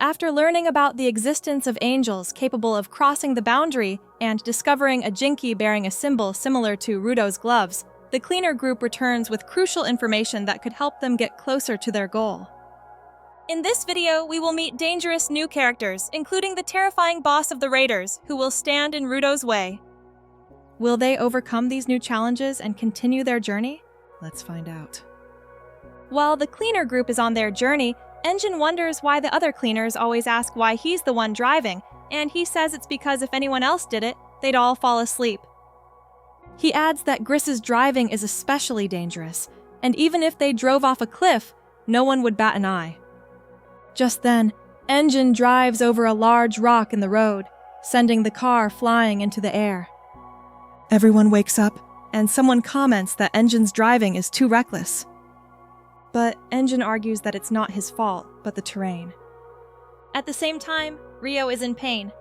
After learning about the existence of angels capable of crossing the boundary and discovering a jinky bearing a symbol similar to Rudo's gloves, the cleaner group returns with crucial information that could help them get closer to their goal. In this video, we will meet dangerous new characters, including the terrifying boss of the Raiders, who will stand in Rudo's way. Will they overcome these new challenges and continue their journey? Let's find out. While the cleaner group is on their journey, Engine wonders why the other cleaners always ask why he's the one driving, and he says it's because if anyone else did it, they'd all fall asleep. He adds that Griss's driving is especially dangerous, and even if they drove off a cliff, no one would bat an eye. Just then, Engine drives over a large rock in the road, sending the car flying into the air. Everyone wakes up, and someone comments that Engine's driving is too reckless. But Engine argues that it's not his fault, but the terrain. At the same time, Rio is in pain.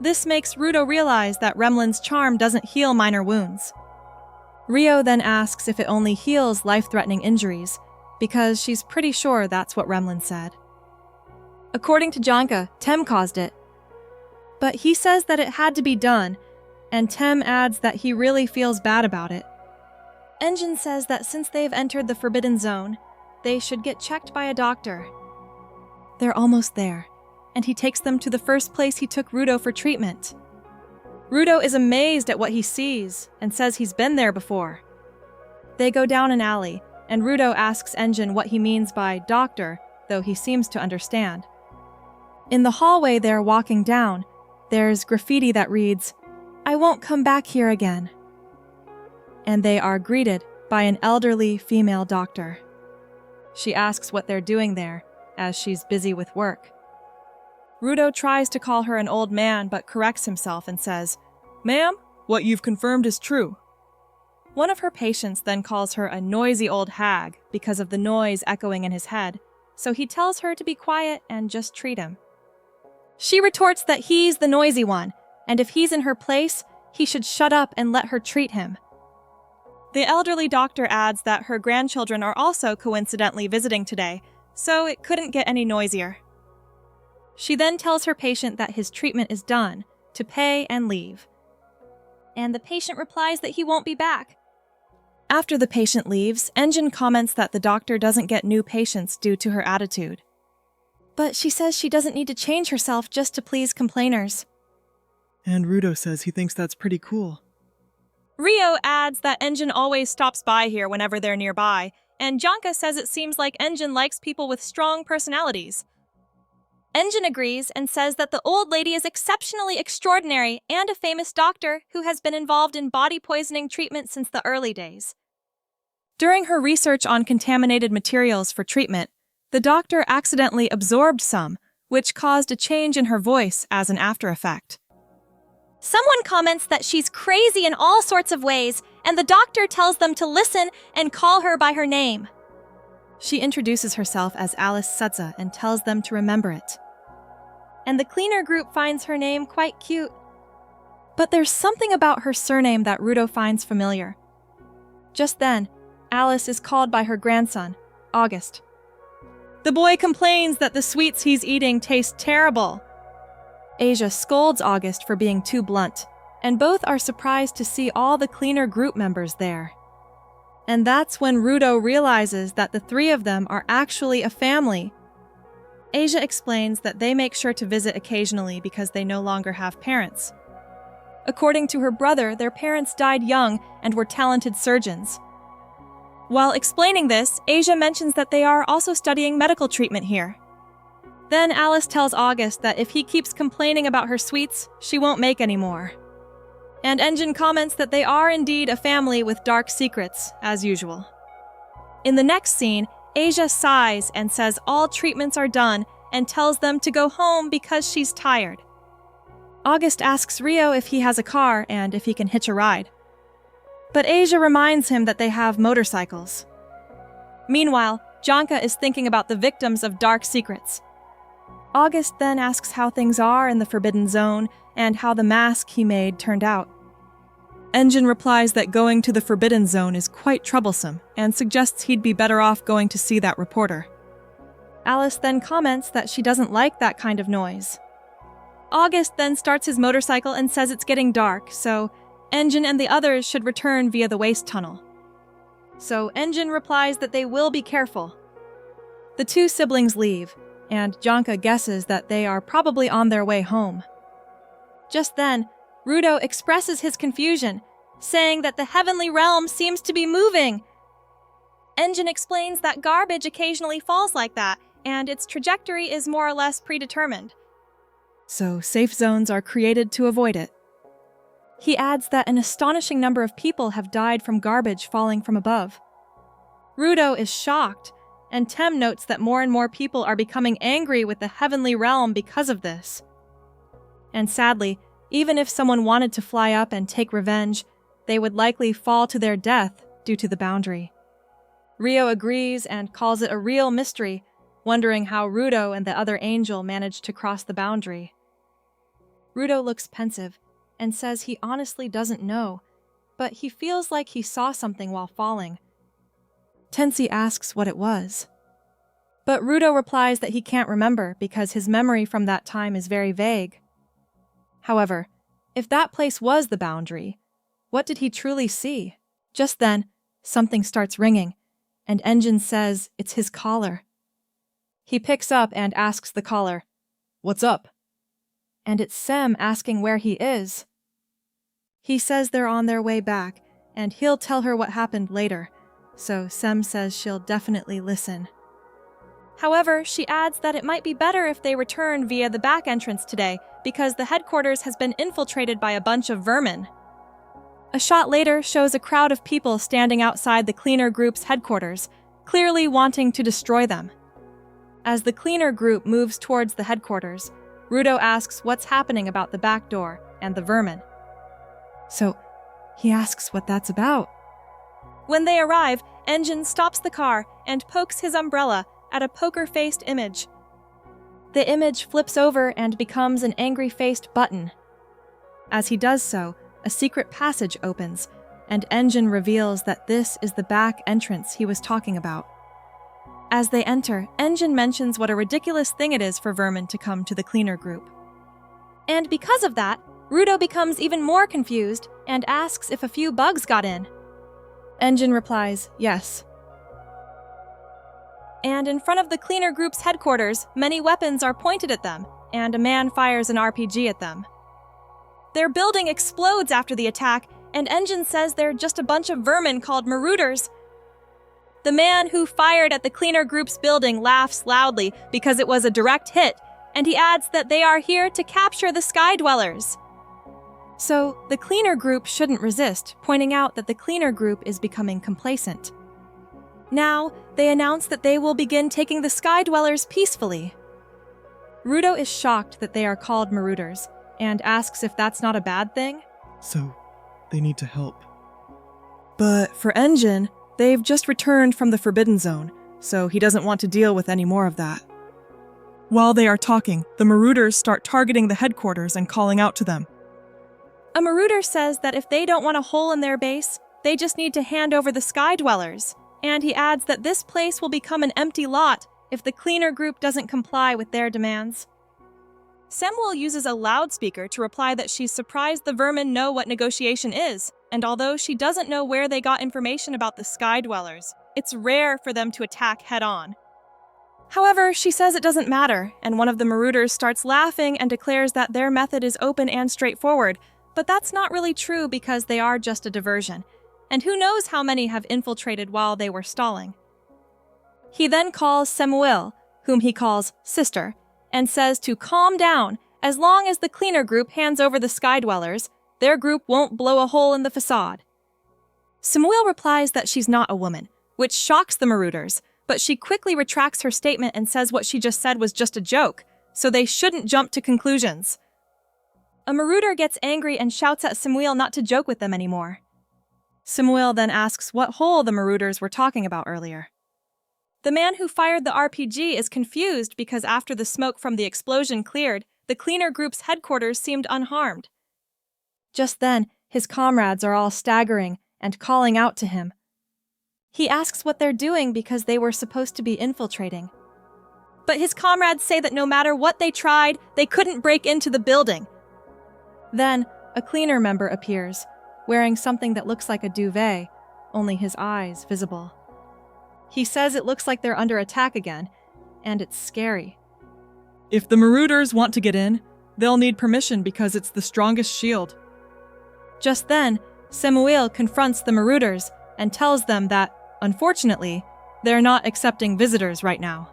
This makes Rudo realize that Remlin's charm doesn't heal minor wounds. Rio then asks if it only heals life-threatening injuries, because she's pretty sure that's what Remlin said. According to Janka, Tem caused it. But he says that it had to be done, and Tem adds that he really feels bad about it. Engine says that since they've entered the Forbidden Zone, they should get checked by a doctor. They're almost there, and he takes them to the first place he took Rudo for treatment. Rudo is amazed at what he sees and says he's been there before. They go down an alley, and Rudo asks Engine what he means by doctor, though he seems to understand. In the hallway they're walking down, there's graffiti that reads, "I won't come back here again." And they are greeted by an elderly female doctor. She asks what they're doing there, as she's busy with work. Rudo tries to call her an old man but corrects himself and says, "Ma'am, what you've confirmed is true." One of her patients then calls her a noisy old hag because of the noise echoing in his head, so he tells her to be quiet and just treat him. She retorts that he's the noisy one, and if he's in her place, he should shut up and let her treat him. The elderly doctor adds that her grandchildren are also coincidentally visiting today, so it couldn't get any noisier. She then tells her patient that his treatment is done, to pay and leave. And the patient replies that he won't be back. After the patient leaves, Engine comments that the doctor doesn't get new patients due to her attitude. But she says she doesn't need to change herself just to please complainers. And Rudo says he thinks that's pretty cool. Rio adds that Engine always stops by here whenever they're nearby, and Janka says it seems like Engine likes people with strong personalities. Engine agrees and says that the old lady is exceptionally extraordinary and a famous doctor who has been involved in body poisoning treatment since the early days. During her research on contaminated materials for treatment, the doctor accidentally absorbed some, which caused a change in her voice as an after effect. Someone comments that she's crazy in all sorts of ways, and the doctor tells them to listen and call her by her name. She introduces herself as Alice Sudza and tells them to remember it. And the cleaner group finds her name quite cute. But there's something about her surname that Rudo finds familiar. Just then, Alice is called by her grandson, August. The boy complains that the sweets he's eating taste terrible. Asia scolds August for being too blunt, and both are surprised to see all the cleaner group members there. And that's when Rudo realizes that the three of them are actually a family. Asia explains that they make sure to visit occasionally because they no longer have parents. According to her brother, their parents died young and were talented surgeons. While explaining this, Asia mentions that they are also studying medical treatment here. Then Alice tells August that if he keeps complaining about her sweets, she won't make any more. And Engine comments that they are indeed a family with dark secrets, as usual. In the next scene, Asia sighs and says all treatments are done and tells them to go home because she's tired. August asks Rio if he has a car and if he can hitch a ride. But Asia reminds him that they have motorcycles. Meanwhile, Janka is thinking about the victims of dark secrets. August then asks how things are in the Forbidden Zone and how the mask he made turned out. Engine replies that going to the Forbidden Zone is quite troublesome and suggests he'd be better off going to see that reporter. Alice then comments that she doesn't like that kind of noise. August then starts his motorcycle and says it's getting dark, so Engine and the others should return via the waste tunnel. So Engine replies that they will be careful. The two siblings leave, and Janka guesses that they are probably on their way home. Just then, Rudo expresses his confusion, saying that the heavenly realm seems to be moving. Engine explains that garbage occasionally falls like that, and its trajectory is more or less predetermined. So safe zones are created to avoid it. He adds that an astonishing number of people have died from garbage falling from above. Rudo is shocked, and Tem notes that more and more people are becoming angry with the heavenly realm because of this. And sadly, even if someone wanted to fly up and take revenge, they would likely fall to their death due to the boundary. Rio agrees and calls it a real mystery, wondering how Rudo and the other angel managed to cross the boundary. Rudo looks pensive and says he honestly doesn't know, but he feels like he saw something while falling. Tensi asks what it was. But Rudo replies that he can't remember because his memory from that time is very vague. However, if that place was the boundary, what did he truly see? Just then, something starts ringing, and Engine says it's his collar. He picks up and asks the caller, "What's up?" And it's Sem asking where he is. He says they're on their way back, and he'll tell her what happened later, so Sem says she'll definitely listen. However, she adds that it might be better if they return via the back entrance today, because the headquarters has been infiltrated by a bunch of vermin. A shot later shows a crowd of people standing outside the cleaner group's headquarters, clearly wanting to destroy them. As the cleaner group moves towards the headquarters, Rudo asks what's happening about the back door and the vermin. So, he asks what that's about. When they arrive, Engine stops the car and pokes his umbrella at a poker-faced image. The image flips over and becomes an angry-faced button. As he does so, a secret passage opens, and Engine reveals that this is the back entrance he was talking about. As they enter, Engine mentions what a ridiculous thing it is for vermin to come to the cleaner group. And because of that, Rudo becomes even more confused and asks if a few bugs got in. Engine replies, yes. And in front of the cleaner group's headquarters, many weapons are pointed at them, and a man fires an RPG at them. Their building explodes after the attack, and Engine says they're just a bunch of vermin called marauders. The man who fired at the cleaner group's building laughs loudly because it was a direct hit, and he adds that they are here to capture the Sky Dwellers. So, the cleaner group shouldn't resist, pointing out that the cleaner group is becoming complacent. Now, they announce that they will begin taking the Sky Dwellers peacefully. Rudo is shocked that they are called marauders, and asks if that's not a bad thing. So, they need to help. But for Engine, they've just returned from the Forbidden Zone, so he doesn't want to deal with any more of that. While they are talking, the marauders start targeting the headquarters and calling out to them. A marauder says that if they don't want a hole in their base, they just need to hand over the Sky Dwellers, and he adds that this place will become an empty lot if the cleaner group doesn't comply with their demands. Samuel uses a loudspeaker to reply that she's surprised the vermin know what negotiation is, and although she doesn't know where they got information about the Sky Dwellers, it's rare for them to attack head-on. However, she says it doesn't matter, and one of the marauders starts laughing and declares that their method is open and straightforward, but that's not really true because they are just a diversion, and who knows how many have infiltrated while they were stalling. He then calls Samuel, whom he calls Sister, and says to calm down. As long as the cleaner group hands over the Sky Dwellers, their group won't blow a hole in the facade. Samuel replies that she's not a woman, which shocks the marauders, but she quickly retracts her statement and says what she just said was just a joke, so they shouldn't jump to conclusions. A marauder gets angry and shouts at Samuel not to joke with them anymore. Samuel then asks what hole the marauders were talking about earlier. The man who fired the RPG is confused because after the smoke from the explosion cleared, the cleaner group's headquarters seemed unharmed. Just then, his comrades are all staggering and calling out to him. He asks what they're doing because they were supposed to be infiltrating. but his comrades say that no matter what they tried, they couldn't break into the building. Then, a cleaner member appears, wearing something that looks like a duvet, only his eyes visible. He says it looks like they're under attack again, and it's scary. If the Marauders want to get in, they'll need permission because it's the strongest shield. Just then, Samuel confronts the Marauders and tells them that, unfortunately, they're not accepting visitors right now.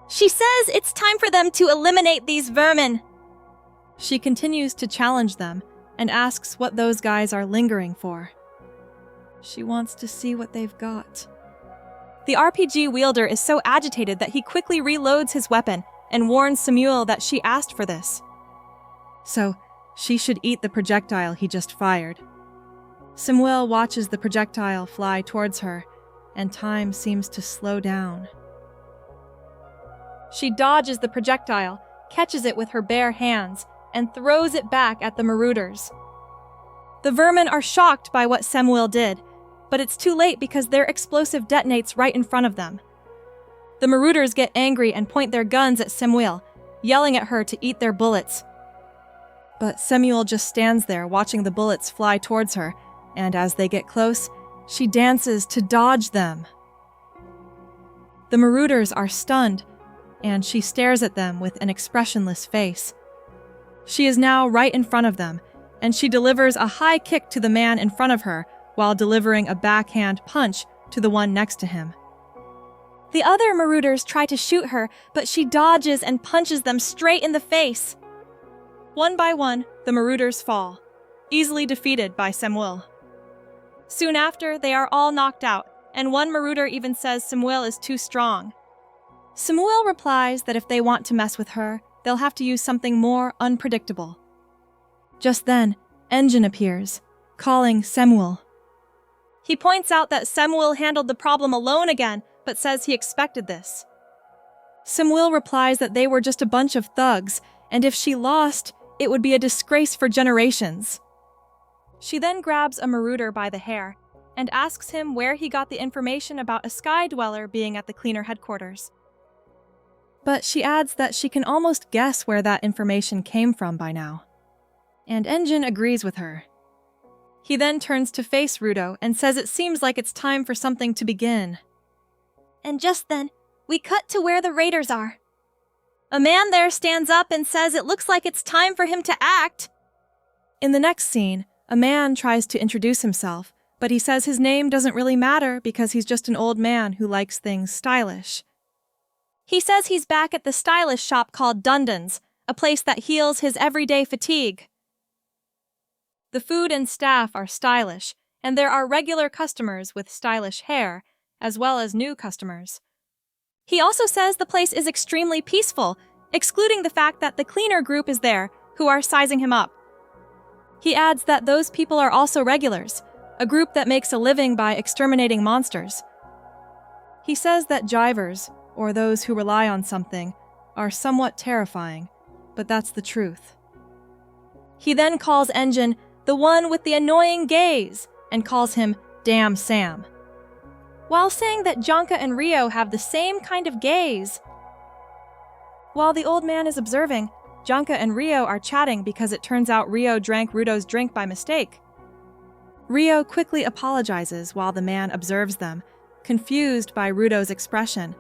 She says it's time for them to eliminate these vermin. She continues to challenge them and asks what those guys are lingering for. She wants to see what they've got. The RPG wielder is so agitated that he quickly reloads his weapon and warns Samuel that she asked for this. So, she should eat the projectile he just fired. Samuel watches the projectile fly towards her, and time seems to slow down. She dodges the projectile, catches it with her bare hands, and throws it back at the Marauders. The vermin are shocked by what Samuel did, but it's too late because their explosive detonates right in front of them. The Marauders get angry and point their guns at Samuel, yelling at her to eat their bullets. But Samuel just stands there watching the bullets fly towards her, and as they get close, she dances to dodge them. The Marauders are stunned, and she stares at them with an expressionless face. She is now right in front of them, and she delivers a high kick to the man in front of her while delivering a backhand punch to the one next to him. The other Marauders try to shoot her, but she dodges and punches them straight in the face. One by one, the Marauders fall, easily defeated by Samuel. Soon after, they are all knocked out, and one Marauder even says Samuel is too strong. Samuel replies that if they want to mess with her, they'll have to use something more unpredictable. Just then, Engine appears, calling Samuel. He points out that Samuel handled the problem alone again, but says he expected this. Samuel replies that they were just a bunch of thugs, and if she lost, it would be a disgrace for generations. She then grabs a Marauder by the hair and asks him where he got the information about a Sky Dweller being at the cleaner headquarters. But she adds that she can almost guess where that information came from by now. And Engine agrees with her. He then turns to face Rudo and says it seems like it's time for something to begin. And just then, we cut to where the raiders are. A man there stands up and says it looks like it's time for him to act. In the next scene, a man tries to introduce himself, but he says his name doesn't really matter because he's just an old man who likes things stylish. He says he's back at the stylish shop called Dundon's, a place that heals his everyday fatigue. The food and staff are stylish, and there are regular customers with stylish hair, as well as new customers. He also says the place is extremely peaceful, excluding the fact that the cleaner group is there, who are sizing him up. He adds that those people are also regulars, a group that makes a living by exterminating monsters. He says that jivers, or those who rely on something, are somewhat terrifying, but that's the truth. He then calls Engine the one with the annoying gaze, and calls him Damn Sam, while saying that Janka and Rio have the same kind of gaze. While the old man is observing, Janka and Rio are chatting because it turns out Rio drank Rudo's drink by mistake. Rio quickly apologizes while the man observes them, confused by Rudo's expression.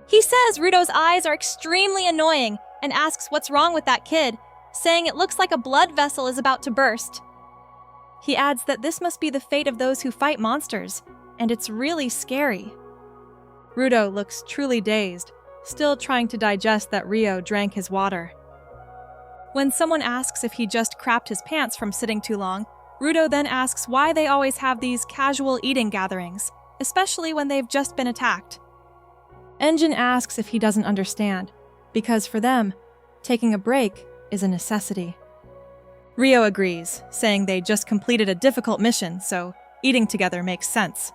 He says Rudo's eyes are extremely annoying and asks what's wrong with that kid, saying it looks like a blood vessel is about to burst. He adds that this must be the fate of those who fight monsters, and it's really scary. Rudo looks truly dazed, still trying to digest that Rio drank his water. When someone asks if he just crapped his pants from sitting too long, Rudo then asks why they always have these casual eating gatherings, especially when they've just been attacked. Engine asks if he doesn't understand, because for them, taking a break is a necessity. Rio agrees, saying they just completed a difficult mission, so eating together makes sense.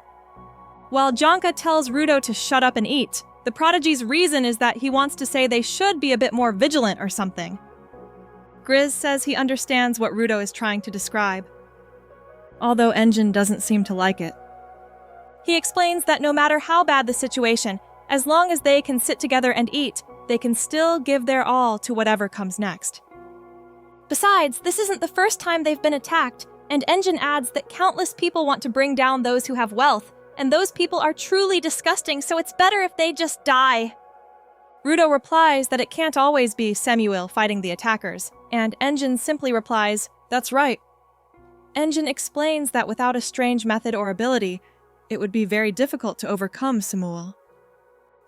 While Janka tells Rudo to shut up and eat, the prodigy's reason is that he wants to say they should be a bit more vigilant or something. Grizz says he understands what Rudo is trying to describe, although Engine doesn't seem to like it. He explains that no matter how bad the situation, As long as they can sit together and eat, they can still give their all to whatever comes next. Besides, this isn't the first time they've been attacked, and Engine adds that countless people want to bring down those who have wealth, and those people are truly disgusting, so it's better if they just die. Rudo replies that it can't always be Samuel fighting the attackers, and Engine simply replies, "That's right." Engine explains that without a strange method or ability, it would be very difficult to overcome Samuel.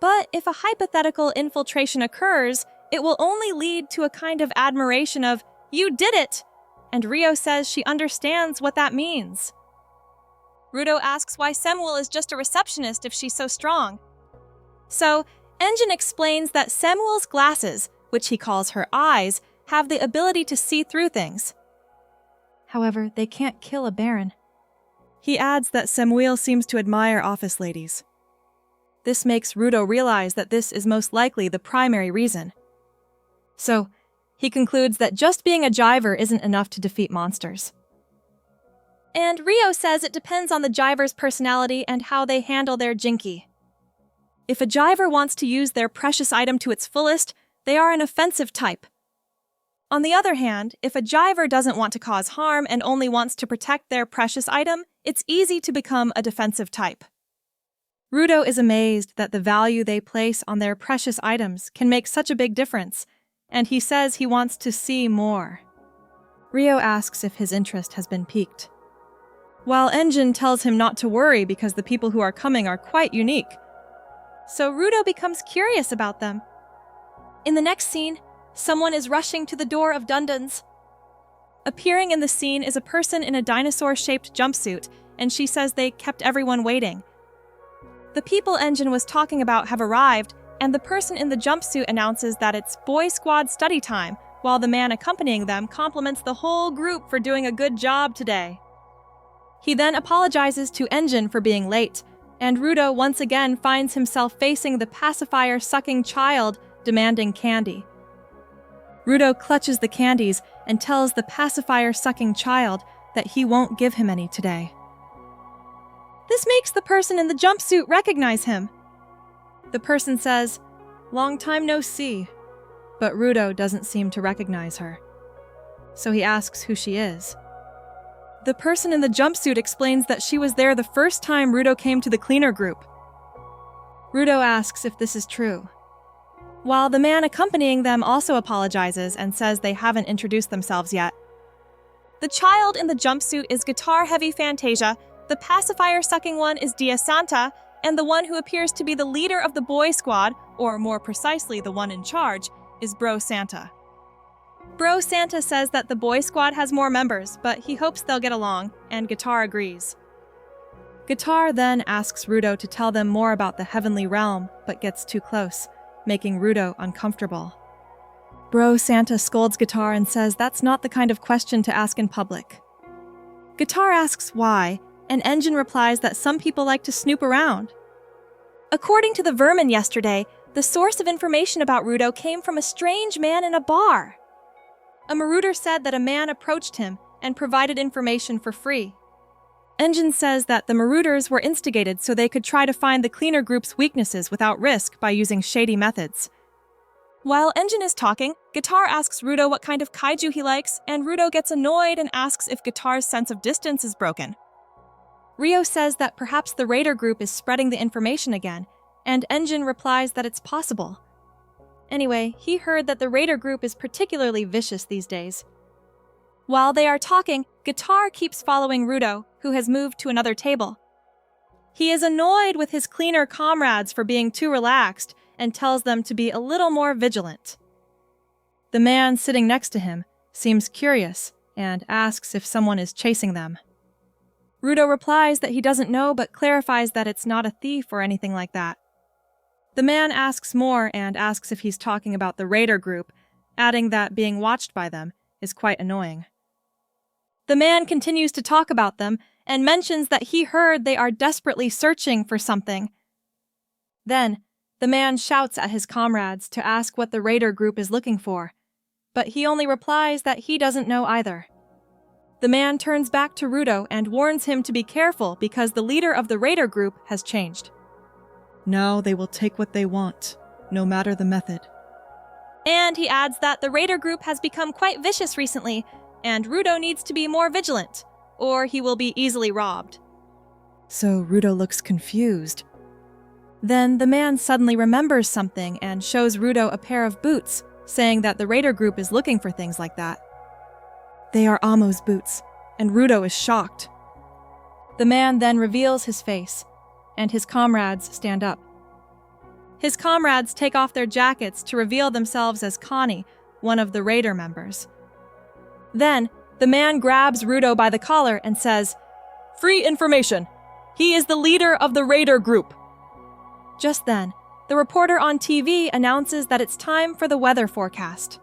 But if a hypothetical infiltration occurs, it will only lead to a kind of admiration of, "You did it!" And Rio says she understands what that means. Rudo asks why Samuel is just a receptionist if she's so strong. So, Engine explains that Samuel's glasses, which he calls her eyes, have the ability to see through things. However, they can't kill a baron. He adds that Samuel seems to admire office ladies. This makes Rudo realize that this is most likely the primary reason. So, he concludes that just being a jiver isn't enough to defeat monsters. And Rio says it depends on the jiver's personality and how they handle their jinky. If a jiver wants to use their precious item to its fullest, they are an offensive type. On the other hand, if a jiver doesn't want to cause harm and only wants to protect their precious item, it's easy to become a defensive type. Rudo is amazed that the value they place on their precious items can make such a big difference, and he says he wants to see more. Rio asks if his interest has been piqued, while Engine tells him not to worry because the people who are coming are quite unique. So Rudo becomes curious about them. In the next scene, someone is rushing to the door of Dundon's. Appearing in the scene is a person in a dinosaur-shaped jumpsuit, and she says they kept everyone waiting. The people Engine was talking about have arrived, and the person in the jumpsuit announces that it's Boy Squad study time, while the man accompanying them compliments the whole group for doing a good job today. He then apologizes to Engine for being late, and Rudo once again finds himself facing the pacifier-sucking child demanding candy. Rudo clutches the candies and tells the pacifier-sucking child that he won't give him any today. This makes the person in the jumpsuit recognize him. The person says, "Long time no see," but Rudo doesn't seem to recognize her. So he asks who she is. The person in the jumpsuit explains that she was there the first time Rudo came to the cleaner group. Rudo asks if this is true, while the man accompanying them also apologizes and says they haven't introduced themselves yet. The child in the jumpsuit is guitar-heavy Fantasia, the pacifier-sucking one is Dia Santa, and the one who appears to be the leader of the boy squad, or more precisely the one in charge, is Bro Santa. Bro Santa says that the boy squad has more members, but he hopes they'll get along, and Guitar agrees. Guitar then asks Rudo to tell them more about the heavenly realm, but gets too close, making Rudo uncomfortable. Bro Santa scolds Guitar and says that's not the kind of question to ask in public. Guitar asks why, and Engine replies that some people like to snoop around. According to the vermin yesterday, the source of information about Rudo came from a strange man in a bar. A marauder said that a man approached him and provided information for free. Engine says that the marauders were instigated so they could try to find the cleaner group's weaknesses without risk by using shady methods. While Engine is talking, Guitar asks Rudo what kind of kaiju he likes, and Rudo gets annoyed and asks if Guitar's sense of distance is broken. Rio says that perhaps the raider group is spreading the information again, and Engine replies that it's possible. Anyway, he heard that the raider group is particularly vicious these days. While they are talking, Guitar keeps following Rudo, who has moved to another table. He is annoyed with his cleaner comrades for being too relaxed and tells them to be a little more vigilant. The man sitting next to him seems curious and asks if someone is chasing them. Rudo replies that he doesn't know but clarifies that it's not a thief or anything like that. The man asks more and asks if he's talking about the raider group, adding that being watched by them is quite annoying. The man continues to talk about them and mentions that he heard they are desperately searching for something. Then, the man shouts at his comrades to ask what the raider group is looking for, but he only replies that he doesn't know either. The man turns back to Rudo and warns him to be careful because the leader of the raider group has changed. Now they will take what they want, no matter the method. And he adds that the raider group has become quite vicious recently, and Rudo needs to be more vigilant, or he will be easily robbed. So Rudo looks confused. Then the man suddenly remembers something and shows Rudo a pair of boots, saying that the raider group is looking for things like that. They are Amo's boots, and Rudo is shocked. The man then reveals his face, and his comrades stand up. His comrades take off their jackets to reveal themselves as Cony, one of the raider members. Then, the man grabs Rudo by the collar and says, "Free information! He is the leader of the raider group!" Just then, the reporter on TV announces that it's time for the weather forecast.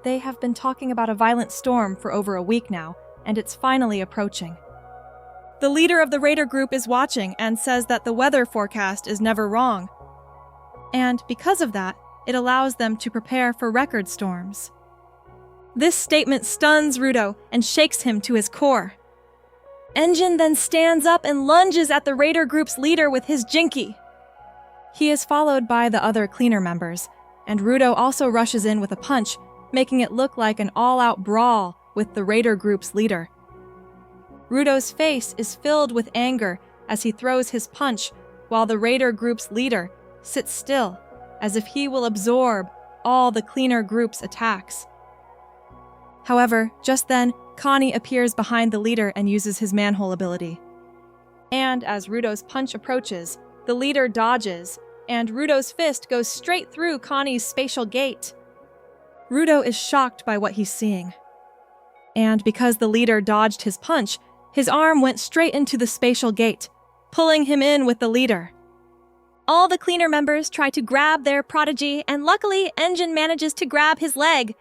They have been talking about a violent storm for over a week now, and it's finally approaching. The leader of the raider group is watching and says that the weather forecast is never wrong. And because of that, it allows them to prepare for record storms. This statement stuns Rudo and shakes him to his core. Engine then stands up and lunges at the raider group's leader with his jinky. He is followed by the other cleaner members, and Rudo also rushes in with a punch, making it look like an all-out brawl with the raider group's leader. Rudo's face is filled with anger as he throws his punch, while the raider group's leader sits still, as if he will absorb all the cleaner group's attacks. However, just then, Cony appears behind the leader and uses his manhole ability. And as Rudo's punch approaches, the leader dodges, and Rudo's fist goes straight through Cony's spatial gate. Rudo is shocked by what he's seeing. And because the leader dodged his punch, his arm went straight into the spatial gate, pulling him in with the leader. All the cleaner members try to grab their prodigy, and luckily, Engine manages to grab his leg.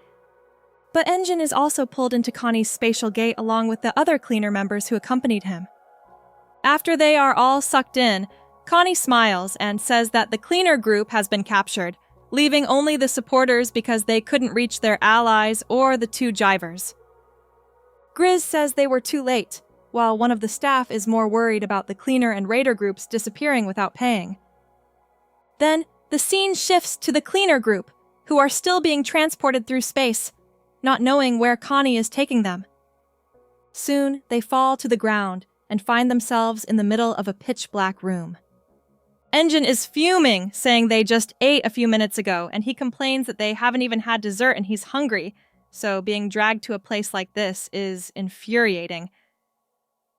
But Engine is also pulled into Cony's spatial gate along with the other cleaner members who accompanied him. After they are all sucked in, Cony smiles and says that the cleaner group has been captured, leaving only the supporters because they couldn't reach their allies or the two jivers. Grizz says they were too late, while one of the staff is more worried about the cleaner and raider groups disappearing without paying. Then, the scene shifts to the cleaner group, who are still being transported through space, not knowing where Cony is taking them. Soon, they fall to the ground and find themselves in the middle of a pitch-black room. Engine is fuming, saying they just ate a few minutes ago, and he complains that they haven't even had dessert and he's hungry, so being dragged to a place like this is infuriating.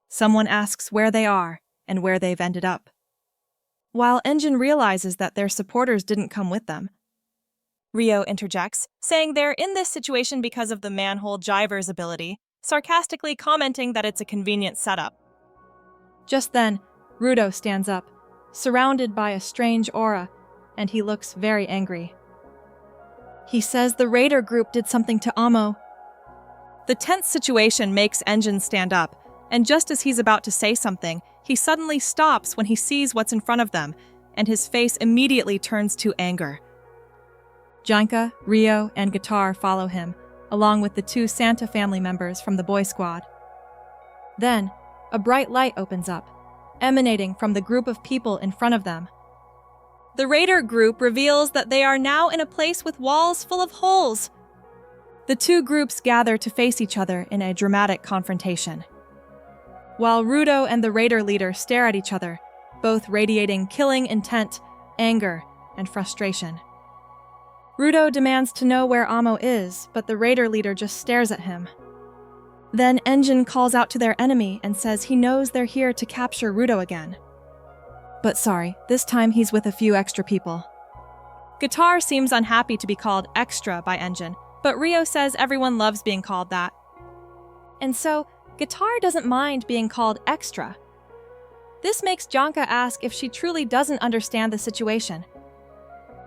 Someone asks where they are and where they've ended up, while Engine realizes that their supporters didn't come with them. Rio interjects, saying they're in this situation because of the manhole jiver's ability, sarcastically commenting that it's a convenient setup. Just then, Rudo stands up, surrounded by a strange aura, and he looks very angry. He says the raider group did something to Amo. The tense situation makes Engine stand up, and just as he's about to say something, he suddenly stops when he sees what's in front of them, and his face immediately turns to anger. Janka, Rio, and Guitar follow him, along with the two Santa family members from the boy squad. Then, a bright light opens up, emanating from the group of people in front of them. The raider group reveals that they are now in a place with walls full of holes. The two groups gather to face each other in a dramatic confrontation. While Rudo and the raider leader stare at each other, both radiating killing intent, anger, and frustration. Rudo demands to know where Amo is, but the raider leader just stares at him. Then Engine calls out to their enemy and says he knows they're here to capture Rudo again. But sorry, this time he's with a few extra people. Guitar seems unhappy to be called extra by Engine, but Rio says everyone loves being called that. And so, Guitar doesn't mind being called extra. This makes Janka ask if she truly doesn't understand the situation.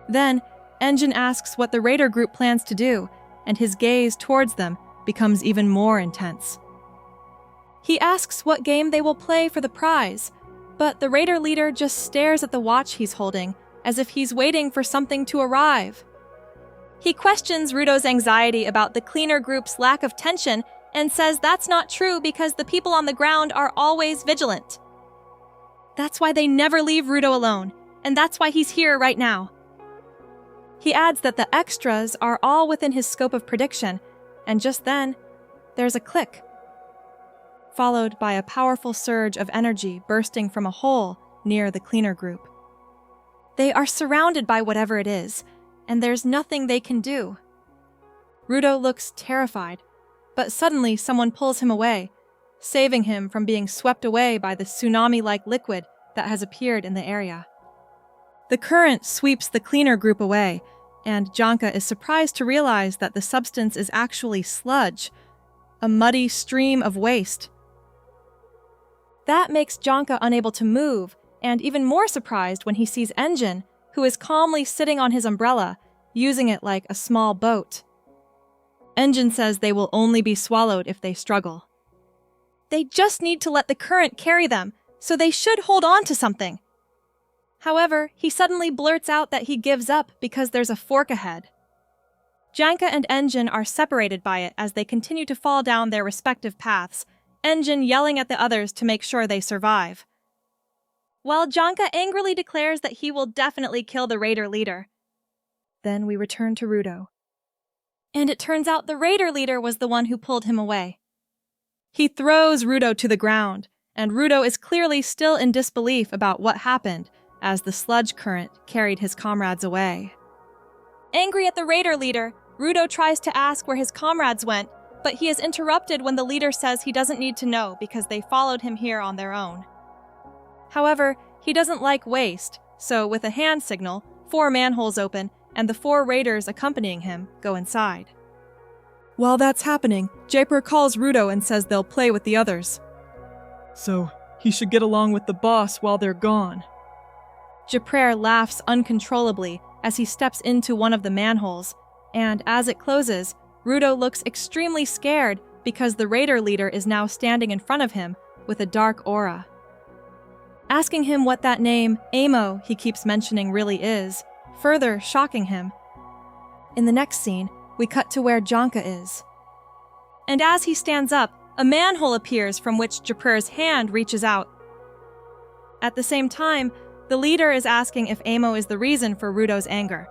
Then, Engine asks what the raider group plans to do, and his gaze towards them becomes even more intense. He asks what game they will play for the prize, but the raider leader just stares at the watch he's holding, as if he's waiting for something to arrive. He questions Rudo's anxiety about the cleaner group's lack of tension and says that's not true because the people on the ground are always vigilant. That's why they never leave Rudo alone, and that's why he's here right now. He adds that the extras are all within his scope of prediction, and just then, there's a click, followed by a powerful surge of energy bursting from a hole near the cleaner group. They are surrounded by whatever it is, and there's nothing they can do. Rudo looks terrified, but suddenly someone pulls him away, saving him from being swept away by the tsunami-like liquid that has appeared in the area. The current sweeps the cleaner group away, and Janka is surprised to realize that the substance is actually sludge, a muddy stream of waste. That makes Janka unable to move, and even more surprised when he sees Engine, who is calmly sitting on his umbrella, using it like a small boat. Engine says they will only be swallowed if they struggle. They just need to let the current carry them, so they should hold on to something. However, he suddenly blurts out that he gives up because there's a fork ahead. Janka and Engine are separated by it as they continue to fall down their respective paths, Engine yelling at the others to make sure they survive. While Janka angrily declares that he will definitely kill the raider leader. Then we return to Rudo. And it turns out the raider leader was the one who pulled him away. He throws Rudo to the ground, and Rudo is clearly still in disbelief about what happened as the sludge current carried his comrades away. Angry at the raider leader, Rudo tries to ask where his comrades went, but he is interrupted when the leader says he doesn't need to know because they followed him here on their own. However, he doesn't like waste, so with a hand signal, 4 manholes open, and the 4 raiders accompanying him go inside. While that's happening, Jaipur calls Rudo and says they'll play with the others. So, he should get along with the boss while they're gone. Jaipur laughs uncontrollably as he steps into one of the manholes, and as it closes, Rudo looks extremely scared because the raider leader is now standing in front of him with a dark aura. Asking him what that name, Amo, he keeps mentioning really is, further shocking him. In the next scene, we cut to where Janka is. And as he stands up, a manhole appears from which Jaipur's hand reaches out. At the same time, the leader is asking if Amo is the reason for Rudo's anger.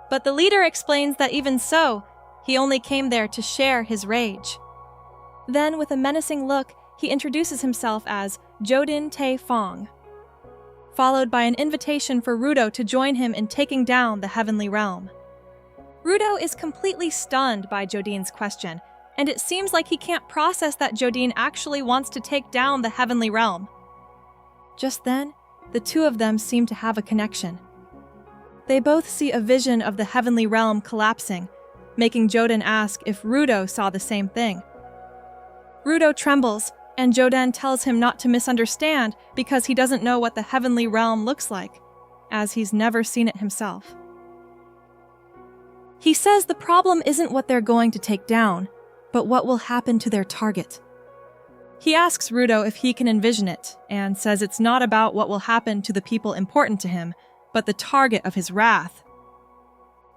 But the leader explains that even so, he only came there to share his rage. Then, with a menacing look, he introduces himself as Jodin Tae Fong, followed by an invitation for Rudo to join him in taking down the heavenly realm. Rudo is completely stunned by Jodin's question, and it seems like he can't process that Jodin actually wants to take down the heavenly realm. Just then, the two of them seem to have a connection. They both see a vision of the heavenly realm collapsing, making Jodin ask if Rudo saw the same thing. Rudo trembles, and Jodin tells him not to misunderstand because he doesn't know what the heavenly realm looks like, as he's never seen it himself. He says the problem isn't what they're going to take down, but what will happen to their target. He asks Rudo if he can envision it, and says it's not about what will happen to the people important to him, but the target of his wrath.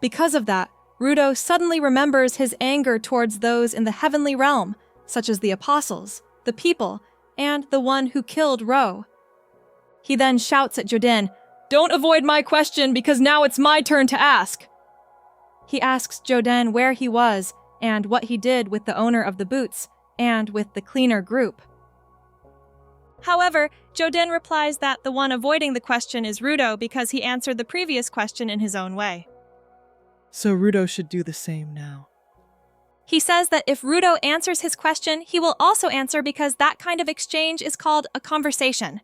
Because of that, Rudo suddenly remembers his anger towards those in the heavenly realm, such as the apostles, the people, and the one who killed Ro. He then shouts at Jodin, "Don't avoid my question because now it's my turn to ask." He asks Jodin where he was and what he did with the owner of the boots and with the cleaner group. However, Jodin replies that the one avoiding the question is Rudo because he answered the previous question in his own way. So Rudo should do the same now. He says that if Rudo answers his question, he will also answer because that kind of exchange is called a conversation.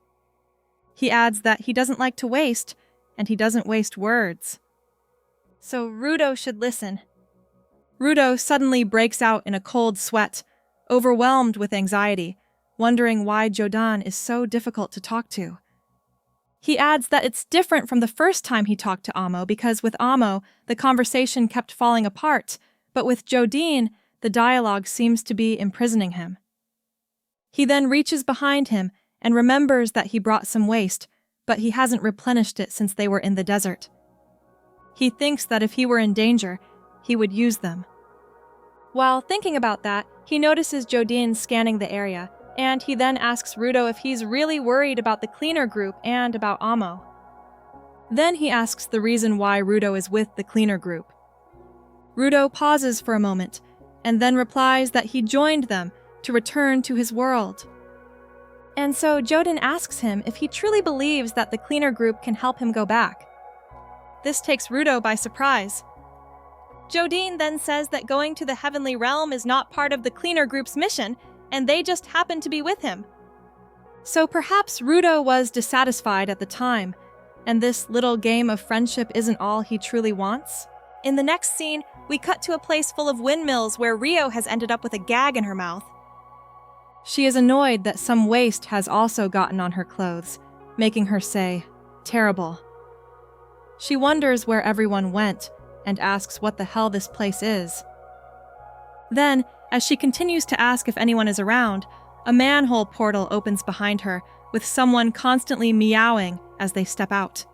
He adds that he doesn't like to waste, and he doesn't waste words. So Rudo should listen. Rudo suddenly breaks out in a cold sweat, overwhelmed with anxiety, wondering why Jodin is so difficult to talk to. He adds that it's different from the first time he talked to Amo because with Amo, the conversation kept falling apart, but with Jodin, the dialogue seems to be imprisoning him. He then reaches behind him and remembers that he brought some waste, but he hasn't replenished it since they were in the desert. He thinks that if he were in danger, he would use them. While thinking about that, he notices Jodin scanning the area, and he then asks Rudo if he's really worried about the cleaner group and about Amo. Then he asks the reason why Rudo is with the cleaner group. Rudo pauses for a moment, and then replies that he joined them to return to his world. And so Jodin asks him if he truly believes that the cleaner group can help him go back. This takes Rudo by surprise. Jodin then says that going to the heavenly realm is not part of the cleaner group's mission, and they just happen to be with him. So perhaps Rudo was dissatisfied at the time, and this little game of friendship isn't all he truly wants? In the next scene, we cut to a place full of windmills where Rio has ended up with a gag in her mouth. She is annoyed that some waste has also gotten on her clothes, making her say, "Terrible." She wonders where everyone went and asks what the hell this place is. Then, as she continues to ask if anyone is around, a manhole portal opens behind her, with someone constantly meowing as they step out.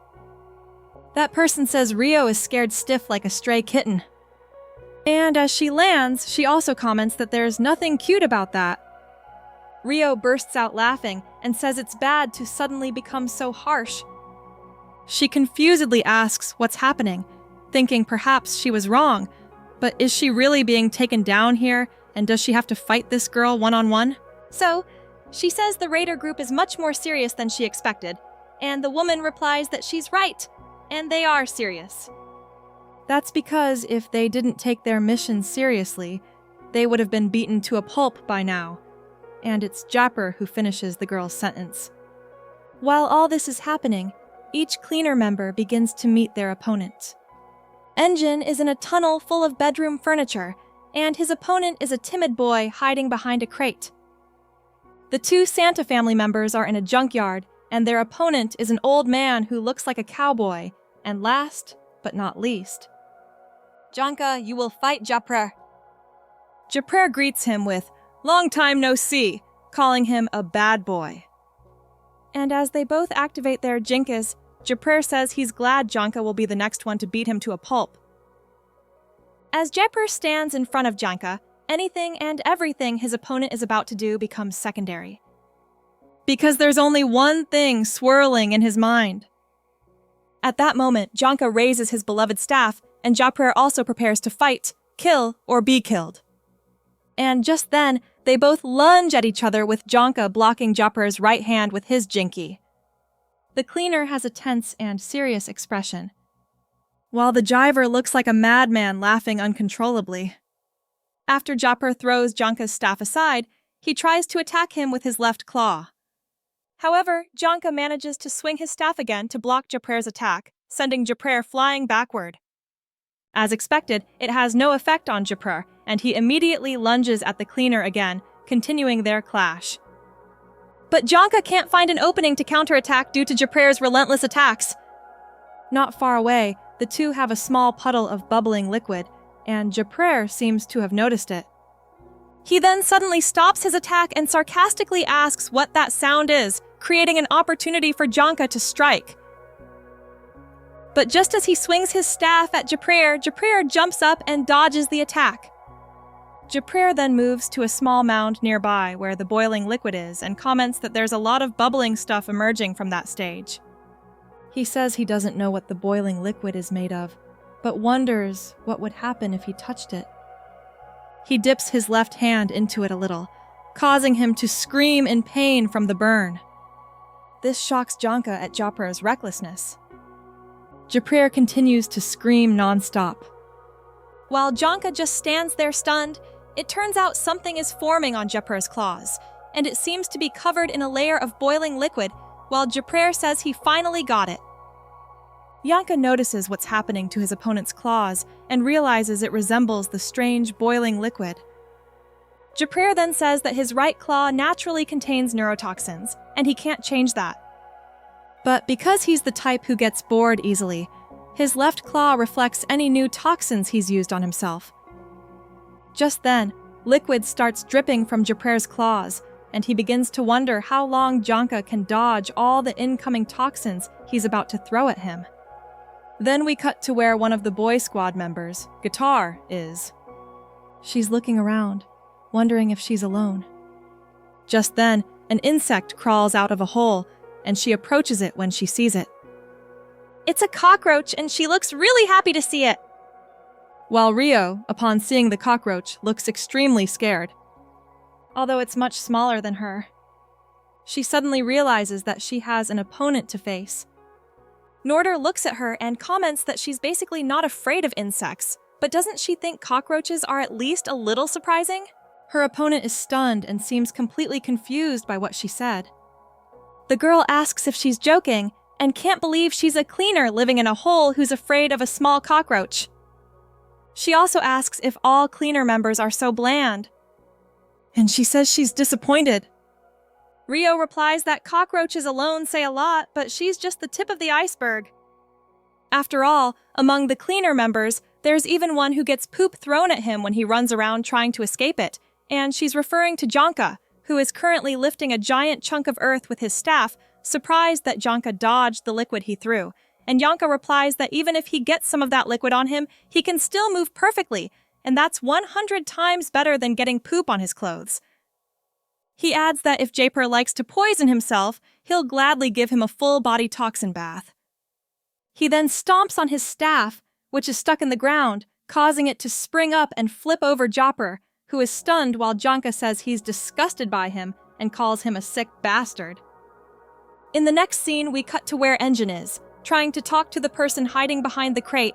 That person says Rio is scared stiff like a stray kitten. And as she lands, she also comments that there's nothing cute about that. Rio bursts out laughing and says it's bad to suddenly become so harsh. She confusedly asks what's happening, thinking perhaps she was wrong, but is she really being taken down here, and does she have to fight this girl one-on-one? So, she says the raider group is much more serious than she expected, and the woman replies that she's right, and they are serious. That's because if they didn't take their mission seriously, they would have been beaten to a pulp by now, and it's Japper who finishes the girl's sentence. While all this is happening, each cleaner member begins to meet their opponent. Engine is in a tunnel full of bedroom furniture, and his opponent is a timid boy hiding behind a crate. The two Santa family members are in a junkyard, and their opponent is an old man who looks like a cowboy, and last, but not least, Janka, you will fight Japrer. Japrer greets him with, "Long time no see," calling him a bad boy. And as they both activate their jinkas, Japrer says he's glad Janka will be the next one to beat him to a pulp. As Japrer stands in front of Janka, anything and everything his opponent is about to do becomes secondary. Because there's only one thing swirling in his mind. At that moment, Janka raises his beloved staff, and Japrer also prepares to fight, kill, or be killed. And just then, they both lunge at each other with Janka blocking Japrer's right hand with his jinky. The cleaner has a tense and serious expression, while the jiver looks like a madman laughing uncontrollably. After Japper throws Janka's staff aside, he tries to attack him with his left claw. However, Janka manages to swing his staff again to block Japrer's attack, sending Japrer flying backward. As expected, it has no effect on Japrer, and he immediately lunges at the cleaner again, continuing their clash. But Janka can't find an opening to counterattack due to Japrer's relentless attacks. Not far away, the two have a small puddle of bubbling liquid, and Japrer seems to have noticed it. He then suddenly stops his attack and sarcastically asks what that sound is, creating an opportunity for Janka to strike. But just as he swings his staff at Japrer, Japrer jumps up and dodges the attack. Japrer then moves to a small mound nearby where the boiling liquid is and comments that there's a lot of bubbling stuff emerging from that stage. He says he doesn't know what the boiling liquid is made of, but wonders what would happen if he touched it. He dips his left hand into it a little, causing him to scream in pain from the burn. This shocks Janka at Japrer's recklessness. Japrer continues to scream nonstop. While Janka just stands there stunned, it turns out something is forming on Japrer's claws, and it seems to be covered in a layer of boiling liquid, while Japrer says he finally got it. Janka notices what's happening to his opponent's claws and realizes it resembles the strange boiling liquid. Japrer then says that his right claw naturally contains neurotoxins, and he can't change that. But because he's the type who gets bored easily, his left claw reflects any new toxins he's used on himself. Just then, liquid starts dripping from Japrer's claws, and he begins to wonder how long Janka can dodge all the incoming toxins he's about to throw at him. Then we cut to where one of the boy squad members, Guitar, is. She's looking around, wondering if she's alone. Just then, an insect crawls out of a hole, and she approaches it when she sees it. It's a cockroach, and she looks really happy to see it. While Rio, upon seeing the cockroach, looks extremely scared. Although it's much smaller than her. She suddenly realizes that she has an opponent to face. Norder looks at her and comments that she's basically not afraid of insects, but doesn't she think cockroaches are at least a little surprising? Her opponent is stunned and seems completely confused by what she said. The girl asks if she's joking and can't believe she's a cleaner living in a hole who's afraid of a small cockroach. She also asks if all cleaner members are so bland. And she says she's disappointed. Rio replies that cockroaches alone say a lot, but she's just the tip of the iceberg. After all, among the cleaner members, there's even one who gets poop thrown at him when he runs around trying to escape it, and she's referring to Janka, who is currently lifting a giant chunk of earth with his staff, surprised that Janka dodged the liquid he threw. And Janka replies that even if he gets some of that liquid on him, he can still move perfectly, and that's 100 times better than getting poop on his clothes. He adds that if Japer likes to poison himself, he'll gladly give him a full-body toxin bath. He then stomps on his staff, which is stuck in the ground, causing it to spring up and flip over Japer, who is stunned while Janka says he's disgusted by him and calls him a sick bastard. In the next scene, we cut to where Engine is, trying to talk to the person hiding behind the crate.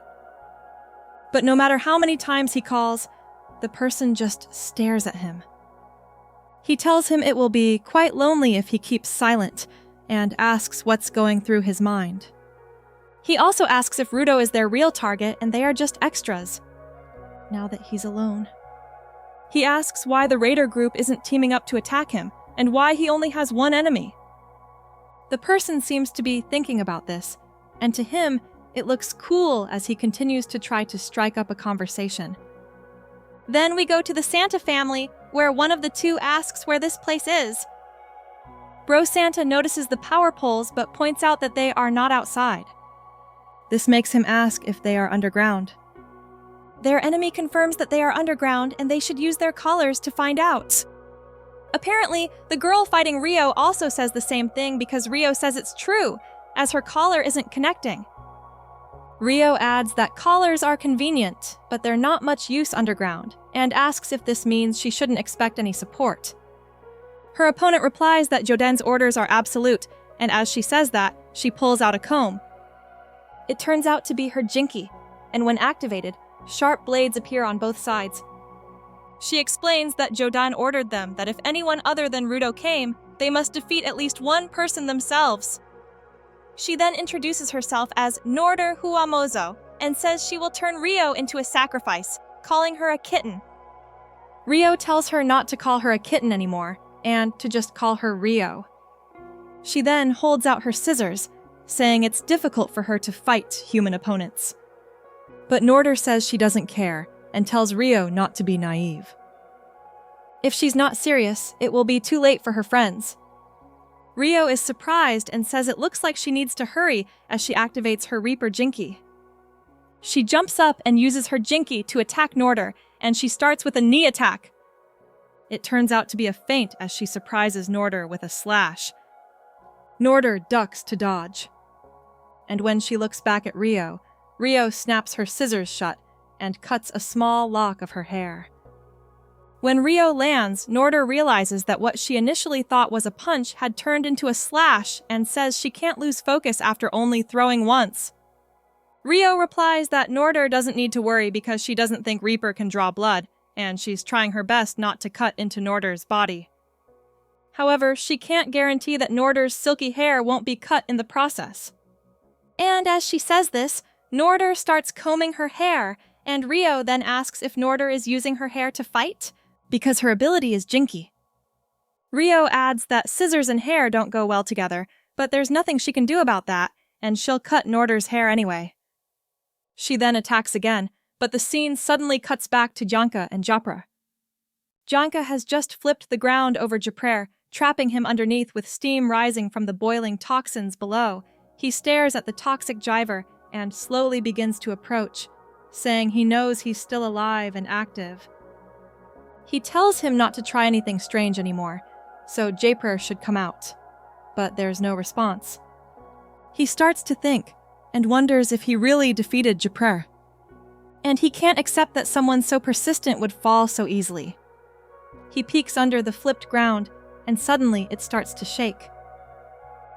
But no matter how many times he calls, the person just stares at him. He tells him it will be quite lonely if he keeps silent, and asks what's going through his mind. He also asks if Rudo is their real target and they are just extras, now that he's alone. He asks why the raider group isn't teaming up to attack him, and why he only has one enemy. The person seems to be thinking about this, and to him, it looks cool as he continues to try to strike up a conversation. Then we go to the Santa family, where one of the two asks where this place is. Bro Santa notices the power poles but points out that they are not outside. This makes him ask if they are underground. Their enemy confirms that they are underground and they should use their collars to find out. Apparently, the girl fighting Rio also says the same thing because Rio says it's true, as her collar isn't connecting. Rio adds that collars are convenient, but they're not much use underground, and asks if this means she shouldn't expect any support. Her opponent replies that Jodin's orders are absolute, and as she says that, she pulls out a comb. It turns out to be her jinki, and when activated, sharp blades appear on both sides. She explains that Jodin ordered them that if anyone other than Rudo came, they must defeat at least one person themselves. She then introduces herself as Norder Huamozo and says she will turn Rio into a sacrifice, calling her a kitten. Rio tells her not to call her a kitten anymore, and to just call her Rio. She then holds out her scissors, saying it's difficult for her to fight human opponents. But Norder says she doesn't care, and tells Rio not to be naive. If she's not serious, it will be too late for her friends. Rio is surprised and says it looks like she needs to hurry as she activates her Reaper Jinki. She jumps up and uses her Jinki to attack Norder, and she starts with a knee attack. It turns out to be a feint as she surprises Norder with a slash. Norder ducks to dodge. And when she looks back at Rio, Rio snaps her scissors shut and cuts a small lock of her hair. When Rio lands, Norder realizes that what she initially thought was a punch had turned into a slash and says she can't lose focus after only throwing once. Rio replies that Norder doesn't need to worry because she doesn't think Reaper can draw blood, and she's trying her best not to cut into Norder's body. However, she can't guarantee that Norder's silky hair won't be cut in the process. And as she says this, Norder starts combing her hair, and Rio then asks if Norder is using her hair to fight, because her ability is Jinki. Rio adds that scissors and hair don't go well together, but there's nothing she can do about that, and she'll cut Norder's hair anyway. She then attacks again, but the scene suddenly cuts back to Janka and Japra. Janka has just flipped the ground over Japrer, trapping him underneath with steam rising from the boiling toxins below. He stares at the toxic driver and slowly begins to approach, saying he knows he's still alive and active. He tells him not to try anything strange anymore, so Jaipur should come out. But there's no response. He starts to think, and wonders if he really defeated Jaipur. And he can't accept that someone so persistent would fall so easily. He peeks under the flipped ground, and suddenly it starts to shake.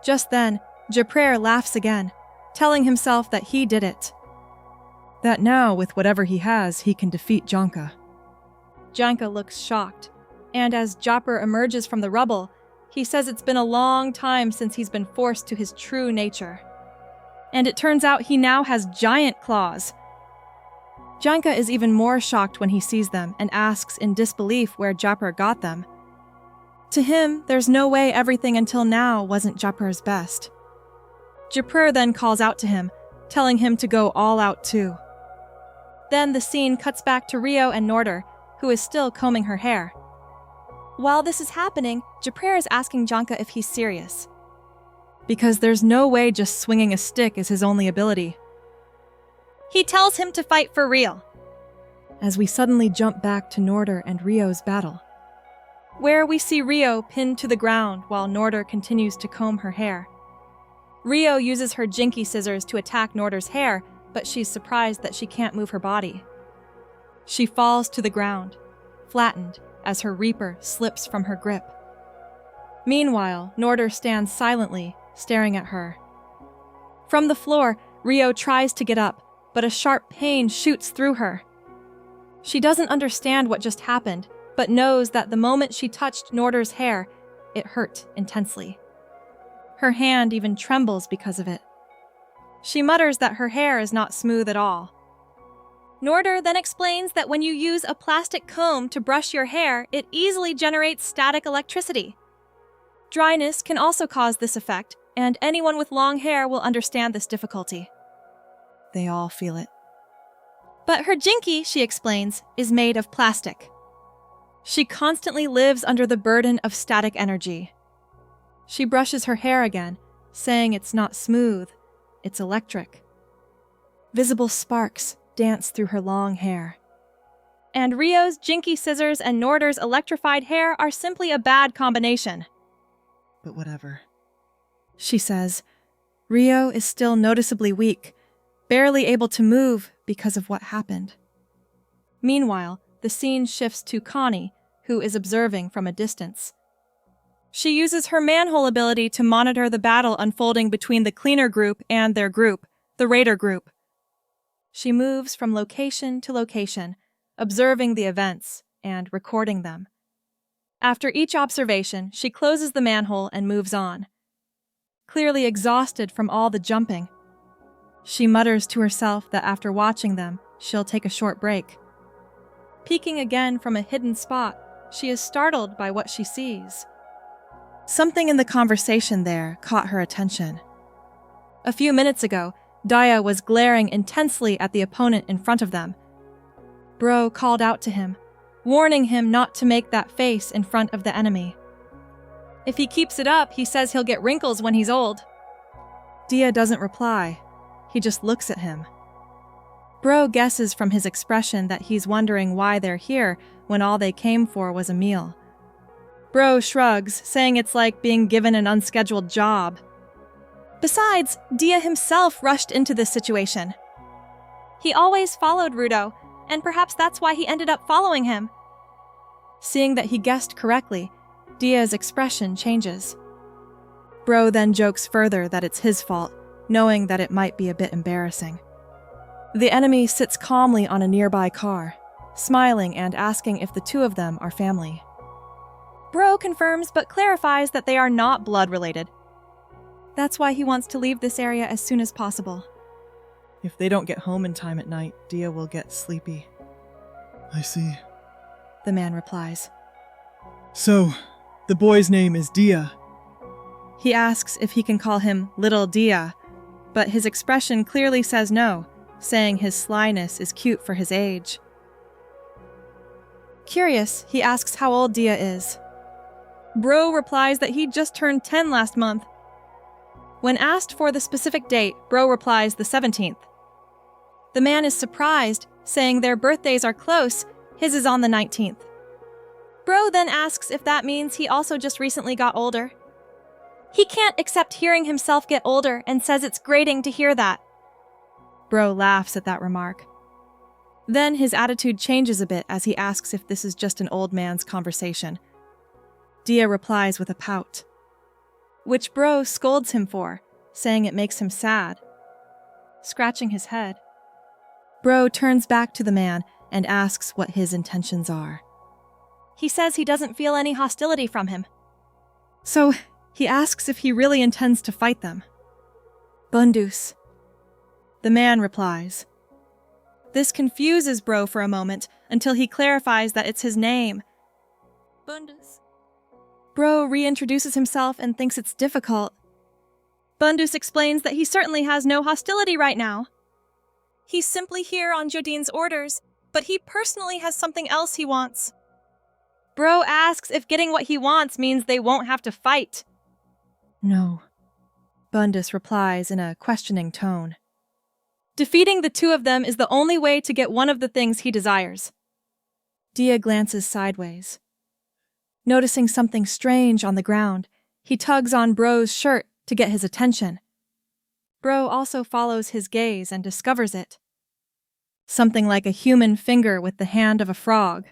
Just then, Jaipur laughs again, telling himself that he did it. That now, with whatever he has, he can defeat Janka. Janka looks shocked, and as Jaipur emerges from the rubble, he says it's been a long time since he's been forced to his true nature. And it turns out he now has giant claws. Janka is even more shocked when he sees them and asks in disbelief where Jaipur got them. To him, there's no way everything until now wasn't Jaipur's best. Jaipur then calls out to him, telling him to go all out too. Then the scene cuts back to Rio and Norder, who is still combing her hair. While this is happening, Jaipur is asking Janka if he's serious. Because there's no way just swinging a stick is his only ability. He tells him to fight for real. As we suddenly jump back to Norder and Rio's battle, where we see Rio pinned to the ground while Norder continues to comb her hair. Rio uses her jinky scissors to attack Norder's hair, but she's surprised that she can't move her body. She falls to the ground, flattened, as her reaper slips from her grip. Meanwhile, Norder stands silently, staring at her. From the floor, Rio tries to get up, but a sharp pain shoots through her. She doesn't understand what just happened, but knows that the moment she touched Norder's hair, it hurt intensely. Her hand even trembles because of it. She mutters that her hair is not smooth at all. Norder then explains that when you use a plastic comb to brush your hair, it easily generates static electricity. Dryness can also cause this effect, and anyone with long hair will understand this difficulty. They all feel it. But her jinky, she explains, is made of plastic. She constantly lives under the burden of static energy. She brushes her hair again, saying it's not smooth, it's electric. Visible sparks dance through her long hair. And Rio's jinky scissors and Norder's electrified hair are simply a bad combination. But whatever. She says, Rio is still noticeably weak, barely able to move because of what happened. Meanwhile, the scene shifts to Cony, who is observing from a distance. She uses her manhole ability to monitor the battle unfolding between the cleaner group and their group, the raider group. She moves from location to location, observing the events and recording them. After each observation, she closes the manhole and moves on. Clearly exhausted from all the jumping, she mutters to herself that after watching them, she'll take a short break. Peeking again from a hidden spot, she is startled by what she sees. Something in the conversation there caught her attention. A few minutes ago, Daya was glaring intensely at the opponent in front of them. Bro called out to him, warning him not to make that face in front of the enemy. If he keeps it up, he says he'll get wrinkles when he's old. Dia doesn't reply. He just looks at him. Bro guesses from his expression that he's wondering why they're here when all they came for was a meal. Bro shrugs, saying it's like being given an unscheduled job. Besides, Dia himself rushed into this situation. He always followed Rudo, and perhaps that's why he ended up following him. Seeing that he guessed correctly, Dia's expression changes. Bro then jokes further that it's his fault, knowing that it might be a bit embarrassing. The enemy sits calmly on a nearby car, smiling and asking if the two of them are family. Bro confirms but clarifies that they are not blood-related. That's why he wants to leave this area as soon as possible. If they don't get home in time at night, Dia will get sleepy. I see. The man replies. So, the boy's name is Dia. He asks if he can call him Little Dia, but his expression clearly says no, saying his slyness is cute for his age. Curious, he asks how old Dia is. Bro replies that he just turned 10 last month. When asked for the specific date, Bro replies the 17th. The man is surprised, saying their birthdays are close, his is on the 19th. Bro then asks if that means he also just recently got older. He can't accept hearing himself get older and says it's grating to hear that. Bro laughs at that remark. Then his attitude changes a bit as he asks if this is just an old man's conversation. Dia replies with a pout, which Bro scolds him for, saying it makes him sad. Scratching his head, Bro turns back to the man and asks what his intentions are. He says he doesn't feel any hostility from him. So he asks if he really intends to fight them. Bundus. The man replies. This confuses Bro for a moment until he clarifies that it's his name. Bundus. Bro reintroduces himself and thinks it's difficult. Bundus explains that he certainly has no hostility right now. He's simply here on Jodin's orders, but he personally has something else he wants. Bro asks if getting what he wants means they won't have to fight. No. Bundus replies in a questioning tone. Defeating the two of them is the only way to get one of the things he desires. Dia glances sideways. Noticing something strange on the ground, he tugs on Bro's shirt to get his attention. Bro also follows his gaze and discovers it. Something like a human finger with the hand of a frog.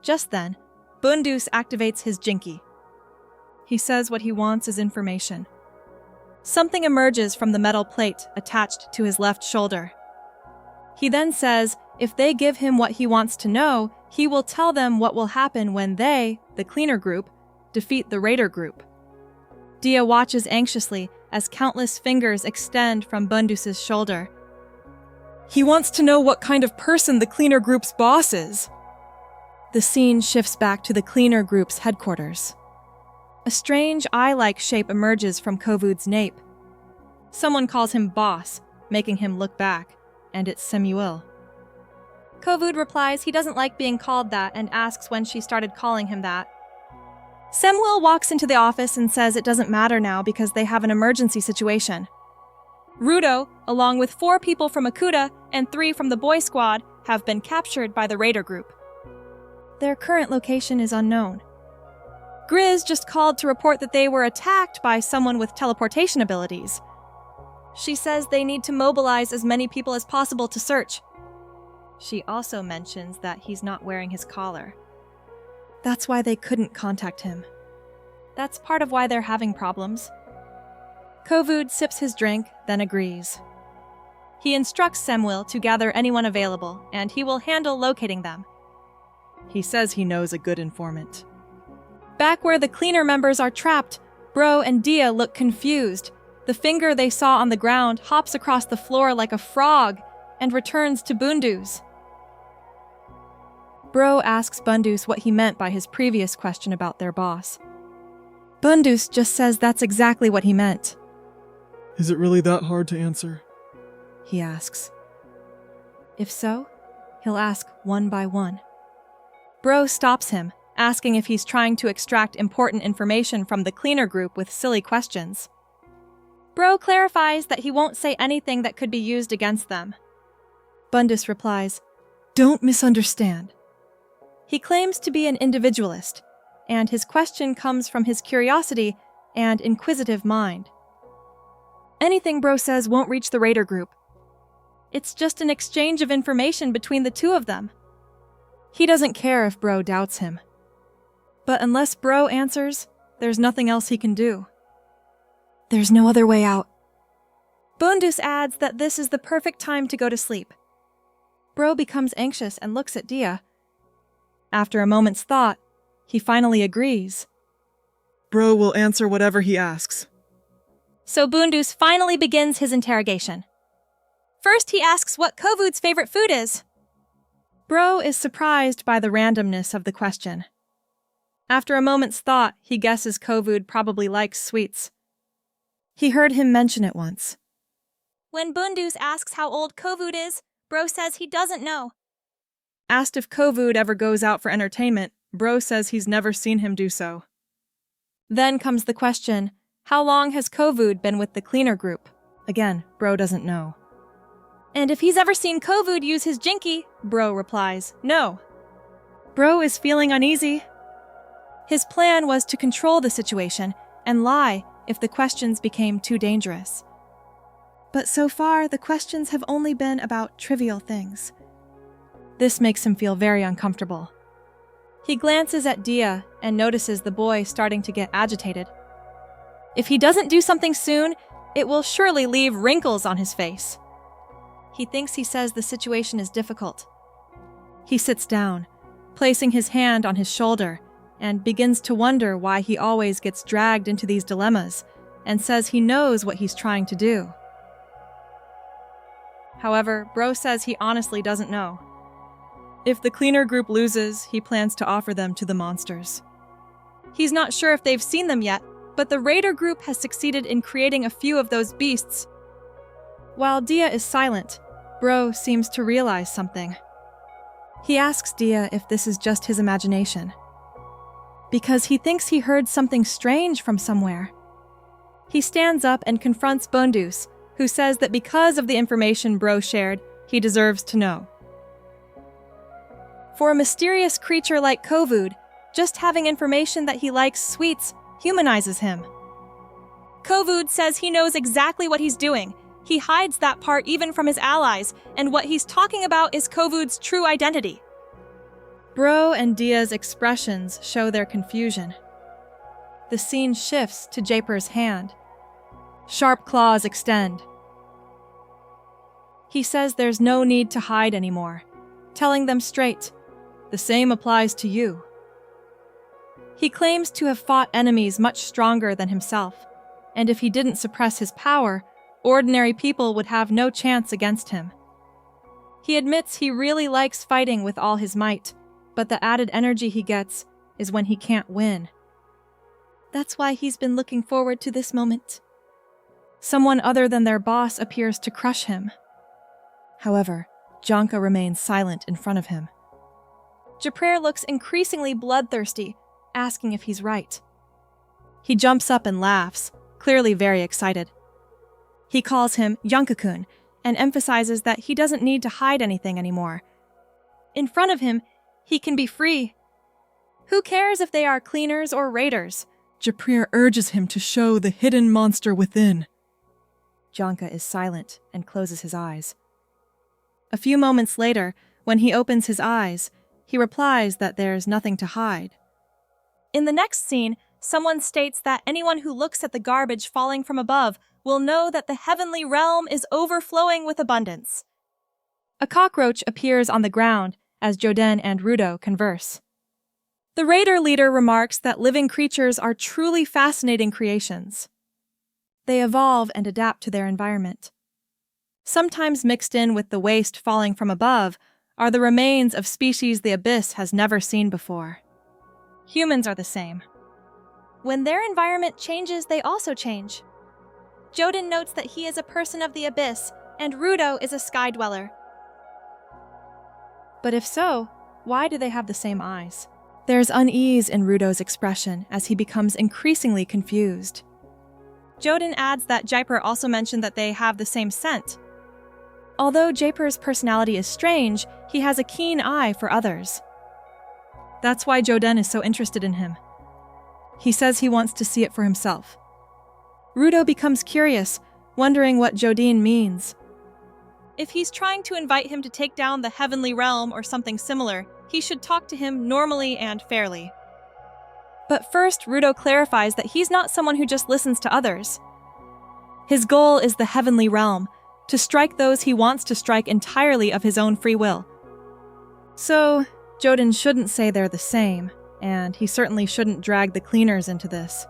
Just then, Bundus activates his jinki. He says what he wants is information. Something emerges from the metal plate attached to his left shoulder. He then says if they give him what he wants to know, he will tell them what will happen when they, the cleaner group, defeat the raider group. Dia watches anxiously as countless fingers extend from Bundus's shoulder. He wants to know what kind of person the cleaner group's boss is. The scene shifts back to the cleaner group's headquarters. A strange eye-like shape emerges from Kovud's nape. Someone calls him boss, making him look back, and it's Samuel. Kovud replies he doesn't like being called that and asks when she started calling him that. Samuel walks into the office and says it doesn't matter now because they have an emergency situation. Rudo, along with 4 people from Akuta and 3 from the boy squad, have been captured by the raider group. Their current location is unknown. Grizz just called to report that they were attacked by someone with teleportation abilities. She says they need to mobilize as many people as possible to search. She also mentions that he's not wearing his collar. That's why they couldn't contact him. That's part of why they're having problems. Kovud sips his drink, then agrees. He instructs Samuel to gather anyone available, and he will handle locating them. He says he knows a good informant. Back where the cleaner members are trapped, Bro and Dia look confused. The finger they saw on the ground hops across the floor like a frog and returns to Bundus. Bro asks Bundus what he meant by his previous question about their boss. Bundus just says that's exactly what he meant. Is it really that hard to answer? He asks. If so, he'll ask one by one. Bro stops him, asking if he's trying to extract important information from the cleaner group with silly questions. Bro clarifies that he won't say anything that could be used against them. Bundus replies, "Don't misunderstand." He claims to be an individualist, and his question comes from his curiosity and inquisitive mind. Anything Bro says won't reach the raider group. It's just an exchange of information between the two of them. He doesn't care if Bro doubts him. But unless Bro answers, there's nothing else he can do. There's no other way out. Bundus adds that this is the perfect time to go to sleep. Bro becomes anxious and looks at Dia. After a moment's thought, he finally agrees. Bro will answer whatever he asks. So Bundus finally begins his interrogation. First, he asks what Kovud's favorite food is. Bro is surprised by the randomness of the question. After a moment's thought, he guesses Kovud probably likes sweets. He heard him mention it once. When Bundus asks how old Kovud is, Bro says he doesn't know. Asked if Kovud ever goes out for entertainment, Bro says he's never seen him do so. Then comes the question, how long has Kovud been with the cleaner group? Again, Bro doesn't know. And if he's ever seen Kovud use his jinki, Bro replies, no. Bro is feeling uneasy, His plan was to control the situation and lie if the questions became too dangerous. But so far, the questions have only been about trivial things. This makes him feel very uncomfortable. He glances at Dia and notices the boy starting to get agitated. If he doesn't do something soon, it will surely leave wrinkles on his face. He thinks he says the situation is difficult. He sits down, placing his hand on his shoulder, and begins to wonder why he always gets dragged into these dilemmas, and says he knows what he's trying to do. However, Bro says he honestly doesn't know. If the cleaner group loses, he plans to offer them to the monsters. He's not sure if they've seen them yet, but the raider group has succeeded in creating a few of those beasts. While Dia is silent, Bro seems to realize something. He asks Dia if this is just his imagination, because he thinks he heard something strange from somewhere. He stands up and confronts Bondus, who says that because of the information Bro shared, he deserves to know. For a mysterious creature like Kovud, just having information that he likes sweets humanizes him. Kovud says he knows exactly what he's doing. He hides that part even from his allies, and what he's talking about is Kovud's true identity. Bro and Dia's expressions show their confusion. The scene shifts to Japer's hand. Sharp claws extend. He says there's no need to hide anymore, telling them straight, the same applies to you. He claims to have fought enemies much stronger than himself, and if he didn't suppress his power, ordinary people would have no chance against him. He admits he really likes fighting with all his might, but the added energy he gets is when he can't win. That's why he's been looking forward to this moment. Someone other than their boss appears to crush him. However, Janka remains silent in front of him. Japer looks increasingly bloodthirsty, asking if he's right. He jumps up and laughs, clearly very excited. He calls him Janka-kun and emphasizes that he doesn't need to hide anything anymore. In front of him, he can be free. Who cares if they are cleaners or raiders? Japer urges him to show the hidden monster within. Janka is silent and closes his eyes. A few moments later, when he opens his eyes, he replies that there's nothing to hide. In the next scene, someone states that anyone who looks at the garbage falling from above will know that the heavenly realm is overflowing with abundance. A cockroach appears on the ground as Jodin and Rudo converse. The raider leader remarks that living creatures are truly fascinating creations. They evolve and adapt to their environment. Sometimes mixed in with the waste falling from above are the remains of species the abyss has never seen before. Humans are the same. When their environment changes, they also change. Jodin notes that he is a person of the abyss, and Rudo is a sky dweller. But if so, why do they have the same eyes? There's unease in Rudo's expression as he becomes increasingly confused. Jodin adds that Japer also mentioned that they have the same scent. Although Japer's personality is strange, he has a keen eye for others. That's why Jodin is so interested in him. He says he wants to see it for himself. Rudo becomes curious, wondering what Jodin means. If he's trying to invite him to take down the heavenly realm or something similar, he should talk to him normally and fairly. But first, Rudo clarifies that he's not someone who just listens to others. His goal is the heavenly realm, to strike those he wants to strike entirely of his own free will. So, Jodin shouldn't say they're the same, and he certainly shouldn't drag the cleaners into this.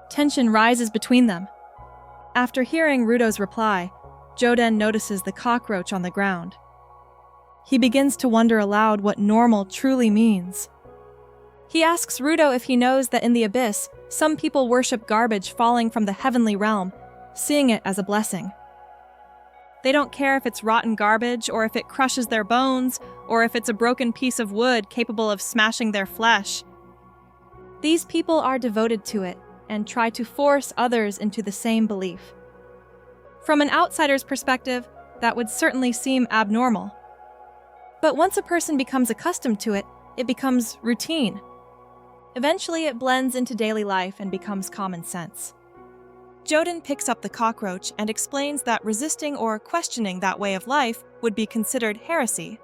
Tension rises between them. After hearing Rudo's reply, Jodin notices the cockroach on the ground. He begins to wonder aloud what normal truly means. He asks Rudo if he knows that in the abyss, some people worship garbage falling from the heavenly realm, seeing it as a blessing. They don't care if it's rotten garbage, or if it crushes their bones, or if it's a broken piece of wood capable of smashing their flesh. These people are devoted to it, and try to force others into the same belief. From an outsider's perspective, that would certainly seem abnormal. But once a person becomes accustomed to it, it becomes routine. Eventually, it blends into daily life and becomes common sense. Jodin picks up the cockroach and explains that resisting or questioning that way of life would be considered heresy.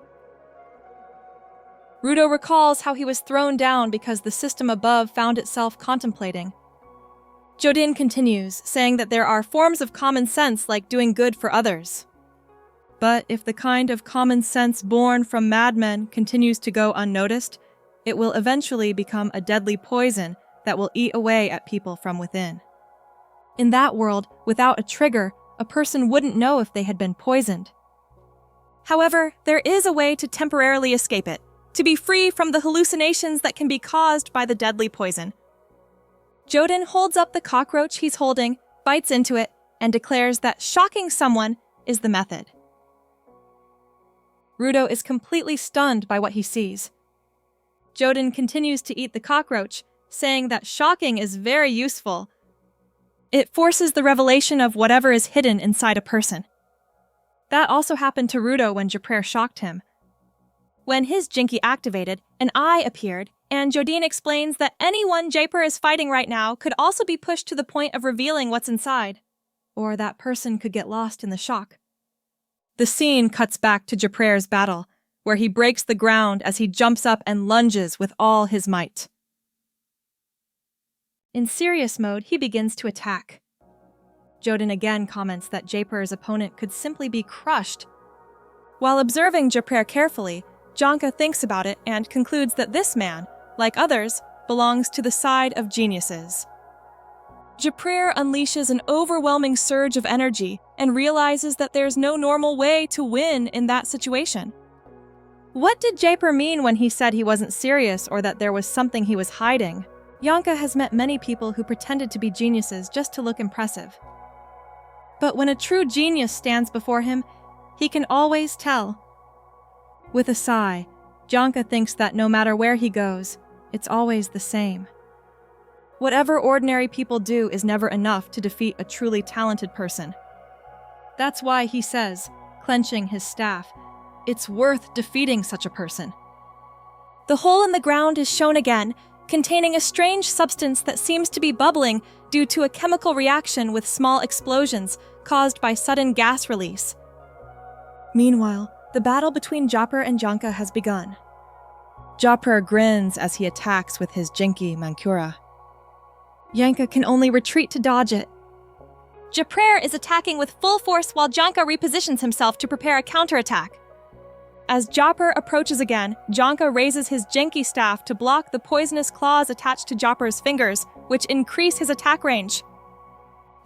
Rudo recalls how he was thrown down because the system above found itself contemplating. Jodin continues, saying that there are forms of common sense like doing good for others. But if the kind of common sense born from madmen continues to go unnoticed, it will eventually become a deadly poison that will eat away at people from within. In that world, without a trigger, a person wouldn't know if they had been poisoned. However, there is a way to temporarily escape it, to be free from the hallucinations that can be caused by the deadly poison. Jodin holds up the cockroach he's holding, bites into it, and declares that shocking someone is the method. Rudo is completely stunned by what he sees. Jodin continues to eat the cockroach, saying that shocking is very useful. It forces the revelation of whatever is hidden inside a person. That also happened to Rudo when Japrer shocked him. When his Jinki activated, an eye appeared, and Jodin explains that anyone Japrer is fighting right now could also be pushed to the point of revealing what's inside, or that person could get lost in the shock. The scene cuts back to Japrer's battle, where he breaks the ground as he jumps up and lunges with all his might. In serious mode, he begins to attack. Jodin again comments that Japrer's opponent could simply be crushed. While observing Japrer carefully, Janka thinks about it and concludes that this man, like others, belongs to the side of geniuses. Japrer unleashes an overwhelming surge of energy and realizes that there's no normal way to win in that situation. What did Japrer mean when he said he wasn't serious or that there was something he was hiding? Janka has met many people who pretended to be geniuses just to look impressive. But when a true genius stands before him, he can always tell. With a sigh, Janka thinks that no matter where he goes, it's always the same. Whatever ordinary people do is never enough to defeat a truly talented person. That's why he says, clenching his staff, it's worth defeating such a person. The hole in the ground is shown again, containing a strange substance that seems to be bubbling due to a chemical reaction with small explosions caused by sudden gas release. Meanwhile, the battle between Japrer and Janka has begun. Japrer grins as he attacks with his Jinki Mankura. Janka can only retreat to dodge it. Japrer is attacking with full force while Janka repositions himself to prepare a counterattack. As Japrer approaches again, Janka raises his Jinki staff to block the poisonous claws attached to Japrer's fingers, which increase his attack range.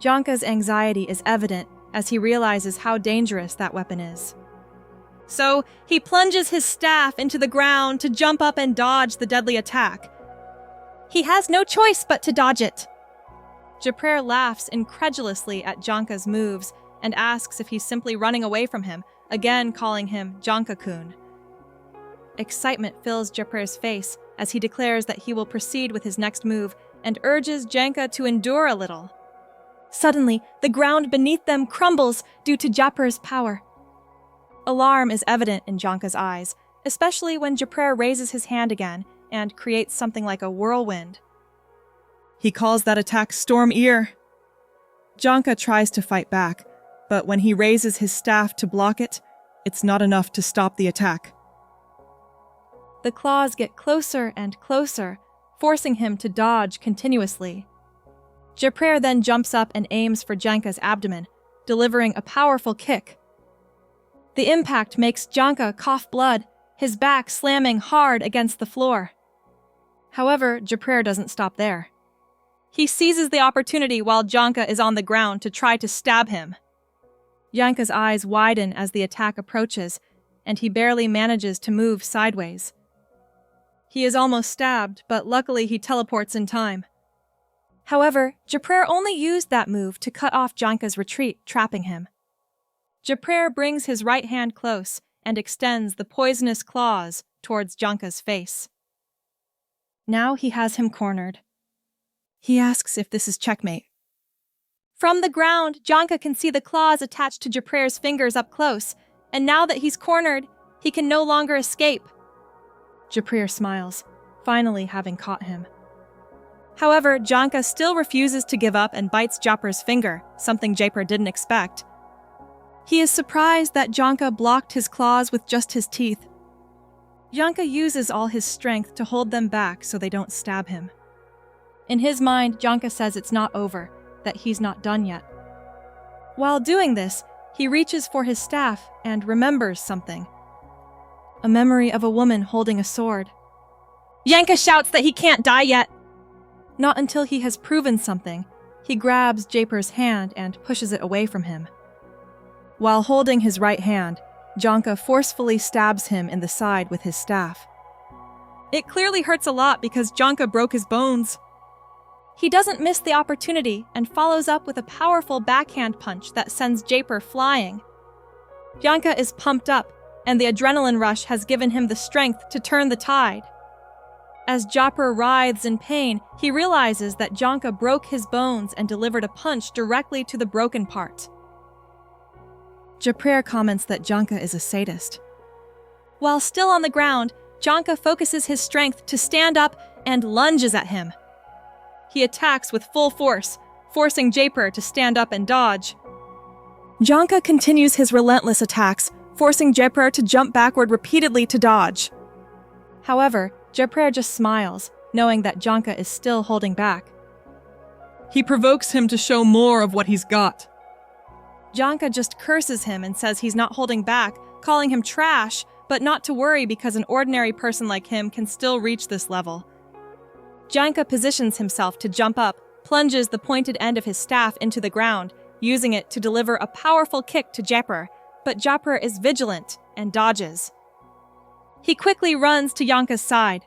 Janka's anxiety is evident as he realizes how dangerous that weapon is. So, he plunges his staff into the ground to jump up and dodge the deadly attack. He has no choice but to dodge it. Japrer laughs incredulously at Janka's moves and asks if he's simply running away from him, again calling him Janka-kun. Excitement fills Japrer's face as he declares that he will proceed with his next move and urges Janka to endure a little. Suddenly, the ground beneath them crumbles due to Japrer's power. Alarm is evident in Janka's eyes, especially when Japrer raises his hand again and creates something like a whirlwind. He calls that attack Storm Ear. Janka tries to fight back, but when he raises his staff to block it, it's not enough to stop the attack. The claws get closer and closer, forcing him to dodge continuously. Japrer then jumps up and aims for Janka's abdomen, delivering a powerful kick. The impact makes Janka cough blood, his back slamming hard against the floor. However, Japrer doesn't stop there. He seizes the opportunity while Janka is on the ground to try to stab him. Janka's eyes widen as the attack approaches, and he barely manages to move sideways. He is almost stabbed, but luckily he teleports in time. However, Japrer only used that move to cut off Janka's retreat, trapping him. Japrer brings his right hand close and extends the poisonous claws towards Janka's face. Now he has him cornered. He asks if this is checkmate. From the ground, Janka can see the claws attached to Japrer's fingers up close, and now that he's cornered, he can no longer escape. Japrer smiles, finally having caught him. However, Janka still refuses to give up and bites Japer's finger, something Japer didn't expect. He is surprised that Janka blocked his claws with just his teeth. Janka uses all his strength to hold them back so they don't stab him. In his mind, Janka says it's not over, that he's not done yet. While doing this, he reaches for his staff and remembers something. A memory of a woman holding a sword. Janka shouts that he can't die yet. Not until he has proven something, he grabs Japer's hand and pushes it away from him. While holding his right hand, Janka forcefully stabs him in the side with his staff. It clearly hurts a lot because Janka broke his bones. He doesn't miss the opportunity and follows up with a powerful backhand punch that sends Japer flying. Janka is pumped up, and the adrenaline rush has given him the strength to turn the tide. As Japer writhes in pain, he realizes that Janka broke his bones and delivered a punch directly to the broken part. Japer comments that Janka is a sadist. While still on the ground, Janka focuses his strength to stand up and lunges at him. He attacks with full force, forcing Japer to stand up and dodge. Janka continues his relentless attacks, forcing Japer to jump backward repeatedly to dodge. However, Japer just smiles, knowing that Janka is still holding back. He provokes him to show more of what he's got. Janka just curses him and says he's not holding back, calling him trash, but not to worry because an ordinary person like him can still reach this level. Janka positions himself to jump up, plunges the pointed end of his staff into the ground, using it to deliver a powerful kick to Japer, but Japer is vigilant and dodges. He quickly runs to Janka's side.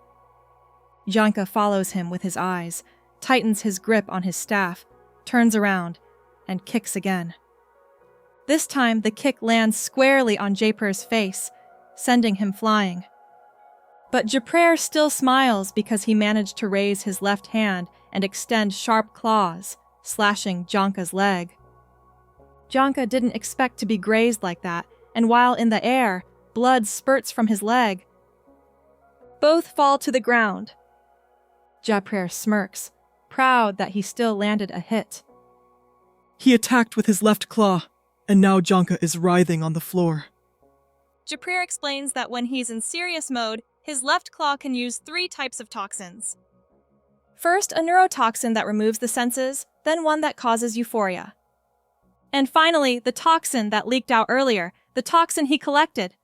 Janka follows him with his eyes, tightens his grip on his staff, turns around, and kicks again. This time, the kick lands squarely on Japer's face, sending him flying. But Japer still smiles because he managed to raise his left hand and extend sharp claws, slashing Janka's leg. Janka didn't expect to be grazed like that, and while in the air, blood spurts from his leg. Both fall to the ground. Japer smirks, proud that he still landed a hit. He attacked with his left claw, and now Janka is writhing on the floor. Japer explains that when he's in serious mode, his left claw can use 3 types of toxins. First, a neurotoxin that removes the senses, then one that causes euphoria. And finally, the toxin that leaked out earlier, the toxin he collected.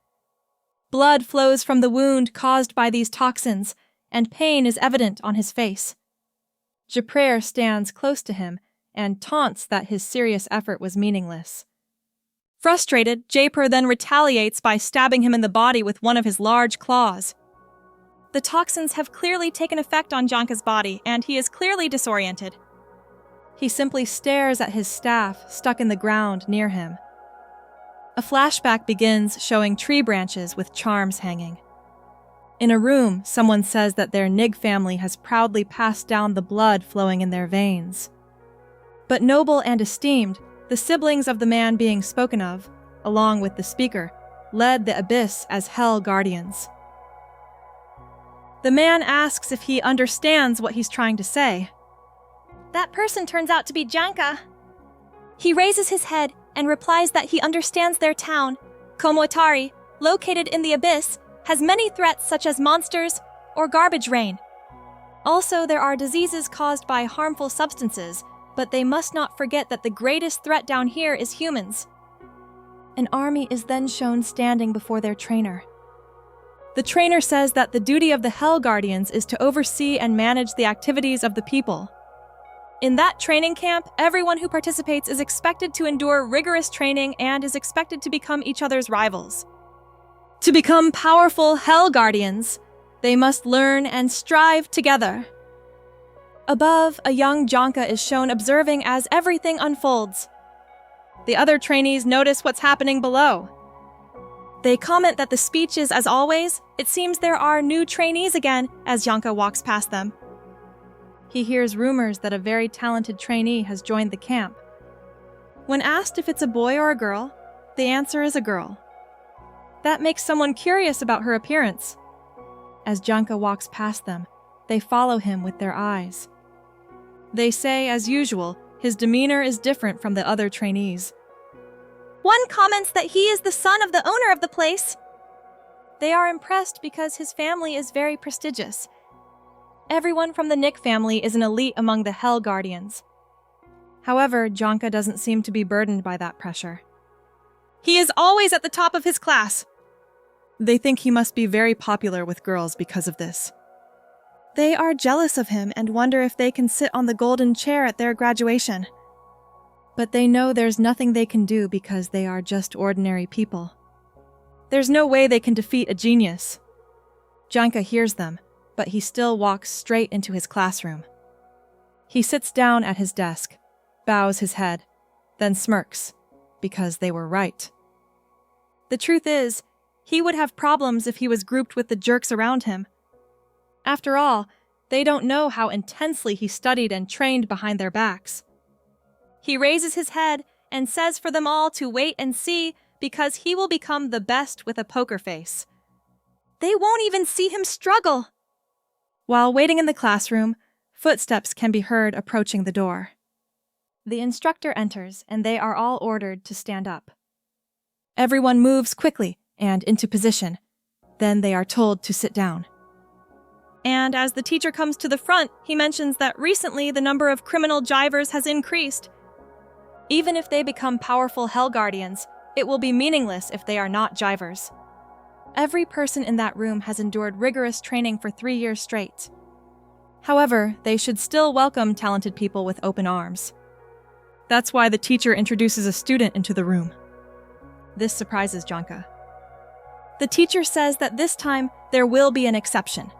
Blood flows from the wound caused by these toxins, and pain is evident on his face. Japer stands close to him and taunts that his serious effort was meaningless. Frustrated, Japer then retaliates by stabbing him in the body with one of his large claws. The toxins have clearly taken effect on Janka's body, and he is clearly disoriented. He simply stares at his staff stuck in the ground near him. A flashback begins showing tree branches with charms hanging. In a room, someone says that their Nig family has proudly passed down the blood flowing in their veins. But noble and esteemed, the siblings of the man being spoken of, along with the speaker, led the abyss as Hell Guardians. The man asks if he understands what he's trying to say. That person turns out to be Janka. He raises his head and replies that he understands their town, Komoatari, located in the abyss, has many threats such as monsters or garbage rain. Also, there are diseases caused by harmful substances, but they must not forget that the greatest threat down here is humans. An army is then shown standing before their trainer. The trainer says that the duty of the Hell Guardians is to oversee and manage the activities of the people. In that training camp, everyone who participates is expected to endure rigorous training and is expected to become each other's rivals. To become powerful Hell Guardians, they must learn and strive together. Above, a young Janka is shown observing as everything unfolds. The other trainees notice what's happening below. They comment that the speech is as always. It seems there are new trainees again as Janka walks past them. He hears rumors that a very talented trainee has joined the camp. When asked if it's a boy or a girl, the answer is a girl. That makes someone curious about her appearance. As Janka walks past them, they follow him with their eyes. They say, as usual, his demeanor is different from the other trainees. One comments that he is the son of the owner of the place. They are impressed because his family is very prestigious. Everyone from the Nick family is an elite among the Hell Guardians. However, Janka doesn't seem to be burdened by that pressure. He is always at the top of his class. They think he must be very popular with girls because of this. They are jealous of him and wonder if they can sit on the golden chair at their graduation. But they know there's nothing they can do because they are just ordinary people. There's no way they can defeat a genius. Janka hears them, but he still walks straight into his classroom. He sits down at his desk, bows his head, then smirks, because they were right. The truth is, he would have problems if he was grouped with the jerks around him. After all, they don't know how intensely he studied and trained behind their backs. He raises his head and says for them all to wait and see because he will become the best with a poker face. They won't even see him struggle. While waiting in the classroom, footsteps can be heard approaching the door. The instructor enters and they are all ordered to stand up. Everyone moves quickly and into position. Then they are told to sit down. And as the teacher comes to the front, he mentions that recently the number of criminal jivers has increased. Even if they become powerful Hell Guardians, it will be meaningless if they are not jivers. Every person in that room has endured rigorous training for 3 years straight. However, they should still welcome talented people with open arms. That's why the teacher introduces a student into the room. This surprises Janka. The teacher says that this time there will be an exception.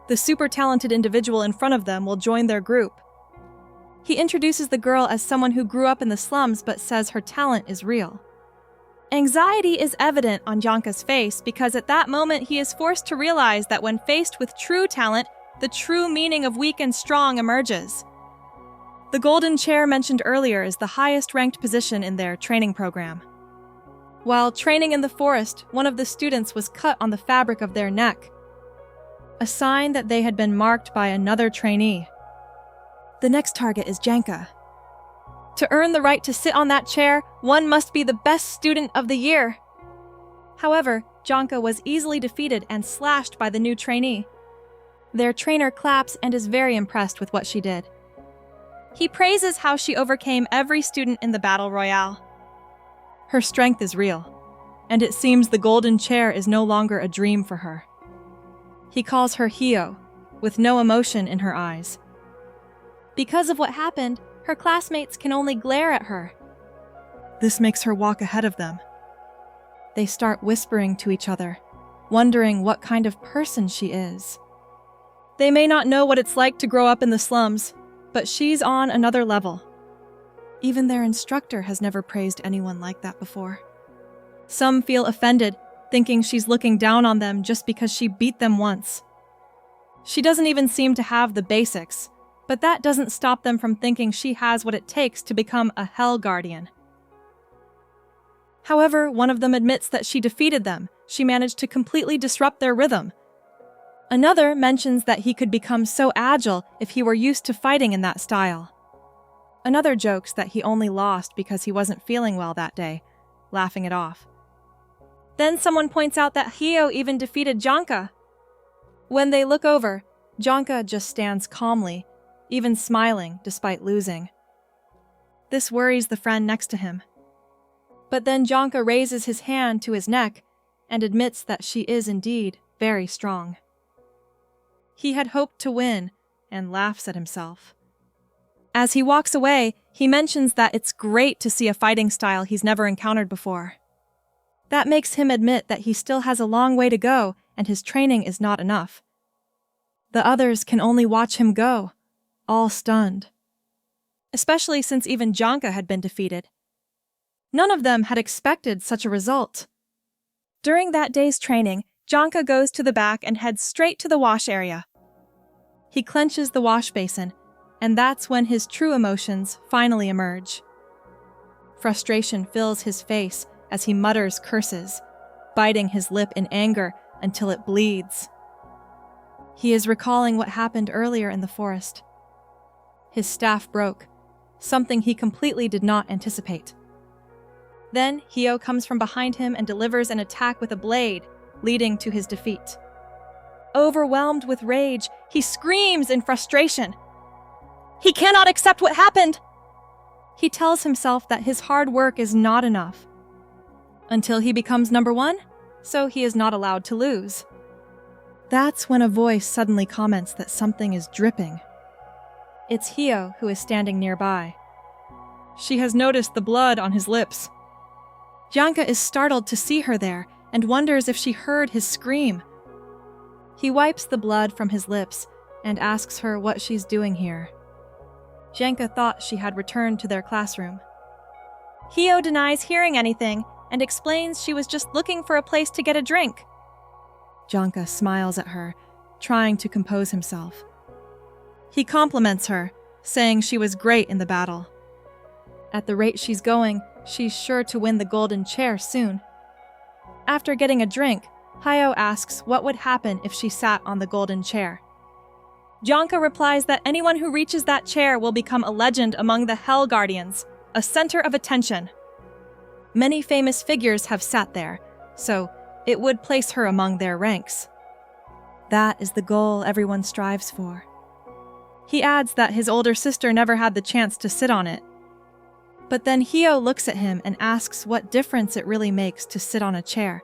The super talented individual in front of them will join their group. He introduces the girl as someone who grew up in the slums but says her talent is real. Anxiety is evident on Janka's face because at that moment he is forced to realize that when faced with true talent, the true meaning of weak and strong emerges. The golden chair mentioned earlier is the highest ranked position in their training program. While training in the forest, one of the students was cut on the fabric of their neck, a sign that they had been marked by another trainee. The next target is Janka. To earn the right to sit on that chair, one must be the best student of the year. However, Janka was easily defeated and slashed by the new trainee. Their trainer claps and is very impressed with what she did. He praises how she overcame every student in the battle royale. Her strength is real, and it seems the golden chair is no longer a dream for her. He calls her Hio, with no emotion in her eyes. Because of what happened, her classmates can only glare at her. This makes her walk ahead of them. They start whispering to each other, wondering what kind of person she is. They may not know what it's like to grow up in the slums, but she's on another level. Even their instructor has never praised anyone like that before. Some feel offended, thinking she's looking down on them just because she beat them once. She doesn't even seem to have the basics, but that doesn't stop them from thinking she has what it takes to become a Hell Guardian. However, one of them admits that she defeated them. She managed to completely disrupt their rhythm. Another mentions that he could become so agile if he were used to fighting in that style. Another jokes that he only lost because he wasn't feeling well that day, laughing it off. Then someone points out that Hio even defeated Janka. When they look over, Janka just stands calmly, even smiling despite losing. This worries the friend next to him. But then Janka raises his hand to his neck and admits that she is indeed very strong. He had hoped to win and laughs at himself. As he walks away, he mentions that it's great to see a fighting style he's never encountered before. That makes him admit that he still has a long way to go and his training is not enough. The others can only watch him go, all stunned. Especially since even Janka had been defeated. None of them had expected such a result. During that day's training, Janka goes to the back and heads straight to the wash area. He clenches the wash basin, and that's when his true emotions finally emerge. Frustration fills his face as he mutters curses, biting his lip in anger until it bleeds. He is recalling what happened earlier in the forest. His staff broke, something he completely did not anticipate. Then Hio comes from behind him and delivers an attack with a blade, leading to his defeat. Overwhelmed with rage, he screams in frustration. He cannot accept what happened! He tells himself that his hard work is not enough. Until he becomes number one, so he is not allowed to lose. That's when a voice suddenly comments that something is dripping. It's Hio who is standing nearby. She has noticed the blood on his lips. Janka is startled to see her there and wonders if she heard his scream. He wipes the blood from his lips and asks her what she's doing here. Janka thought she had returned to their classroom. Hio denies hearing anything and explains she was just looking for a place to get a drink. Janka smiles at her, trying to compose himself. He compliments her, saying she was great in the battle. At the rate she's going, she's sure to win the golden chair soon. After getting a drink, Hio asks what would happen if she sat on the golden chair. Janka replies that anyone who reaches that chair will become a legend among the Hell Guardians, a center of attention. Many famous figures have sat there, so it would place her among their ranks. That is the goal everyone strives for. He adds that his older sister never had the chance to sit on it. But then Hio looks at him and asks what difference it really makes to sit on a chair.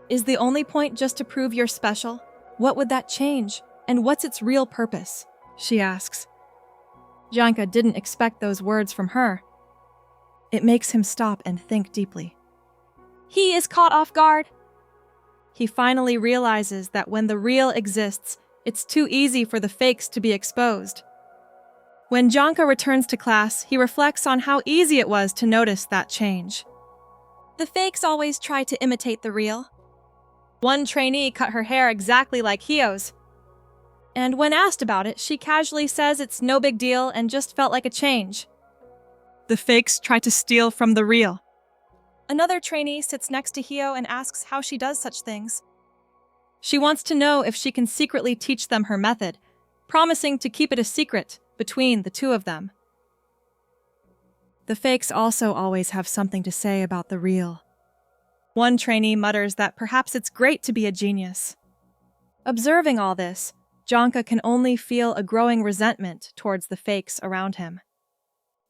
Is the only point just to prove you're special? What would that change? And what's its real purpose? She asks. Janka didn't expect those words from her. It makes him stop and think deeply. He is caught off guard. He finally realizes that when the real exists, it's too easy for the fakes to be exposed. When Janka returns to class, he reflects on how easy it was to notice that change. The fakes always try to imitate the real. One trainee cut her hair exactly like Hio's. And when asked about it, she casually says it's no big deal and just felt like a change. The fakes try to steal from the real. Another trainee sits next to Hio and asks how she does such things. She wants to know if she can secretly teach them her method, promising to keep it a secret between the two of them. The fakes also always have something to say about the real. One trainee mutters that perhaps it's great to be a genius. Observing all this, Janka can only feel a growing resentment towards the fakes around him.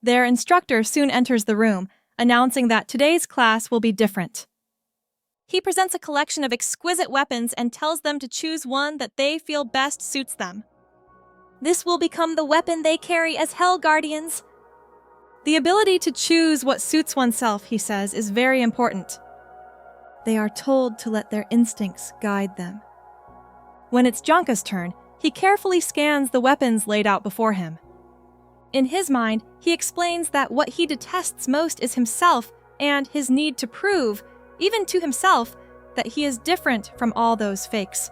Their instructor soon enters the room, announcing that today's class will be different. He presents a collection of exquisite weapons and tells them to choose one that they feel best suits them. This will become the weapon they carry as Hell Guardians. The ability to choose what suits oneself, he says, is very important. They are told to let their instincts guide them. When it's Janka's turn, he carefully scans the weapons laid out before him. In his mind, he explains that what he detests most is himself and his need to prove, even to himself, that he is different from all those fakes.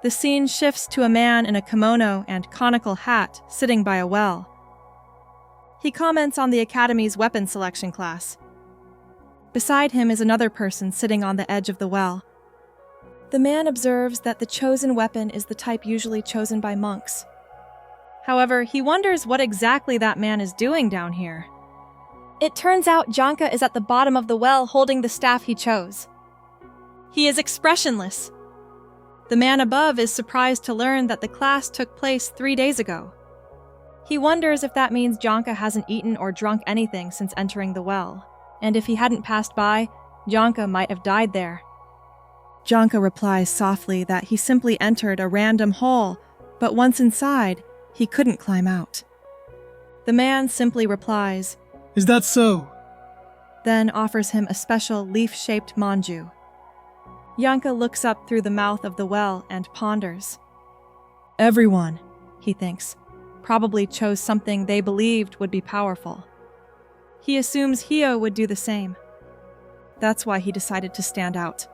The scene shifts to a man in a kimono and conical hat sitting by a well. He comments on the Academy's weapon selection class. Beside him is another person sitting on the edge of the well. The man observes that the chosen weapon is the type usually chosen by monks. However, he wonders what exactly that man is doing down here. It turns out Janka is at the bottom of the well holding the staff he chose. He is expressionless. The man above is surprised to learn that the class took place 3 days ago. He wonders if that means Janka hasn't eaten or drunk anything since entering the well, and if he hadn't passed by, Janka might have died there. Janka replies softly that he simply entered a random hole, but once inside, he couldn't climb out. The man simply replies, Is that so? Then offers him a special leaf-shaped manju. Janka looks up through the mouth of the well and ponders. Everyone, he thinks, probably chose something they believed would be powerful. He assumes Hio would do the same. That's why he decided to stand out.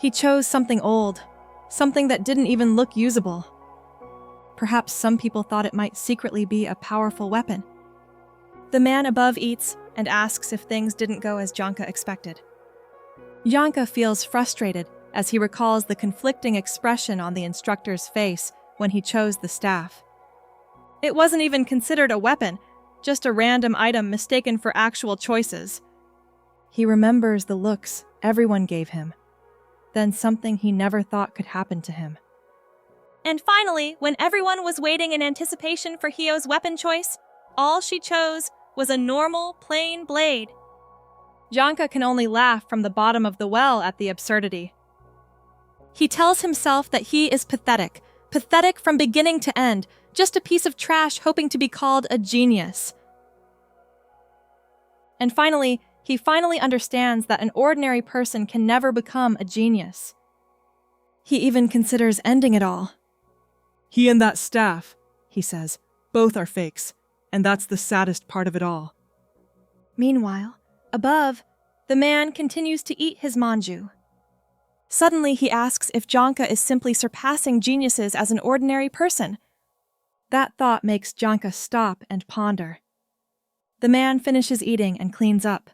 He chose something old, something that didn't even look usable. Perhaps some people thought it might secretly be a powerful weapon. The man above eats and asks if things didn't go as Janka expected. Janka feels frustrated as he recalls the conflicting expression on the instructor's face when he chose the staff. It wasn't even considered a weapon, just a random item mistaken for actual choices. He remembers the looks everyone gave him, then something he never thought could happen to him. And finally, when everyone was waiting in anticipation for Hio's weapon choice, all she chose was a normal, plain blade. Janka can only laugh from the bottom of the well at the absurdity. He tells himself that he is pathetic from beginning to end, just a piece of trash hoping to be called a genius. And finally, he understands that an ordinary person can never become a genius. He even considers ending it all. He and that staff, he says, both are fakes, and that's the saddest part of it all. Meanwhile, above, the man continues to eat his manju. Suddenly he asks if Janka is simply surpassing geniuses as an ordinary person. That thought makes Janka stop and ponder. The man finishes eating and cleans up.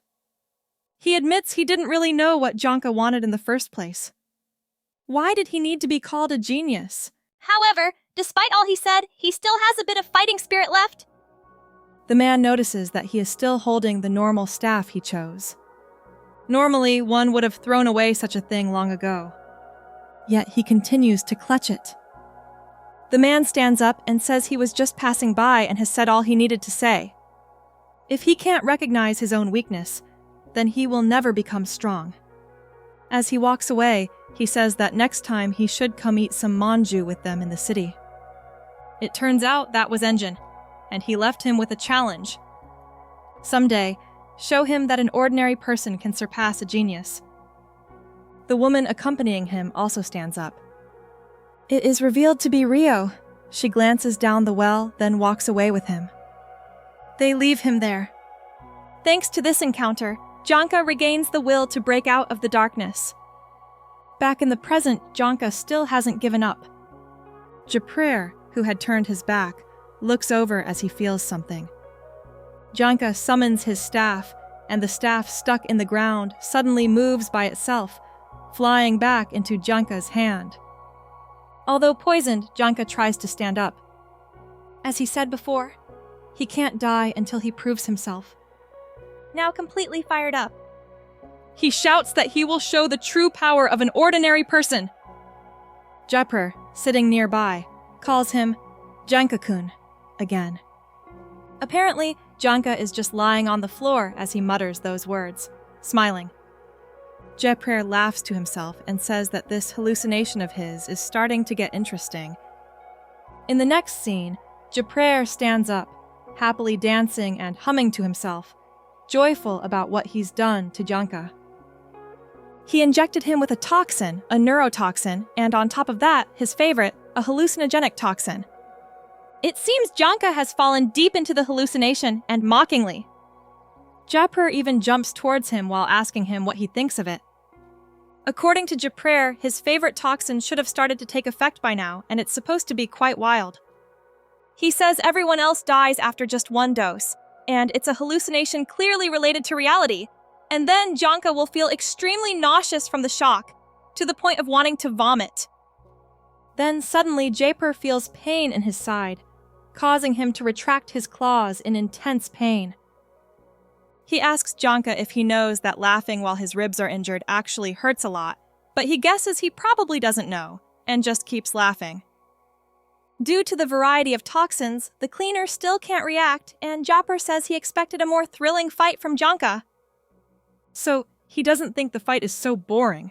He admits he didn't really know what Janka wanted in the first place. Why did he need to be called a genius? However, despite all he said, he still has a bit of fighting spirit left. The man notices that he is still holding the normal staff he chose. Normally, one would have thrown away such a thing long ago. Yet he continues to clutch it. The man stands up and says he was just passing by and has said all he needed to say. If he can't recognize his own weakness, then he will never become strong. As he walks away, he says that next time he should come eat some manju with them in the city. It turns out that was Engine, and he left him with a challenge. Someday, show him that an ordinary person can surpass a genius. The woman accompanying him also stands up. It is revealed to be Rio. She glances down the well, then walks away with him. They leave him there. Thanks to this encounter, Janka regains the will to break out of the darkness. Back in the present, Janka still hasn't given up. Japrer, who had turned his back, looks over as he feels something. Janka summons his staff, and the staff stuck in the ground suddenly moves by itself, flying back into Janka's hand. Although poisoned, Janka tries to stand up. As he said before, he can't die until he proves himself. Now completely fired up, he shouts that he will show the true power of an ordinary person. Japrer, sitting nearby, calls him Janka-kun again. Apparently, Janka is just lying on the floor as he mutters those words, smiling. Japrer laughs to himself and says that this hallucination of his is starting to get interesting. In the next scene, Japrer stands up, happily dancing and humming to himself, joyful about what he's done to Janka. He injected him with a toxin, a neurotoxin, and on top of that, his favorite, a hallucinogenic toxin. It seems Janka has fallen deep into the hallucination, and mockingly. Japrer even jumps towards him while asking him what he thinks of it. According to Japrer, his favorite toxin should have started to take effect by now, and it's supposed to be quite wild. He says everyone else dies after just one dose, and it's a hallucination clearly related to reality, and then Janka will feel extremely nauseous from the shock, to the point of wanting to vomit. Then suddenly Japrer feels pain in his side, causing him to retract his claws in intense pain. He asks Janka if he knows that laughing while his ribs are injured actually hurts a lot, but he guesses he probably doesn't know, and just keeps laughing. Due to the variety of toxins, the cleaner still can't react, and Japrer says he expected a more thrilling fight from Janka. So, he doesn't think the fight is so boring.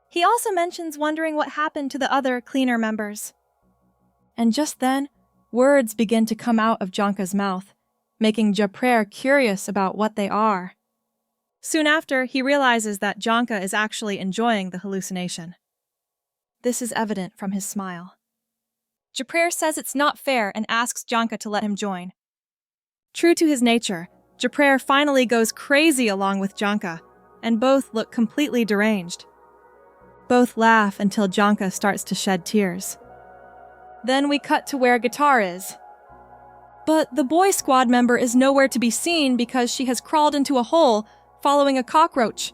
He also mentions wondering what happened to the other cleaner members. And just then, words begin to come out of Janka's mouth, making Japrer curious about what they are. Soon after, he realizes that Janka is actually enjoying the hallucination. This is evident from his smile. Japrer says it's not fair and asks Janka to let him join. True to his nature, Japrer finally goes crazy along with Janka, and both look completely deranged. Both laugh until Janka starts to shed tears. Then we cut to where Guitar is. But the boy squad member is nowhere to be seen because she has crawled into a hole, following a cockroach.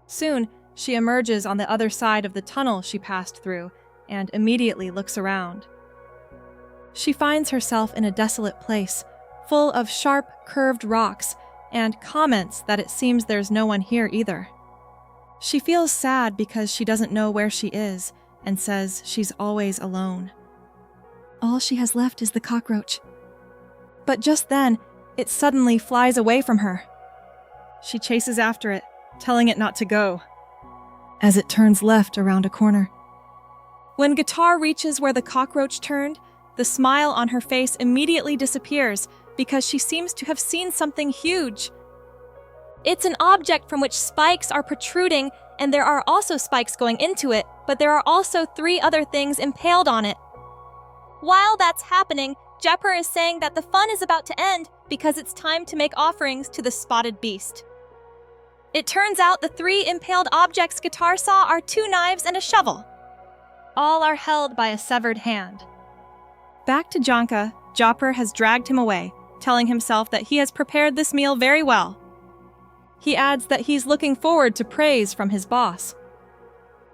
Soon, she emerges on the other side of the tunnel she passed through, and immediately looks around. She finds herself in a desolate place, full of sharp, curved rocks, and comments that it seems there's no one here either. She feels sad because she doesn't know where she is, and says she's always alone. All she has left is the cockroach. But just then, it suddenly flies away from her. She chases after it, telling it not to go, as it turns left around a corner. When Guitar reaches where the cockroach turned, the smile on her face immediately disappears because she seems to have seen something huge. It's an object from which spikes are protruding, and there are also spikes going into it, but there are also 3 other things impaled on it. While that's happening, Jepper is saying that the fun is about to end because it's time to make offerings to the spotted beast. It turns out the 3 impaled objects Guitar saw are 2 knives and a shovel. All are held by a severed hand. Back to Janka, Jopper has dragged him away, telling himself that he has prepared this meal very well. He adds that he's looking forward to praise from his boss.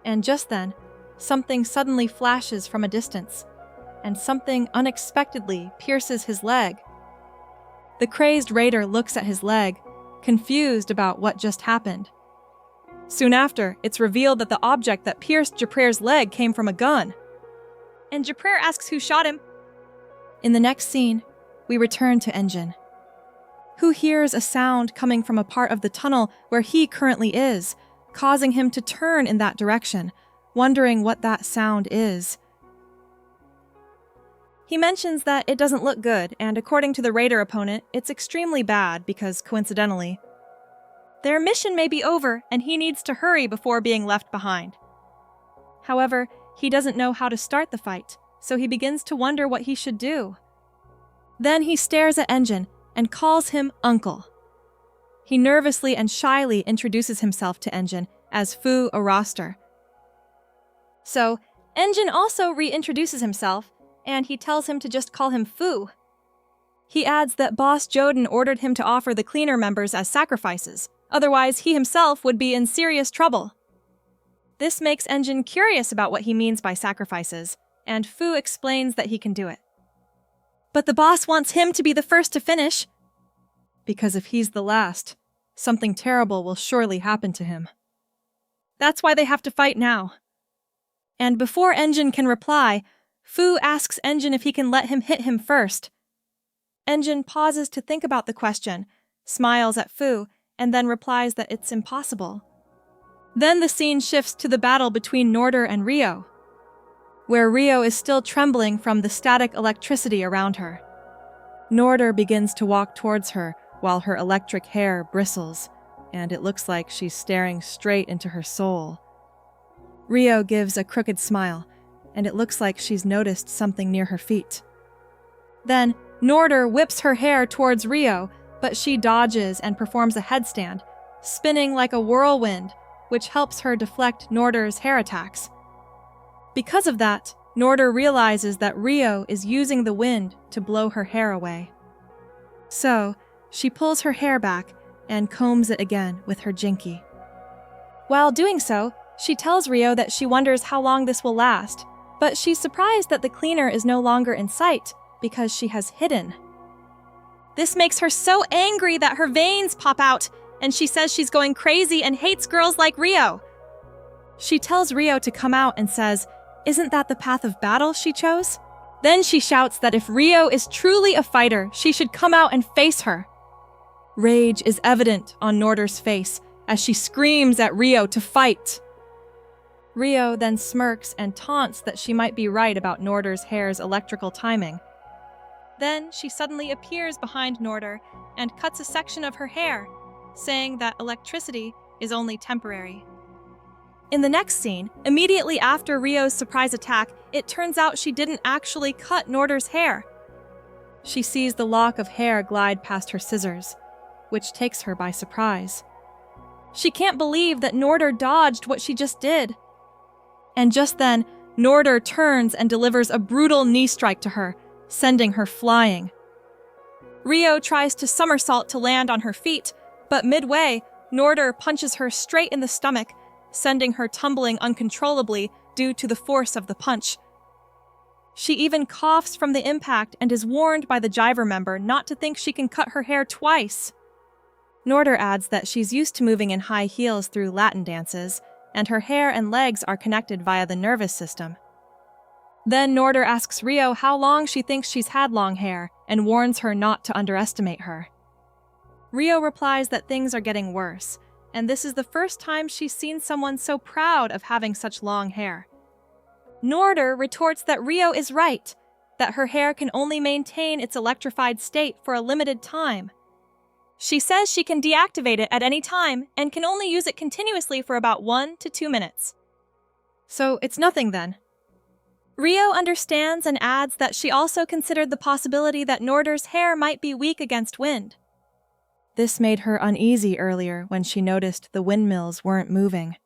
And just then, something suddenly flashes from a distance, and something unexpectedly pierces his leg. The crazed raider looks at his leg, confused about what just happened. Soon after, it's revealed that the object that pierced Japrer's leg came from a gun. And Japrer asks who shot him. In the next scene, we return to Engine, who hears a sound coming from a part of the tunnel where he currently is, causing him to turn in that direction, wondering what that sound is. He mentions that it doesn't look good, and according to the raider opponent, it's extremely bad because, coincidentally, their mission may be over and he needs to hurry before being left behind. However, he doesn't know how to start the fight, so he begins to wonder what he should do. Then he stares at Engine and calls him Uncle. He nervously and shyly introduces himself to Engine as Fu Araster. So, Engine also reintroduces himself, and he tells him to just call him Fu. He adds that Boss Jodin ordered him to offer the cleaner members as sacrifices, otherwise he himself would be in serious trouble. This makes Engine curious about what he means by sacrifices, and Fu explains that he can do it. But the boss wants him to be the first to finish, because if he's the last, something terrible will surely happen to him. That's why they have to fight now. And before Engine can reply, Fu asks Engine if he can let him hit him first. Engine pauses to think about the question, smiles at Fu, and then replies that it's impossible. Then the scene shifts to the battle between Norder and Rio, where Rio is still trembling from the static electricity around her. Norder begins to walk towards her while her electric hair bristles, and it looks like she's staring straight into her soul. Rio gives a crooked smile, and it looks like she's noticed something near her feet. Then, Norder whips her hair towards Rio, but she dodges and performs a headstand, spinning like a whirlwind, which helps her deflect Norder's hair attacks. Because of that, Norder realizes that Rio is using the wind to blow her hair away. So, she pulls her hair back and combs it again with her jinky. While doing so, she tells Rio that she wonders how long this will last, but she's surprised that the cleaner is no longer in sight because she has hidden. This makes her so angry that her veins pop out, and she says she's going crazy and hates girls like Rio. She tells Rio to come out and says, "Isn't that the path of battle she chose?" Then she shouts that if Rio is truly a fighter, she should come out and face her. Rage is evident on Norder's face as she screams at Rio to fight. Rio then smirks and taunts that she might be right about Norder's hair's electrical timing. Then she suddenly appears behind Norder and cuts a section of her hair, saying that electricity is only temporary. In the next scene, immediately after Rio's surprise attack, it turns out she didn't actually cut Norder's hair. She sees the lock of hair glide past her scissors, which takes her by surprise. She can't believe that Norder dodged what she just did. And just then, Norder turns and delivers a brutal knee strike to her, sending her flying. Rio tries to somersault to land on her feet, but midway, Norder punches her straight in the stomach, sending her tumbling uncontrollably due to the force of the punch. She even coughs from the impact and is warned by the Jiver member not to think she can cut her hair twice. Norder adds that she's used to moving in high heels through Latin dances, and her hair and legs are connected via the nervous system. Then Norder asks Rio how long she thinks she's had long hair and warns her not to underestimate her. Rio replies that things are getting worse, and this is the first time she's seen someone so proud of having such long hair. Norder retorts that Rio is right, that her hair can only maintain its electrified state for a limited time. She says she can deactivate it at any time and can only use it continuously for about 1 to 2 minutes. So it's nothing then. Rio understands and adds that she also considered the possibility that Norder's hair might be weak against wind. This made her uneasy earlier when she noticed the windmills weren't moving.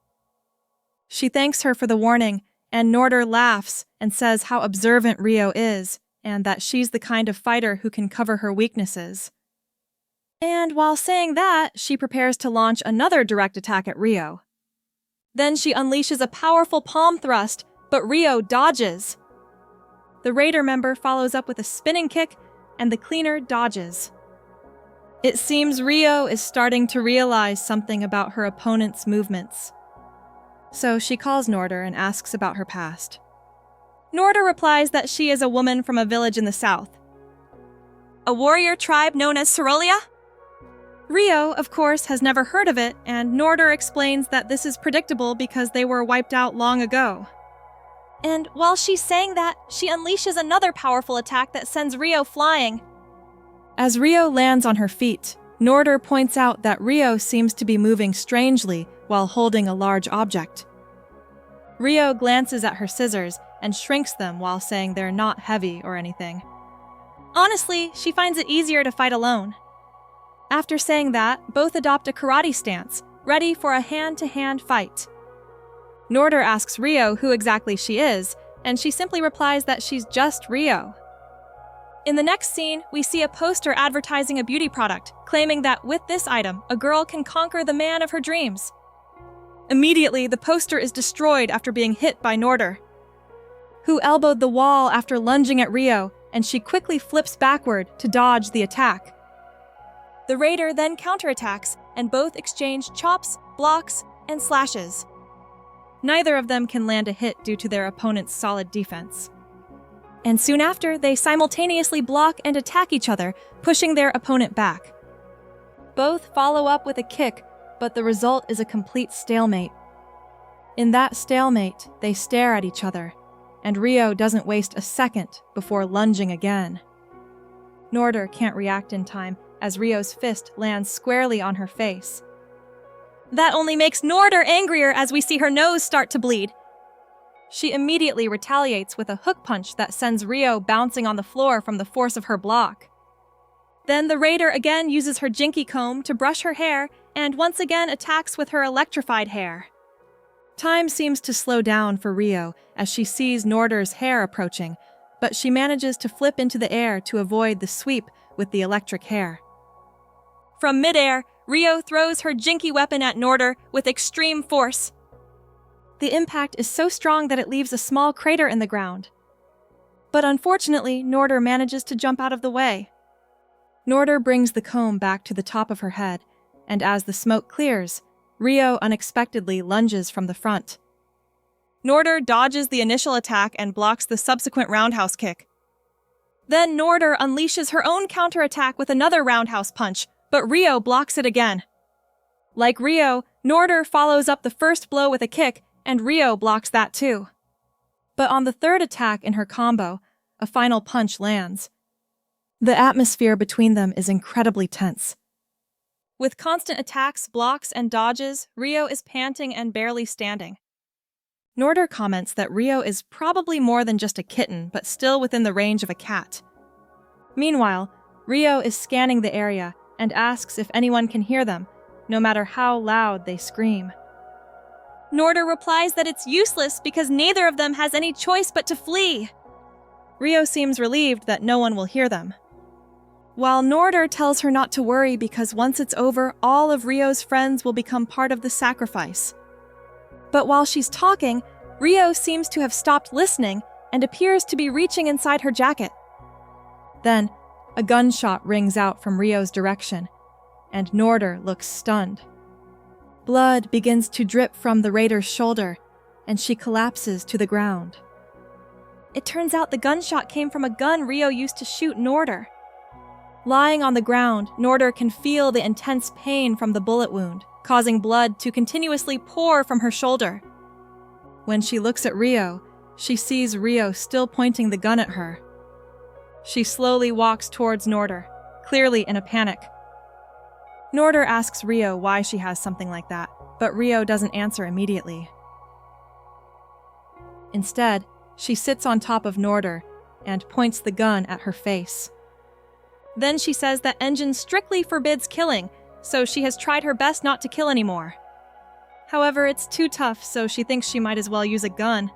She thanks her for the warning, and Norder laughs and says how observant Rio is, and that she's the kind of fighter who can cover her weaknesses. And while saying that, she prepares to launch another direct attack at Rio. Then she unleashes a powerful palm thrust, but Rio dodges. The Raider member follows up with a spinning kick, and the cleaner dodges. It seems Rio is starting to realize something about her opponent's movements. So she calls Norder and asks about her past. Norder replies that she is a woman from a village in the south. A warrior tribe known as Cerolia? Rio, of course, has never heard of it, and Norder explains that this is predictable because they were wiped out long ago. And while she's saying that, she unleashes another powerful attack that sends Rio flying. As Rio lands on her feet, Norder points out that Rio seems to be moving strangely while holding a large object. Rio glances at her scissors and shrinks them while saying they're not heavy or anything. Honestly, she finds it easier to fight alone. After saying that, both adopt a karate stance, ready for a hand-to-hand fight. Norder asks Rio who exactly she is, and she simply replies that she's just Rio. In the next scene, we see a poster advertising a beauty product, claiming that with this item, a girl can conquer the man of her dreams. Immediately, the poster is destroyed after being hit by Norder, who elbowed the wall after lunging at Rio, and she quickly flips backward to dodge the attack. The Raider then counterattacks, and both exchange chops, blocks, and slashes. Neither of them can land a hit due to their opponent's solid defense. And soon after, they simultaneously block and attack each other, pushing their opponent back. Both follow up with a kick, but the result is a complete stalemate. In that stalemate, they stare at each other, and Rio doesn't waste a second before lunging again. Norder can't react in time, as Rio's fist lands squarely on her face. That only makes Norder angrier as we see her nose start to bleed. She immediately retaliates with a hook punch that sends Rio bouncing on the floor from the force of her block. Then the Raider again uses her jinky comb to brush her hair and once again attacks with her electrified hair. Time seems to slow down for Rio as she sees Norder's hair approaching, but she manages to flip into the air to avoid the sweep with the electric hair. From midair, Rio throws her jinky weapon at Norder with extreme force. The impact is so strong that it leaves a small crater in the ground. But unfortunately, Norder manages to jump out of the way. Norder brings the comb back to the top of her head, and as the smoke clears, Rio unexpectedly lunges from the front. Norder dodges the initial attack and blocks the subsequent roundhouse kick. Then Norder unleashes her own counterattack with another roundhouse punch, but Rio blocks it again. Like Rio, Norder follows up the first blow with a kick, and Rio blocks that too. But on the third attack in her combo, a final punch lands. The atmosphere between them is incredibly tense. With constant attacks, blocks, and dodges, Rio is panting and barely standing. Norder comments that Rio is probably more than just a kitten, but still within the range of a cat. Meanwhile, Rio is scanning the area and asks if anyone can hear them, no matter how loud they scream. Norder replies that it's useless because neither of them has any choice but to flee. Rio seems relieved that no one will hear them, while Norder tells her not to worry because once it's over, all of Rio's friends will become part of the sacrifice. But while she's talking, Rio seems to have stopped listening and appears to be reaching inside her jacket. Then, a gunshot rings out from Rio's direction, and Norder looks stunned. Blood begins to drip from the raider's shoulder, and she collapses to the ground. It turns out the gunshot came from a gun Rio used to shoot Norder. Lying on the ground, Norder can feel the intense pain from the bullet wound, causing blood to continuously pour from her shoulder. When she looks at Rio, she sees Rio still pointing the gun at her. She slowly walks towards Norder, clearly in a panic. Norder asks Rio why she has something like that, but Rio doesn't answer immediately. Instead, she sits on top of Norder and points the gun at her face. Then she says that Engine strictly forbids killing, so she has tried her best not to kill anymore. However, it's too tough, so she thinks she might as well use a gun.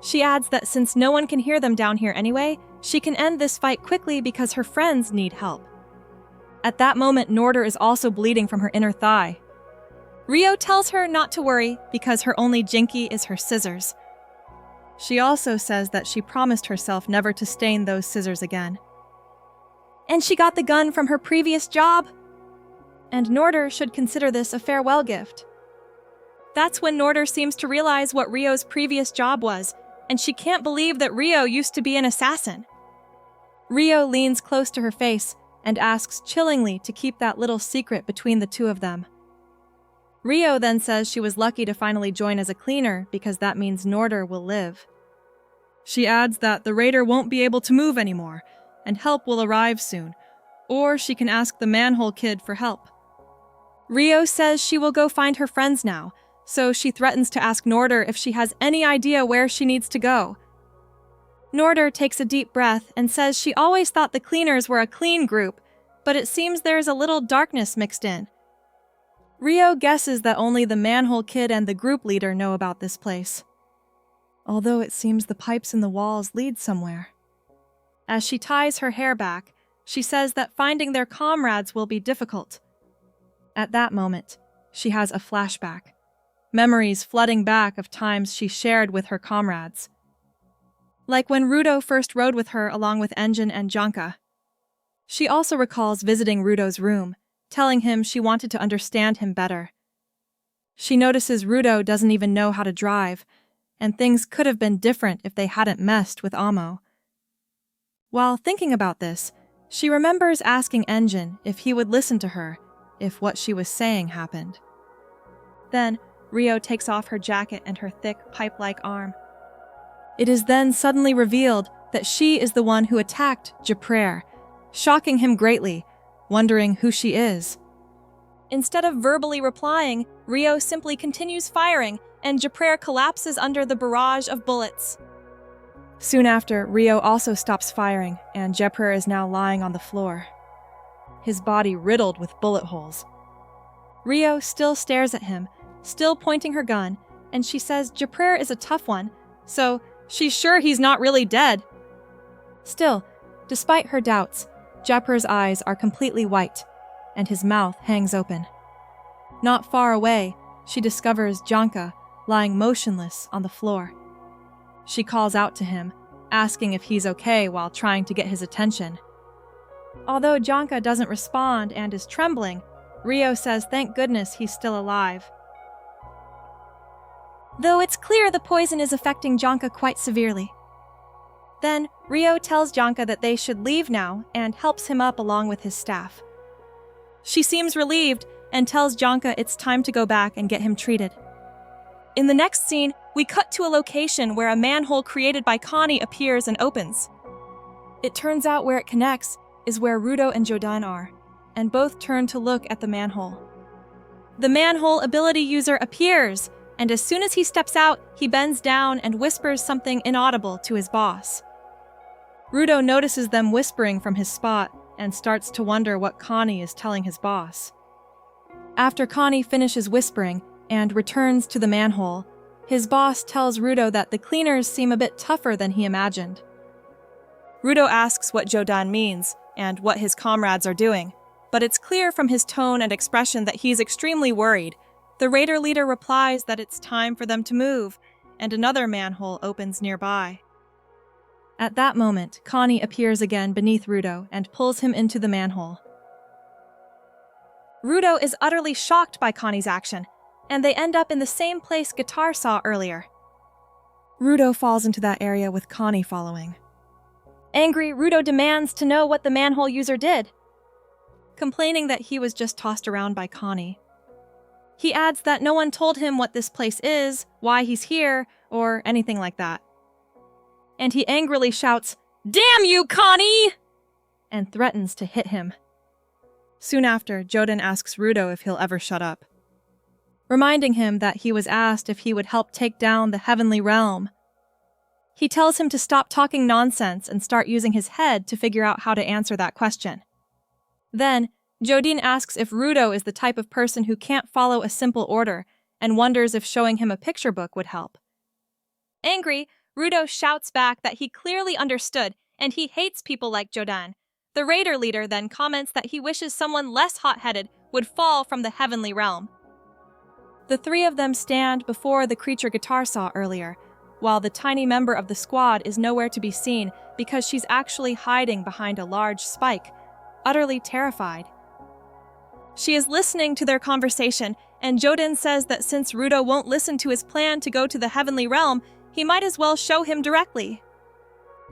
She adds that since no one can hear them down here anyway, she can end this fight quickly because her friends need help. At that moment, Norder is also bleeding from her inner thigh. Rio tells her not to worry because her only jinky is her scissors. She also says that she promised herself never to stain those scissors again. And she got the gun from her previous job. And Norder should consider this a farewell gift. That's when Norder seems to realize what Rio's previous job was, and she can't believe that Rio used to be an assassin. Rio leans close to her face and asks chillingly to keep that little secret between the two of them. Rio then says she was lucky to finally join as a cleaner because that means Norder will live. She adds that the raider won't be able to move anymore, and help will arrive soon, or she can ask the manhole kid for help. Rio says she will go find her friends now, so she threatens to ask Norder if she has any idea where she needs to go. Norder takes a deep breath and says she always thought the cleaners were a clean group, but it seems there's a little darkness mixed in. Rio guesses that only the manhole kid and the group leader know about this place, although it seems the pipes in the walls lead somewhere. As she ties her hair back, she says that finding their comrades will be difficult. At that moment, she has a flashback, memories flooding back of times she shared with her comrades. Like when Rudo first rode with her along with Engine and Janka. She also recalls visiting Rudo's room, telling him she wanted to understand him better. She notices Rudo doesn't even know how to drive, and things could have been different if they hadn't messed with Amo. While thinking about this, she remembers asking Engine if he would listen to her if what she was saying happened. Then, Rio takes off her jacket and her thick, pipe-like arm. It is then suddenly revealed that she is the one who attacked Japrer, shocking him greatly, wondering who she is. Instead of verbally replying, Rio simply continues firing, and Japrer collapses under the barrage of bullets. Soon after, Rio also stops firing, and Japrer is now lying on the floor, his body riddled with bullet holes. Rio still stares at him, still pointing her gun, and she says Japrer is a tough one, so she's sure he's not really dead. Still, despite her doubts, Japrer's eyes are completely white, and his mouth hangs open. Not far away, she discovers Janka lying motionless on the floor. She calls out to him, asking if he's okay while trying to get his attention. Although Janka doesn't respond and is trembling, Rio says thank goodness he's still alive. Though it's clear the poison is affecting Janka quite severely. Then, Rio tells Janka that they should leave now and helps him up along with his staff. She seems relieved and tells Janka it's time to go back and get him treated. In the next scene, we cut to a location where a manhole created by Cony appears and opens. It turns out where it connects is where Rudo and Jodin are, and both turn to look at the manhole. The manhole ability user appears, and as soon as he steps out, he bends down and whispers something inaudible to his boss. Rudo notices them whispering from his spot and starts to wonder what Cony is telling his boss. After Cony finishes whispering and returns to the manhole, his boss tells Rudo that the cleaners seem a bit tougher than he imagined. Rudo asks what Jodin means and what his comrades are doing, but it's clear from his tone and expression that he's extremely worried. The raider leader replies that it's time for them to move, and another manhole opens nearby. At that moment, Cony appears again beneath Rudo and pulls him into the manhole. Rudo is utterly shocked by Cony's action, and they end up in the same place Guitar saw earlier. Rudo falls into that area with Cony following. Angry, Rudo demands to know what the manhole user did, complaining that he was just tossed around by Cony. He adds that no one told him what this place is, why he's here, or anything like that. And he angrily shouts, "Damn you, Cony!" and threatens to hit him. Soon after, Jodin asks Rudo if he'll ever shut up, reminding him that he was asked if he would help take down the heavenly realm. He tells him to stop talking nonsense and start using his head to figure out how to answer that question. Then, Jodin asks if Rudo is the type of person who can't follow a simple order and wonders if showing him a picture book would help. Angry, Rudo shouts back that he clearly understood and he hates people like Jodin. The raider leader then comments that he wishes someone less hot-headed would fall from the heavenly realm. The three of them stand before the creature Guitar saw earlier, while the tiny member of the squad is nowhere to be seen because she's actually hiding behind a large spike, utterly terrified. She is listening to their conversation, and Jodin says that since Rudo won't listen to his plan to go to the heavenly realm, he might as well show him directly.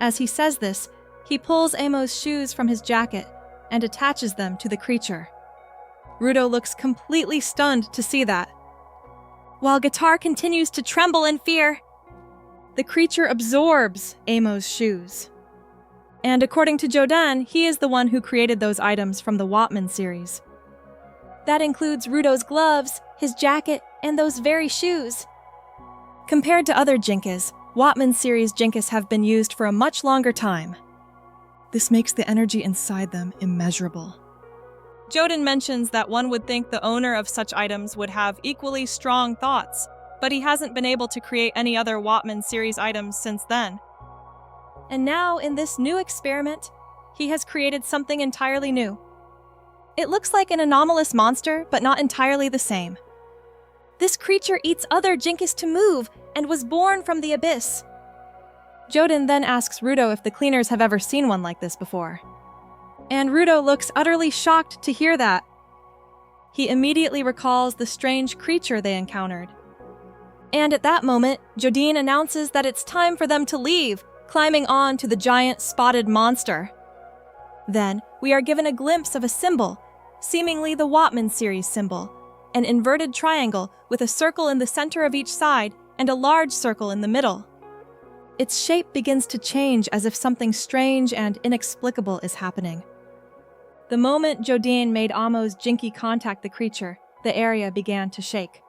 As he says this, he pulls Amo's shoes from his jacket and attaches them to the creature. Rudo looks completely stunned to see that, while Guitar continues to tremble in fear. The creature absorbs Amo's shoes. And according to Jodin, he is the one who created those items from the Watman series. That includes Rudo's gloves, his jacket, and those very shoes. Compared to other Jinkas, Watman series Jinkas have been used for a much longer time. This makes the energy inside them immeasurable. Jodin mentions that one would think the owner of such items would have equally strong thoughts, but he hasn't been able to create any other Watman series items since then. And now, in this new experiment, he has created something entirely new. It looks like an anomalous monster, but not entirely the same. This creature eats other Jinkas to move and was born from the abyss. Jodin then asks Rudo if the cleaners have ever seen one like this before. And Rudo looks utterly shocked to hear that. He immediately recalls the strange creature they encountered. And at that moment, Jodin announces that it's time for them to leave, climbing on to the giant spotted monster. Then, we are given a glimpse of a symbol, seemingly the Watman series symbol, an inverted triangle with a circle in the center of each side and a large circle in the middle. Its shape begins to change as if something strange and inexplicable is happening. The moment Jodin made Amo's Jinky contact the creature, the area began to shake.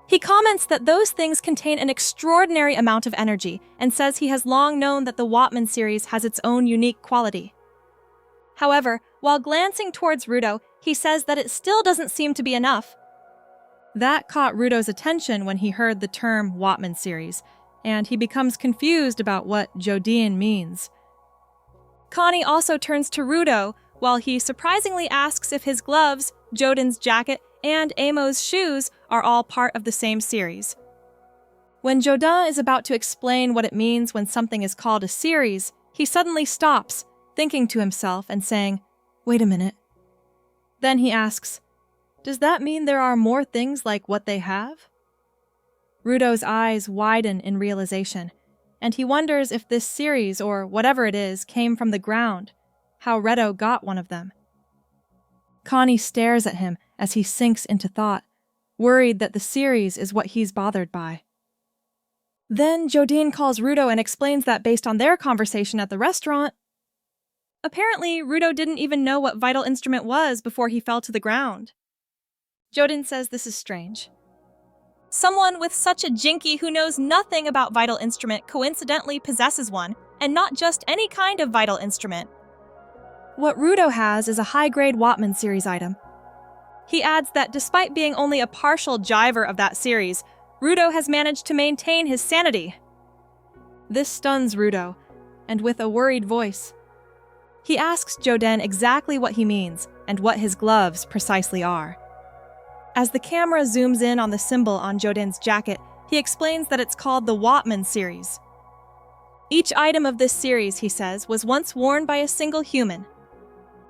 He comments that those things contain an extraordinary amount of energy and says he has long known that the Watman series has its own unique quality. However, while glancing towards Rudo, he says that it still doesn't seem to be enough. That caught Rudo's attention when he heard the term Watman series, and he becomes confused about what Jodin means. Cony also turns to Rudo while he surprisingly asks if his gloves, Jodin's jacket, and Amo's shoes are all part of the same series. When Jodin is about to explain what it means when something is called a series, he suddenly stops, thinking to himself and saying, "Wait a minute." Then he asks, "Does that mean there are more things like what they have?" Rudo's eyes widen in realization, and he wonders if this series, or whatever it is, came from the ground, how Rudo got one of them. Cony stares at him as he sinks into thought, worried that the series is what he's bothered by. Then Jodin calls Rudo and explains that based on their conversation at the restaurant, apparently Rudo didn't even know what vital instrument was before he fell to the ground. Jodin says this is strange. Someone with such a Jinky who knows nothing about vital instrument coincidentally possesses one, and not just any kind of vital instrument. What Rudo has is a high-grade Watman series item. He adds that despite being only a partial jiver of that series, Rudo has managed to maintain his sanity. This stuns Rudo, and with a worried voice, he asks Jodin exactly what he means and what his gloves precisely are. As the camera zooms in on the symbol on Jodin's jacket, he explains that it's called the Watman series. Each item of this series, he says, was once worn by a single human.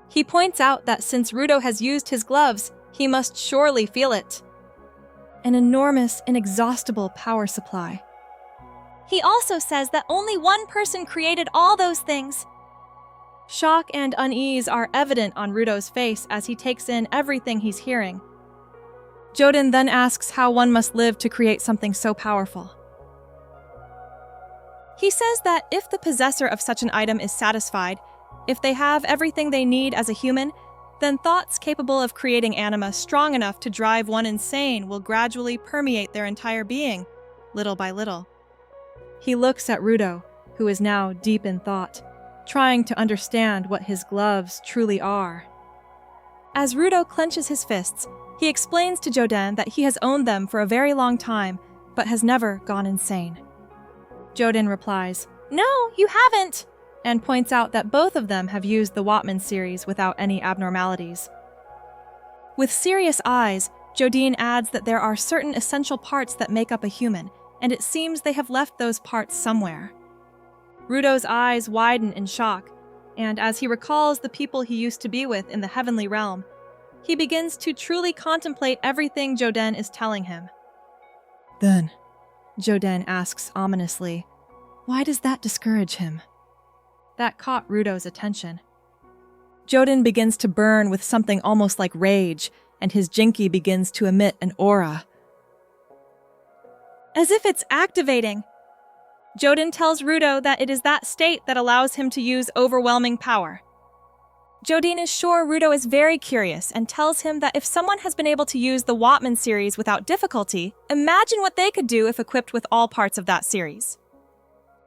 He points out that since Rudo has used his gloves, he must surely feel it. An enormous, inexhaustible power supply. He also says that only one person created all those things. Shock and unease are evident on Rudo's face as he takes in everything he's hearing. Jodin then asks how one must live to create something so powerful. He says that if the possessor of such an item is satisfied, if they have everything they need as a human, then thoughts capable of creating anima strong enough to drive one insane will gradually permeate their entire being, little by little. He looks at Rudo, who is now deep in thought, trying to understand what his gloves truly are. As Rudo clenches his fists, he explains to Jodin that he has owned them for a very long time, but has never gone insane. Jodin replies, "No, you haven't," and points out that both of them have used the Watman series without any abnormalities. With serious eyes, Jodin adds that there are certain essential parts that make up a human, and it seems they have left those parts somewhere. Rudo's eyes widen in shock, and as he recalls the people he used to be with in the heavenly realm, he begins to truly contemplate everything Jodin is telling him. Then, Jodin asks ominously, "Why does that discourage him?" That caught Rudo's attention. Jodin begins to burn with something almost like rage, and his jinki begins to emit an aura. As if it's activating. Jodin tells Rudo that it is that state that allows him to use overwhelming power. Jodin is sure Rudo is very curious and tells him that if someone has been able to use the Watman series without difficulty, imagine what they could do if equipped with all parts of that series.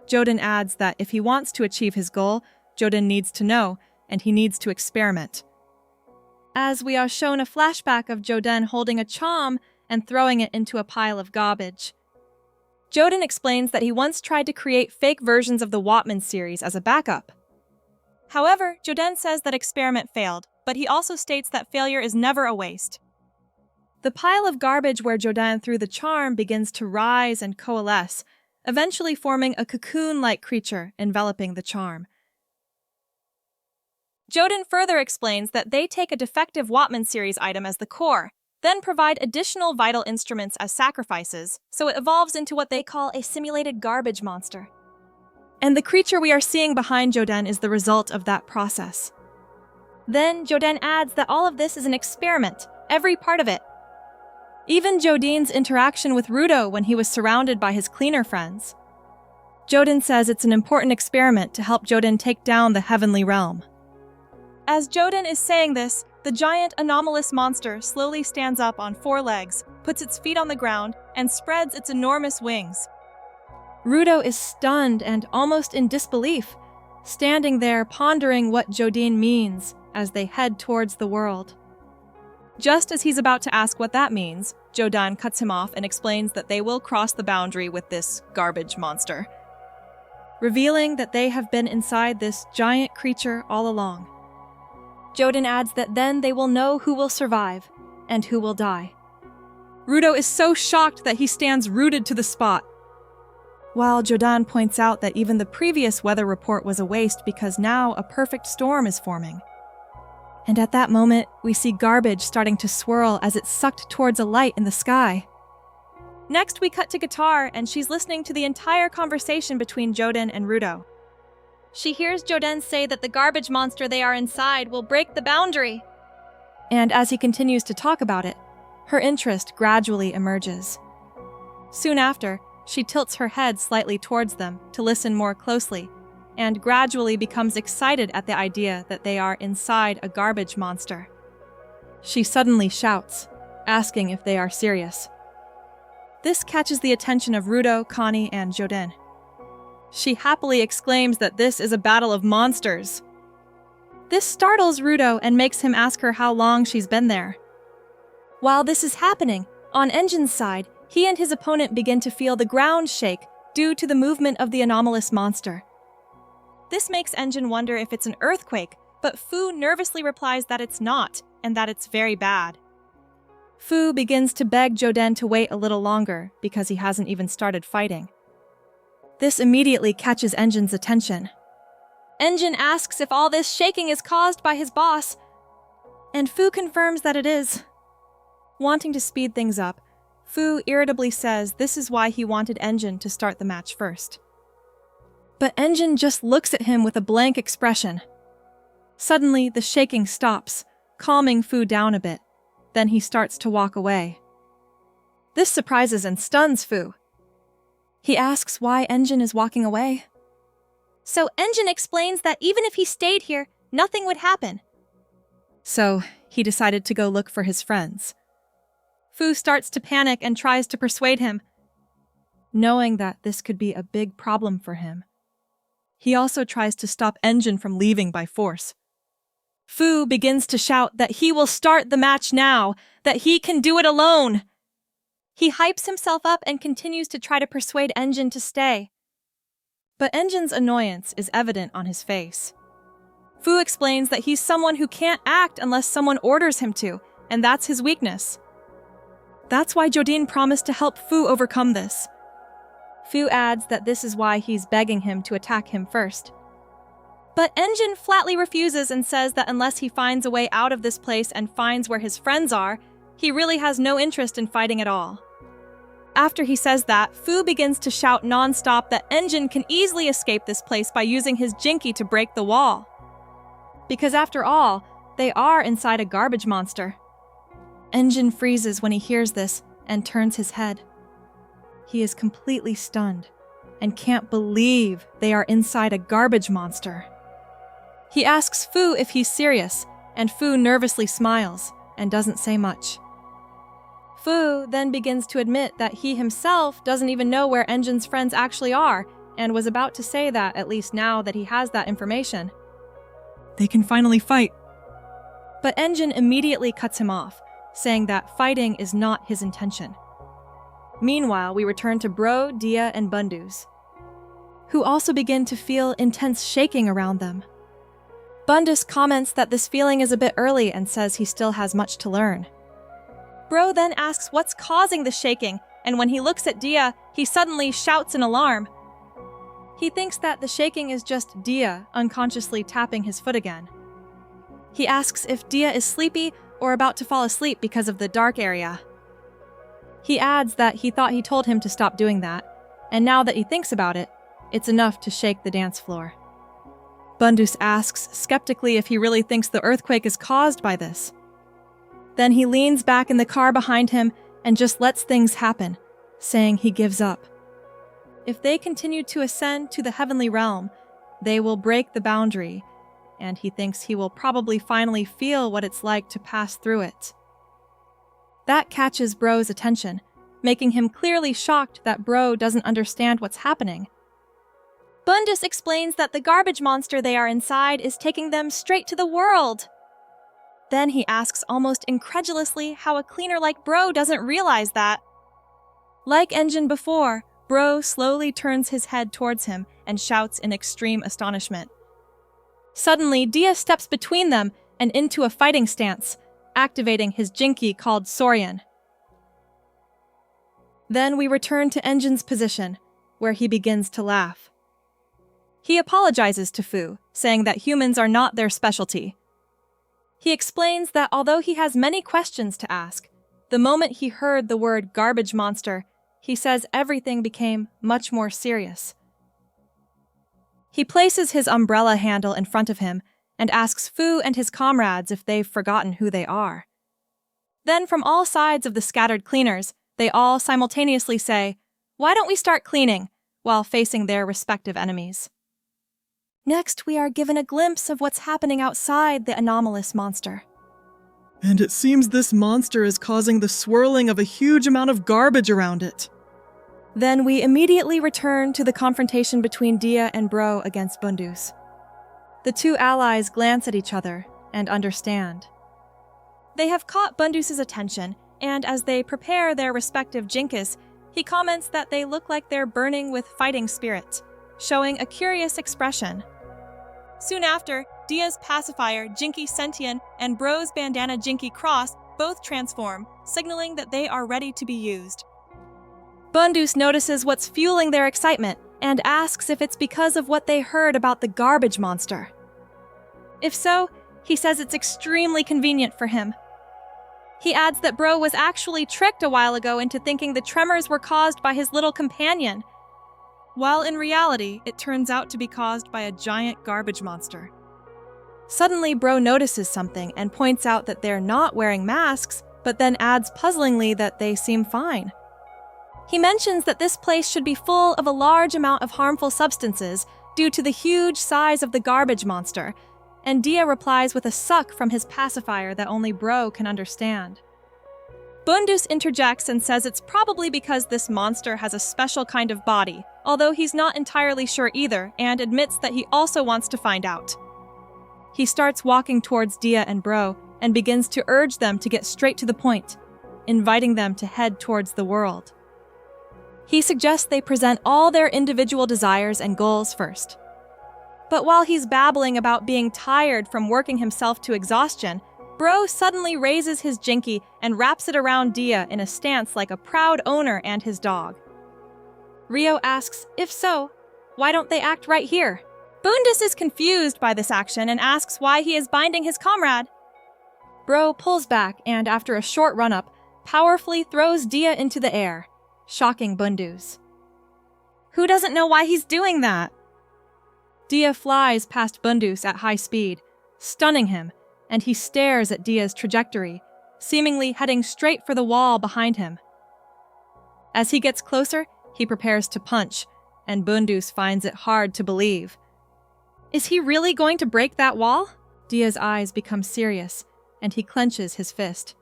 Jodin adds that if he wants to achieve his goal, Jodin needs to know, and he needs to experiment. As we are shown a flashback of Jodin holding a charm and throwing it into a pile of garbage. Jodin explains that he once tried to create fake versions of the Watman series as a backup. However, Jodin says that experiment failed, but he also states that failure is never a waste. The pile of garbage where Jodin threw the charm begins to rise and coalesce, eventually forming a cocoon-like creature enveloping the charm. Jodin further explains that they take a defective Watman series item as the core, then provide additional vital instruments as sacrifices, so it evolves into what they call a simulated garbage monster. And the creature we are seeing behind Jodin is the result of that process. Then Jodin adds that all of this is an experiment, every part of it. Even Jodin's interaction with Rudo when he was surrounded by his cleaner friends. Jodin says it's an important experiment to help Jodin take down the heavenly realm. As Jodin is saying this, the giant anomalous monster slowly stands up on 4 legs, puts its feet on the ground, and spreads its enormous wings. Rudo is stunned and almost in disbelief, standing there pondering what Jodin means as they head towards the world. Just as he's about to ask what that means, Jodin cuts him off and explains that they will cross the boundary with this garbage monster, revealing that they have been inside this giant creature all along. Jodin adds that then they will know who will survive and who will die. Rudo is so shocked that he stands rooted to the spot, while Jodin points out that even the previous weather report was a waste because now a perfect storm is forming. And at that moment, we see garbage starting to swirl as it's sucked towards a light in the sky. Next, we cut to Guitar, and she's listening to the entire conversation between Jodin and Rudo. She hears Jodin say that the garbage monster they are inside will break the boundary. And as he continues to talk about it, her interest gradually emerges. Soon after, she tilts her head slightly towards them to listen more closely, and gradually becomes excited at the idea that they are inside a garbage monster. She suddenly shouts, asking if they are serious. This catches the attention of Rudo, Cony, and Jodin. She happily exclaims that this is a battle of monsters. This startles Rudo and makes him ask her how long she's been there. While this is happening, on Engine's side, he and his opponent begin to feel the ground shake due to the movement of the anomalous monster. This makes Engine wonder if it's an earthquake, but Fu nervously replies that it's not, and that it's very bad. Fu begins to beg Jodin to wait a little longer because he hasn't even started fighting. This immediately catches Enjin's attention. Enjin asks if all this shaking is caused by his boss, and Fu confirms that it is. Wanting to speed things up, Fu irritably says this is why he wanted Enjin to start the match first. But Enjin just looks at him with a blank expression. Suddenly, the shaking stops, calming Fu down a bit. Then he starts to walk away. This surprises and stuns Fu. He asks why Enjin is walking away. So Enjin explains that even if he stayed here, nothing would happen. So he decided to go look for his friends. Fu starts to panic and tries to persuade him, knowing that this could be a big problem for him. He also tries to stop Enjin from leaving by force. Fu begins to shout that he will start the match now, that he can do it alone. He hypes himself up and continues to try to persuade Enjin to stay. But Enjin's annoyance is evident on his face. Fu explains that he's someone who can't act unless someone orders him to, and that's his weakness. That's why Jodin promised to help Fu overcome this. Fu adds that this is why he's begging him to attack him first. But Enjin flatly refuses and says that unless he finds a way out of this place and finds where his friends are, he really has no interest in fighting at all. After he says that, Fu begins to shout non-stop that Enjin can easily escape this place by using his Jinki to break the wall. Because after all, they are inside a garbage monster. Enjin freezes when he hears this and turns his head. He is completely stunned and can't believe they are inside a garbage monster. He asks Fu if he's serious, and Fu nervously smiles and doesn't say much. Fu then begins to admit that he himself doesn't even know where Enjin's friends actually are, and was about to say that at least now that he has that information. They can finally fight. But Enjin immediately cuts him off, saying that fighting is not his intention. Meanwhile, we return to Bro, Dia, and Bundus, who also begin to feel intense shaking around them. Bundus comments that this feeling is a bit early and says he still has much to learn. Bro then asks what's causing the shaking, and when he looks at Dia, he suddenly shouts in alarm. He thinks that the shaking is just Dia unconsciously tapping his foot again. He asks if Dia is sleepy or about to fall asleep because of the dark area. He adds that he thought he told him to stop doing that, and now that he thinks about it, it's enough to shake the dance floor. Bundus asks skeptically if he really thinks the earthquake is caused by this. Then he leans back in the car behind him and just lets things happen, saying he gives up. If they continue to ascend to the heavenly realm, they will break the boundary, and he thinks he will probably finally feel what it's like to pass through it. That catches Bro's attention, making him clearly shocked that Bro doesn't understand what's happening. Bundus explains that the garbage monster they are inside is taking them straight to the world. Then he asks almost incredulously how a cleaner like Bro doesn't realize that. Like Enjin before, Bro slowly turns his head towards him and shouts in extreme astonishment. Suddenly, Dia steps between them and into a fighting stance, activating his Jinki called Sorian. Then we return to Enjin's position, where he begins to laugh. He apologizes to Fu, saying that humans are not their specialty. He explains that although he has many questions to ask, the moment he heard the word garbage monster, he says everything became much more serious. He places his umbrella handle in front of him and asks Fu and his comrades if they've forgotten who they are. Then from all sides of the scattered cleaners, they all simultaneously say, "Why don't we start cleaning?" while facing their respective enemies. Next, we are given a glimpse of what's happening outside the anomalous monster. And it seems this monster is causing the swirling of a huge amount of garbage around it. Then we immediately return to the confrontation between Dia and Bro against Bundus. The two allies glance at each other and understand. They have caught Bundus' attention, and as they prepare their respective Jinkas, he comments that they look like they're burning with fighting spirit, showing a curious expression. Soon after, Dia's pacifier, Jinki Sentient, and Bro's bandana Jinki Cross both transform, signaling that they are ready to be used. Bundus notices what's fueling their excitement and asks if it's because of what they heard about the garbage monster. If so, he says it's extremely convenient for him. He adds that Bro was actually tricked a while ago into thinking the tremors were caused by his little companion, while in reality, it turns out to be caused by a giant garbage monster. Suddenly, Bro notices something and points out that they're not wearing masks, but then adds puzzlingly that they seem fine. He mentions that this place should be full of a large amount of harmful substances due to the huge size of the garbage monster, and Dia replies with a suck from his pacifier that only Bro can understand. Bundus interjects and says it's probably because this monster has a special kind of body, although he's not entirely sure either, and admits that he also wants to find out. He starts walking towards Dia and Bro and begins to urge them to get straight to the point, inviting them to head towards the world. He suggests they present all their individual desires and goals first. But while he's babbling about being tired from working himself to exhaustion, Bro suddenly raises his jinky and wraps it around Dia in a stance like a proud owner and his dog. Rio asks, if so, why don't they act right here? Bundus is confused by this action and asks why he is binding his comrade. Bro pulls back and, after a short run-up, powerfully throws Dia into the air, shocking Bundus. Who doesn't know why he's doing that? Dia flies past Bundus at high speed, stunning him, and he stares at Dia's trajectory, seemingly heading straight for the wall behind him. As he gets closer, he prepares to punch, and Bundus finds it hard to believe. Is he really going to break that wall? Dia's eyes become serious, and he clenches his fist.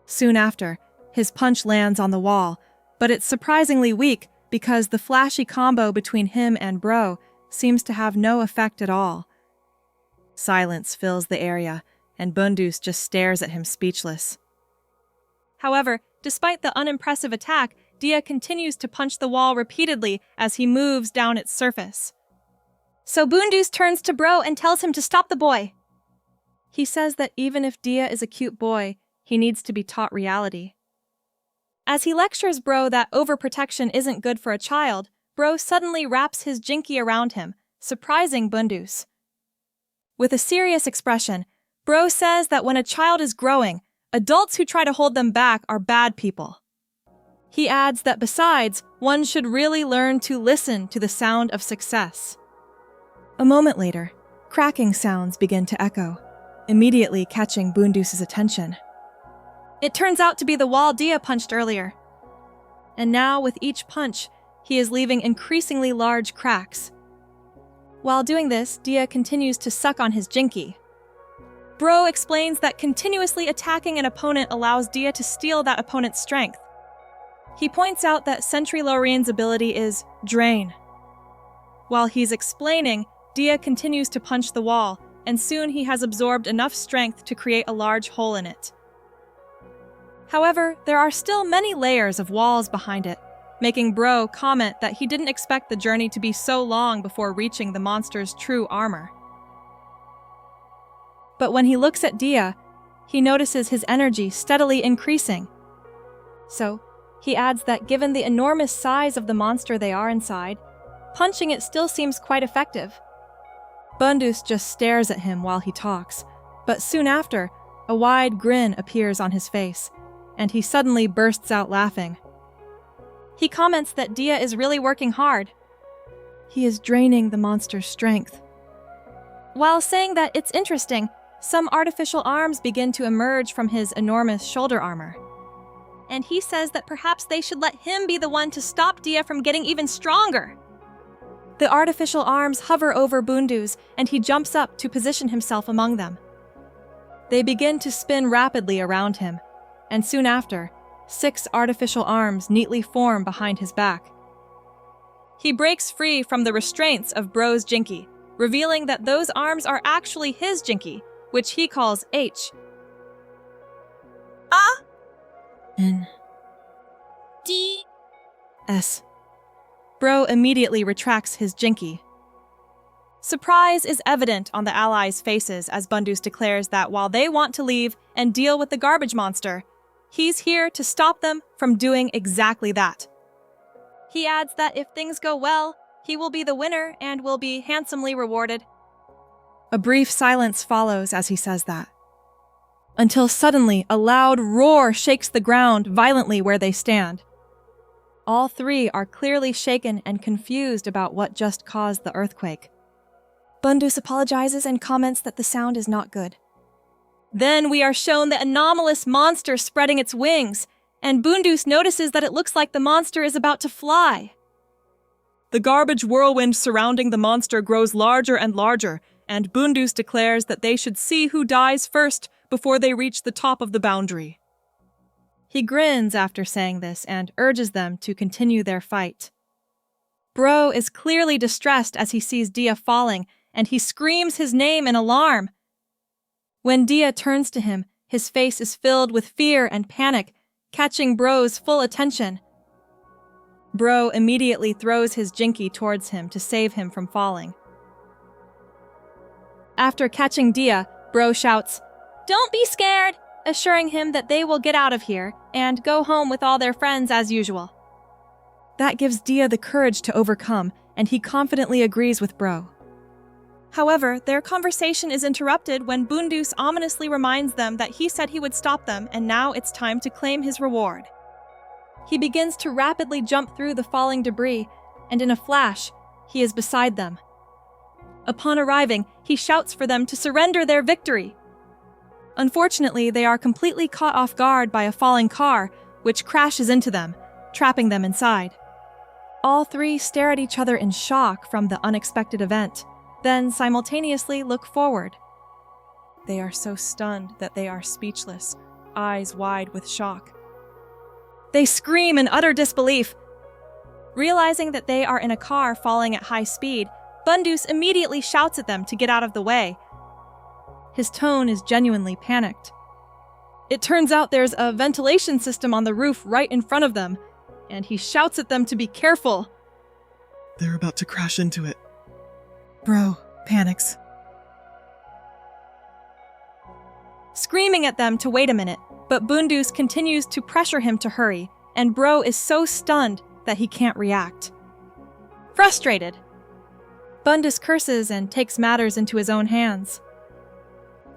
Soon after, his punch lands on the wall, but it's surprisingly weak because the flashy combo between him and Bro seems to have no effect at all. Silence fills the area, and Bundus just stares at him speechless. However, despite the unimpressive attack, Dia continues to punch the wall repeatedly as he moves down its surface. So Bundus turns to Bro and tells him to stop the boy. He says that even if Dia is a cute boy, he needs to be taught reality. As he lectures Bro that overprotection isn't good for a child, Bro suddenly wraps his jinky around him, surprising Bundus. With a serious expression, Bro says that when a child is growing, adults who try to hold them back are bad people. He adds that besides, one should really learn to listen to the sound of success. A moment later, cracking sounds begin to echo, immediately catching Bundus' attention. It turns out to be the wall Dia punched earlier. And now, with each punch, he is leaving increasingly large cracks. While doing this, Dia continues to suck on his jinky. Bro explains that continuously attacking an opponent allows Dia to steal that opponent's strength. He points out that Sentry Lorien's ability is Drain. While he's explaining, Dia continues to punch the wall, and soon he has absorbed enough strength to create a large hole in it. However, there are still many layers of walls behind it, making Bro comment that he didn't expect the journey to be so long before reaching the monster's true armor. But when he looks at Dia, he notices his energy steadily increasing. So, he adds that given the enormous size of the monster they are inside, punching it still seems quite effective. Bundus just stares at him while he talks, but soon after, a wide grin appears on his face, and he suddenly bursts out laughing. He comments that Dia is really working hard. He is draining the monster's strength. While saying that it's interesting, some artificial arms begin to emerge from his enormous shoulder armor. And he says that perhaps they should let him be the one to stop Dia from getting even stronger. The artificial arms hover over Bundus, and he jumps up to position himself among them. They begin to spin rapidly around him, and soon after, 6 artificial arms neatly form behind his back. He breaks free from the restraints of Bro's jinky, revealing that those arms are actually his jinky, which he calls H. N. D. S. Bro immediately retracts his jinky. Surprise is evident on the allies' faces as Bundus declares that while they want to leave and deal with the garbage monster, he's here to stop them from doing exactly that. He adds that if things go well, he will be the winner and will be handsomely rewarded. A brief silence follows as he says that, until suddenly a loud roar shakes the ground violently where they stand. All three are clearly shaken and confused about what just caused the earthquake. Bundus apologizes and comments that the sound is not good. Then we are shown the anomalous monster spreading its wings, and Bundus notices that it looks like the monster is about to fly. The garbage whirlwind surrounding the monster grows larger and larger, and Bundus declares that they should see who dies first before they reach the top of the boundary. He grins after saying this and urges them to continue their fight. Bro is clearly distressed as he sees Dia falling, and he screams his name in alarm. When Dia turns to him, his face is filled with fear and panic, catching Bro's full attention. Bro immediately throws his jinky towards him to save him from falling. After catching Dia, Bro shouts, "Don't be scared," assuring him that they will get out of here and go home with all their friends as usual. That gives Dia the courage to overcome, and he confidently agrees with Bro. However, their conversation is interrupted when Bundus ominously reminds them that he said he would stop them, and now it's time to claim his reward. He begins to rapidly jump through the falling debris, and in a flash, he is beside them. Upon arriving, he shouts for them to surrender their victory. Unfortunately, they are completely caught off guard by a falling car, which crashes into them, trapping them inside. All three stare at each other in shock from the unexpected event, then simultaneously look forward. They are so stunned that they are speechless, eyes wide with shock. They scream in utter disbelief. Realizing that they are in a car falling at high speed, Bundus immediately shouts at them to get out of the way. His tone is genuinely panicked. It turns out there's a ventilation system on the roof right in front of them, and he shouts at them to be careful. They're about to crash into it. Bro panics, screaming at them to wait a minute, but Bundus continues to pressure him to hurry, and Bro is so stunned that he can't react. Frustrated, Bundus curses and takes matters into his own hands,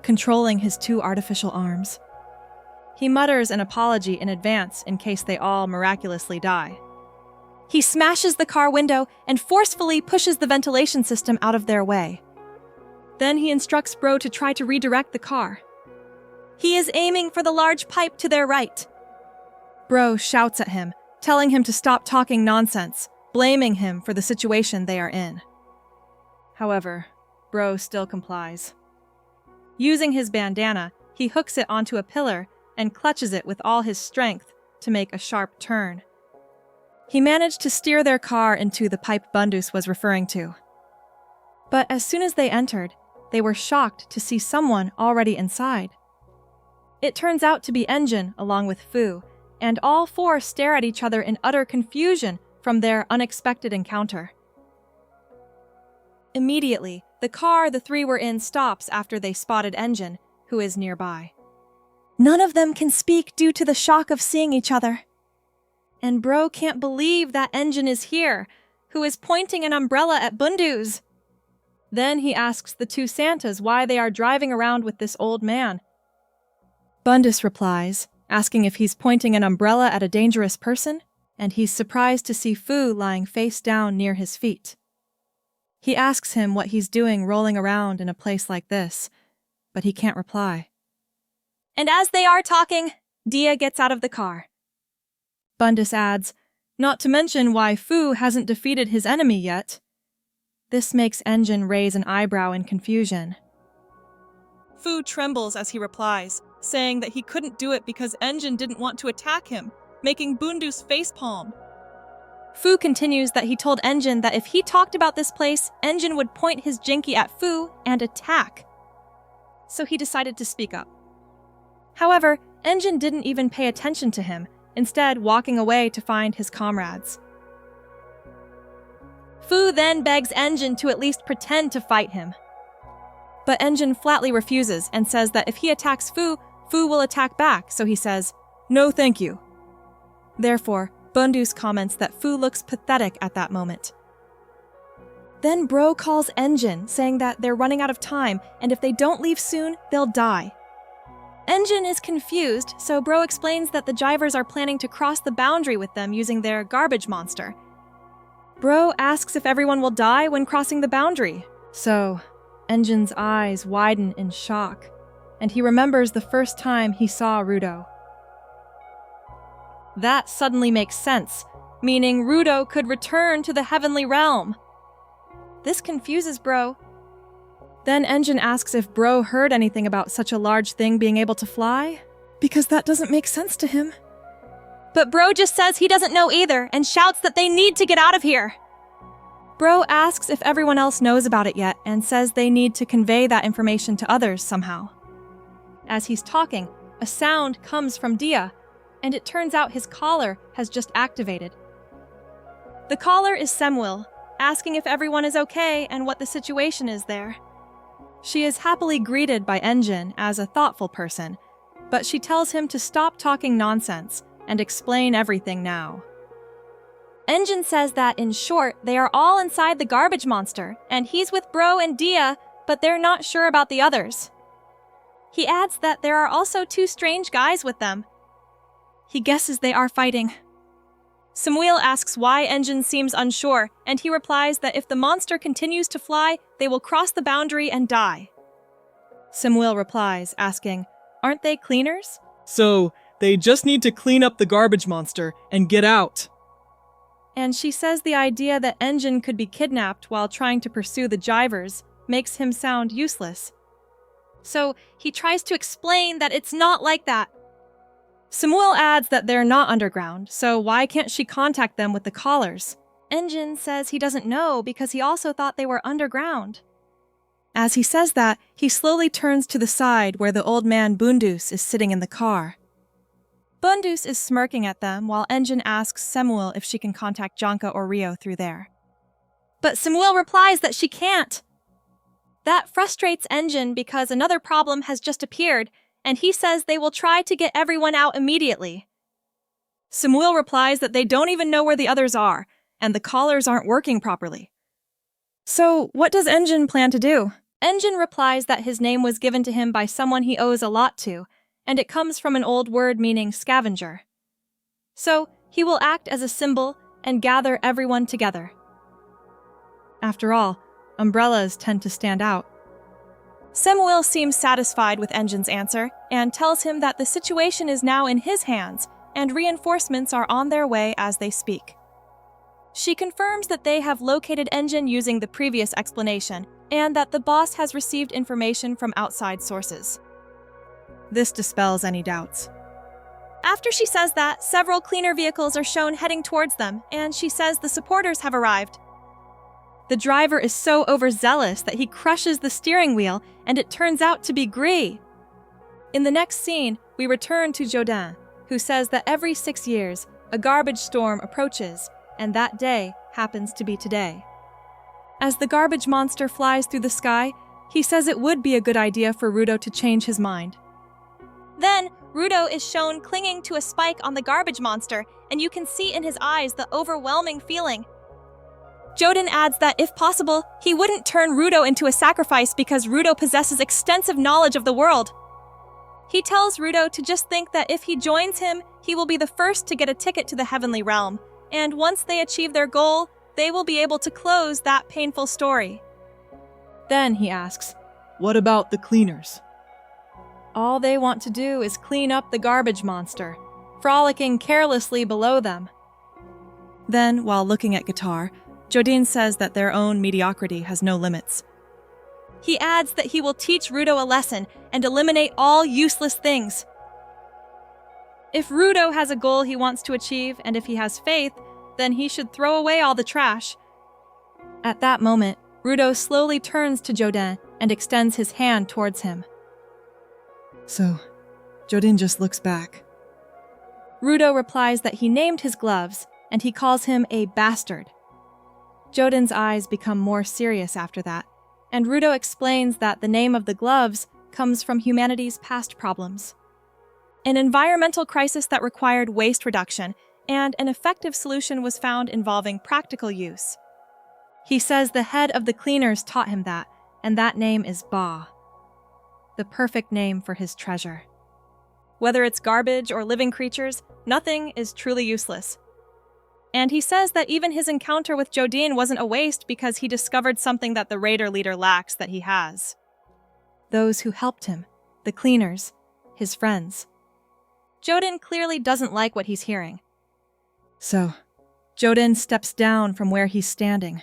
controlling his two artificial arms. He mutters an apology in advance in case they all miraculously die. He smashes the car window and forcefully pushes the ventilation system out of their way. Then he instructs Bro to try to redirect the car. He is aiming for the large pipe to their right. Bro shouts at him, telling him to stop talking nonsense, blaming him for the situation they are in. However, Bro still complies. Using his bandana, he hooks it onto a pillar and clutches it with all his strength to make a sharp turn. He managed to steer their car into the pipe Bundus was referring to. But as soon as they entered, they were shocked to see someone already inside. It turns out to be Engine along with Fu, and all four stare at each other in utter confusion from their unexpected encounter. Immediately, the car the three were in stops after they spotted Engine, who is nearby. None of them can speak due to the shock of seeing each other. And Bro can't believe that Engine is here, who is pointing an umbrella at Bundus. Then he asks the two Santas why they are driving around with this old man. Bundus replies, asking if he's pointing an umbrella at a dangerous person, and he's surprised to see Fu lying face down near his feet. He asks him what he's doing rolling around in a place like this, but he can't reply. And as they are talking, Dia gets out of the car. Bundus adds, not to mention why Fu hasn't defeated his enemy yet. This makes Engine raise an eyebrow in confusion. Fu trembles as he replies, saying that he couldn't do it because Engine didn't want to attack him, making Bundus facepalm. Fu continues that he told Engine that if he talked about this place, Engine would point his jinky at Fu and attack. So he decided to speak up. However, Engine didn't even pay attention to him, instead walking away to find his comrades. Fu then begs Engine to at least pretend to fight him. But Engine flatly refuses and says that if he attacks Fu, Fu will attack back, so he says, "No thank you." Therefore, Bundus comments that Fu looks pathetic at that moment. Then Bro calls Engine, saying that they're running out of time, and if they don't leave soon, they'll die. Engine is confused, so Bro explains that the Jivers are planning to cross the boundary with them using their garbage monster. Bro asks if everyone will die when crossing the boundary. So, Engine's eyes widen in shock, and he remembers the first time he saw Rudo. That suddenly makes sense, meaning Rudo could return to the heavenly realm. This confuses Bro. Then Engine asks if Bro heard anything about such a large thing being able to fly, because that doesn't make sense to him. But Bro just says he doesn't know either and shouts that they need to get out of here. Bro asks if everyone else knows about it yet and says they need to convey that information to others somehow. As he's talking, a sound comes from Dia, and it turns out his caller has just activated. The caller is Semwil, asking if everyone is okay and what the situation is there. She is happily greeted by Engine as a thoughtful person, but she tells him to stop talking nonsense and explain everything now. Engine says that, in short, they are all inside the garbage monster, and he's with Bro and Dia, but they're not sure about the others. He adds that there are also 2 strange guys with them. He guesses they are fighting. Samuel asks why Engine seems unsure, and he replies that if the monster continues to fly, they will cross the boundary and die. Samuel replies, asking, "Aren't they cleaners?" So, they just need to clean up the garbage monster and get out. And she says the idea that Engine could be kidnapped while trying to pursue the Jivers makes him sound useless. So he tries to explain that it's not like that. Samuel adds that they're not underground, so why can't she contact them with the callers? Engine says he doesn't know because he also thought they were underground. As he says that, he slowly turns to the side where the old man Bundus is sitting in the car. Bundus is smirking at them while Engine asks Samuel if she can contact Janka or Rio through there. But Samuel replies that she can't. That frustrates Engine because another problem has just appeared, and he says they will try to get everyone out immediately. Samuel replies that they don't even know where the others are, and the collars aren't working properly. So, what does Engine plan to do? Engine replies that his name was given to him by someone he owes a lot to, and it comes from an old word meaning scavenger. So, he will act as a symbol and gather everyone together. After all, umbrellas tend to stand out. Samuel seems satisfied with Engine's answer and tells him that the situation is now in his hands and reinforcements are on their way as they speak. She confirms that they have located Engine using the previous explanation and that the boss has received information from outside sources. This dispels any doubts. After she says that, several cleaner vehicles are shown heading towards them, and she says the supporters have arrived. The driver is so overzealous that he crushes the steering wheel, and it turns out to be Gris. In the next scene, we return to Jodin, who says that every 6 years, a garbage storm approaches, and that day happens to be today. As the garbage monster flies through the sky, he says it would be a good idea for Rudo to change his mind. Then, Rudo is shown clinging to a spike on the garbage monster, and you can see in his eyes the overwhelming feeling. Jodin adds that, if possible, he wouldn't turn Rudo into a sacrifice because Rudo possesses extensive knowledge of the world. He tells Rudo to just think that if he joins him, he will be the first to get a ticket to the heavenly realm, and once they achieve their goal, they will be able to close that painful story. Then he asks, "What about the cleaners?" All they want to do is clean up the garbage monster, frolicking carelessly below them. Then, while looking at Guitar, Jodin says that their own mediocrity has no limits. He adds that he will teach Rudo a lesson and eliminate all useless things. If Rudo has a goal he wants to achieve, and if he has faith, then he should throw away all the trash. At that moment, Rudo slowly turns to Jodin and extends his hand towards him. So, Jodin just looks back. Rudo replies that he named his gloves, and he calls him a bastard. Jodin's eyes become more serious after that, and Rudo explains that the name of the gloves comes from humanity's past problems. An environmental crisis that required waste reduction, and an effective solution was found involving practical use. He says the head of the cleaners taught him that, and that name is Ba, the perfect name for his treasure. Whether it's garbage or living creatures, nothing is truly useless. And he says that even his encounter with Jodin wasn't a waste because he discovered something that the raider leader lacks that he has. Those who helped him, the cleaners, his friends. Jodin clearly doesn't like what he's hearing. So, Jodin steps down from where he's standing.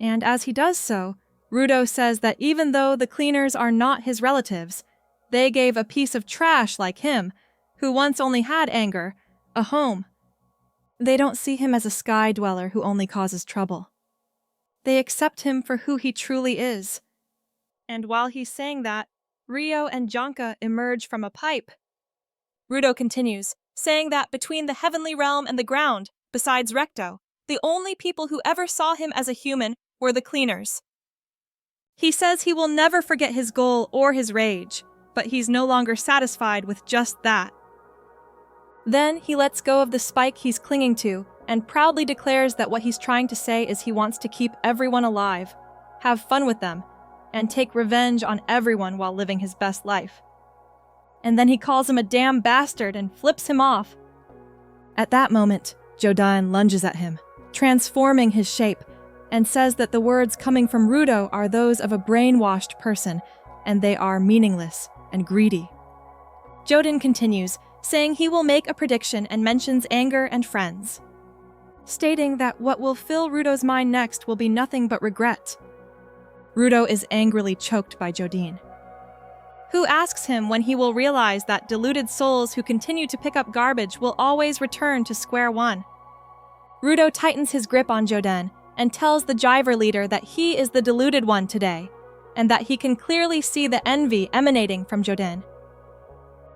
And as he does so, Rudo says that even though the cleaners are not his relatives, they gave a piece of trash like him, who once only had anger, a home. They don't see him as a sky dweller who only causes trouble. They accept him for who he truly is. And while he's saying that, Rio and Janka emerge from a pipe. Rudo continues, saying that between the heavenly realm and the ground, besides Recto, the only people who ever saw him as a human were the cleaners. He says he will never forget his goal or his rage, but he's no longer satisfied with just that. Then he lets go of the spike he's clinging to and proudly declares that what he's trying to say is he wants to keep everyone alive, have fun with them, and take revenge on everyone while living his best life. And then he calls him a damn bastard and flips him off. At that moment, Jodin lunges at him, transforming his shape, and says that the words coming from Rudo are those of a brainwashed person, and they are meaningless and greedy. Jodin continues, saying he will make a prediction and mentions anger and friends, stating that what will fill Rudo's mind next will be nothing but regret. Rudo is angrily choked by Jodin, who asks him when he will realize that deluded souls who continue to pick up garbage will always return to square one. Rudo tightens his grip on Jodin and tells the Jiver leader that he is the deluded one today, and that he can clearly see the envy emanating from Jodin.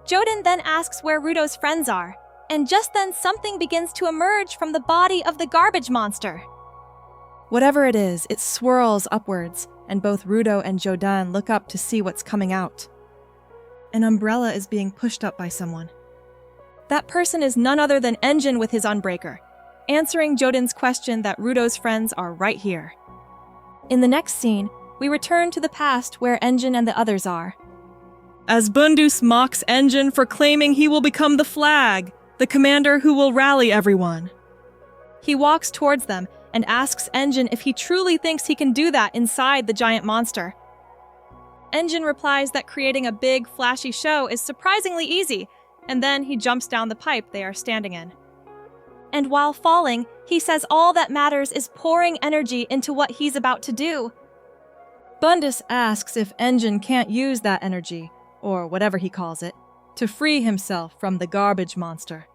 Jodin then asks where Rudo's friends are, and just then something begins to emerge from the body of the garbage monster. Whatever it is, it swirls upwards, and both Rudo and Jodin look up to see what's coming out. An umbrella is being pushed up by someone. That person is none other than Engine with his Unbreaker, answering Jodin's question that Rudo's friends are right here. In the next scene, we return to the past where Engine and the others are. As Bundus mocks Engine for claiming he will become the Flag, the commander who will rally everyone. He walks towards them and asks Engine if he truly thinks he can do that inside the giant monster. Engine replies that creating a big, flashy show is surprisingly easy, and then he jumps down the pipe they are standing in. And while falling, he says all that matters is pouring energy into what he's about to do. Bundus asks if Engine can't use that energy, or whatever he calls it, to free himself from the garbage monster.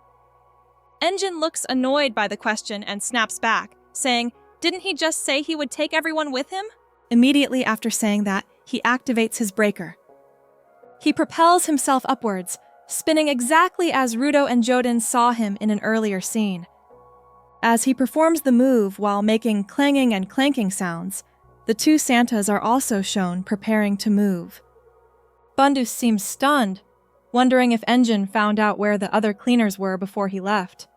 Engine looks annoyed by the question and snaps back, saying, "Didn't he just say he would take everyone with him?" Immediately after saying that, he activates his breaker. He propels himself upwards, spinning exactly as Rudo and Jodin saw him in an earlier scene. As he performs the move while making clanging and clanking sounds, the two Santas are also shown preparing to move. Bundus seems stunned, wondering if Engine found out where the other cleaners were before he left.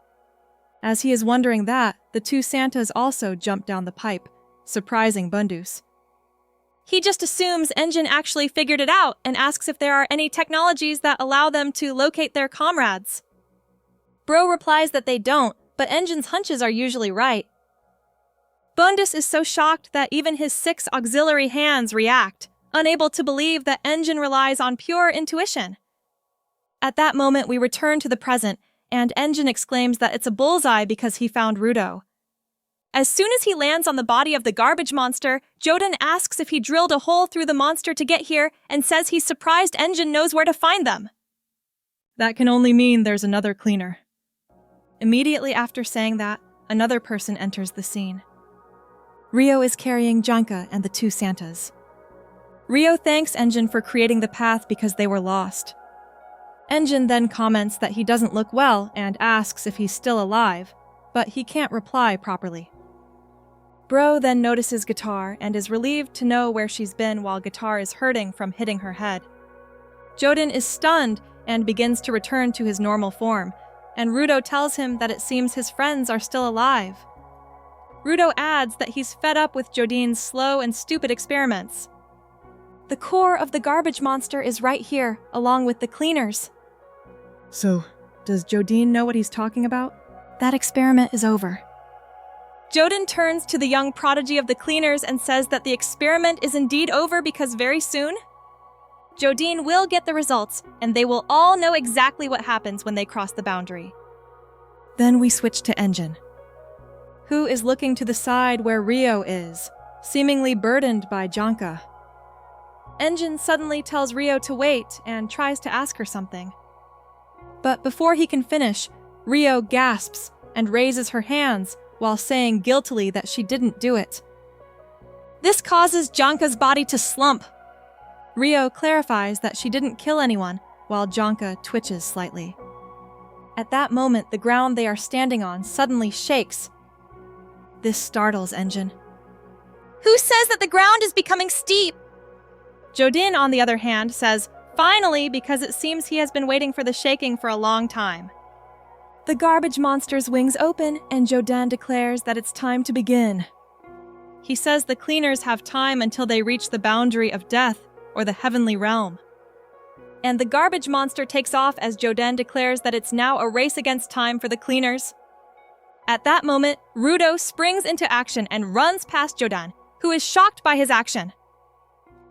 As he is wondering that, the two Santas also jump down the pipe, surprising Bundus. He just assumes Engine actually figured it out and asks if there are any technologies that allow them to locate their comrades. Bro replies that they don't, but Engine's hunches are usually right. Bundus is so shocked that even his 6 auxiliary hands react, unable to believe that Engine relies on pure intuition. At that moment, we return to the present, and Engine exclaims that it's a bullseye because he found Rudo. As soon as he lands on the body of the garbage monster, Jodin asks if he drilled a hole through the monster to get here and says he's surprised Engine knows where to find them. That can only mean there's another cleaner. Immediately after saying that, another person enters the scene. Rio is carrying Janka and the two Santas. Rio thanks Engine for creating the path because they were lost. Engine then comments that he doesn't look well and asks if he's still alive, but he can't reply properly. Bro then notices Guitar and is relieved to know where she's been while Guitar is hurting from hitting her head. Jodin is stunned and begins to return to his normal form, and Rudo tells him that it seems his friends are still alive. Rudo adds that he's fed up with Jodin's slow and stupid experiments. The core of the garbage monster is right here, along with the cleaners. So, does Jodin know what he's talking about? That experiment is over. Jodin turns to the young prodigy of the cleaners and says that the experiment is indeed over because very soon, Jodin will get the results, and they will all know exactly what happens when they cross the boundary. Then we switch to Engine, who is looking to the side where Rio is, seemingly burdened by Janka. Engine suddenly tells Rio to wait and tries to ask her something. But before he can finish, Rio gasps and raises her hands while saying guiltily that she didn't do it. This causes Janka's body to slump. Rio clarifies that she didn't kill anyone, while Janka twitches slightly. At that moment, the ground they are standing on suddenly shakes. This startles Engine. Who says that the ground is becoming steep? Jodin, on the other hand, says, finally, because it seems he has been waiting for the shaking for a long time. The garbage monster's wings open, and Jodin declares that it's time to begin. He says the cleaners have time until they reach the boundary of death, or the heavenly realm. And the garbage monster takes off as Jodin declares that it's now a race against time for the cleaners. At that moment, Rudo springs into action and runs past Jodin, who is shocked by his action.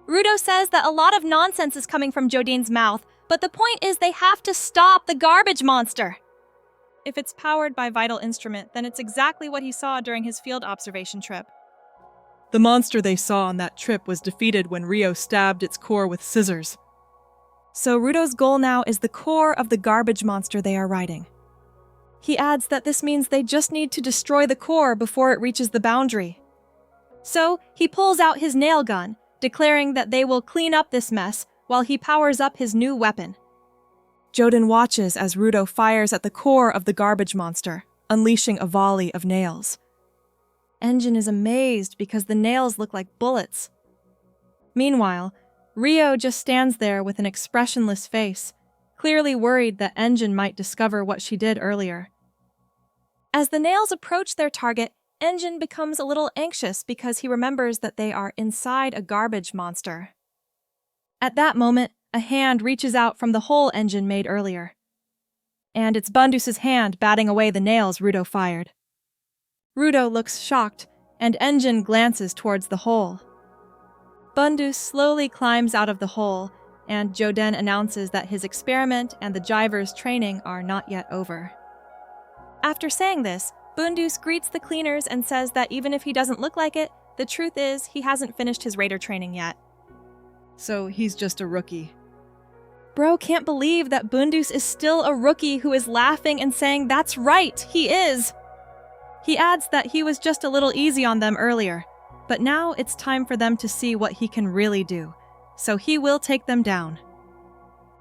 Rudo says that a lot of nonsense is coming from Jodin's mouth, but the point is they have to stop the garbage monster. If it's powered by vital instrument, then it's exactly what he saw during his field observation trip. The monster they saw on that trip was defeated when Rio stabbed its core with scissors. So Rudo's goal now is the core of the garbage monster they are riding. He adds that this means they just need to destroy the core before it reaches the boundary. So he pulls out his nail gun, declaring that they will clean up this mess while he powers up his new weapon. Jodin watches as Rudo fires at the core of the garbage monster, unleashing a volley of nails. Engine is amazed because the nails look like bullets. Meanwhile, Rio just stands there with an expressionless face, clearly worried that Engine might discover what she did earlier. As the nails approach their target, Engine becomes a little anxious because he remembers that they are inside a garbage monster. At that moment, a hand reaches out from the hole Engine made earlier. And it's Bundus's hand batting away the nails Rudo fired. Rudo looks shocked, and Engine glances towards the hole. Bundus slowly climbs out of the hole, and Jodin announces that his experiment and the Jiver's training are not yet over. After saying this, Bundus greets the cleaners and says that even if he doesn't look like it, the truth is he hasn't finished his raider training yet. So he's just a rookie. Bro can't believe that Bundus is still a rookie who is laughing and saying that's right, he is. He adds that he was just a little easy on them earlier, but now it's time for them to see what he can really do, so he will take them down.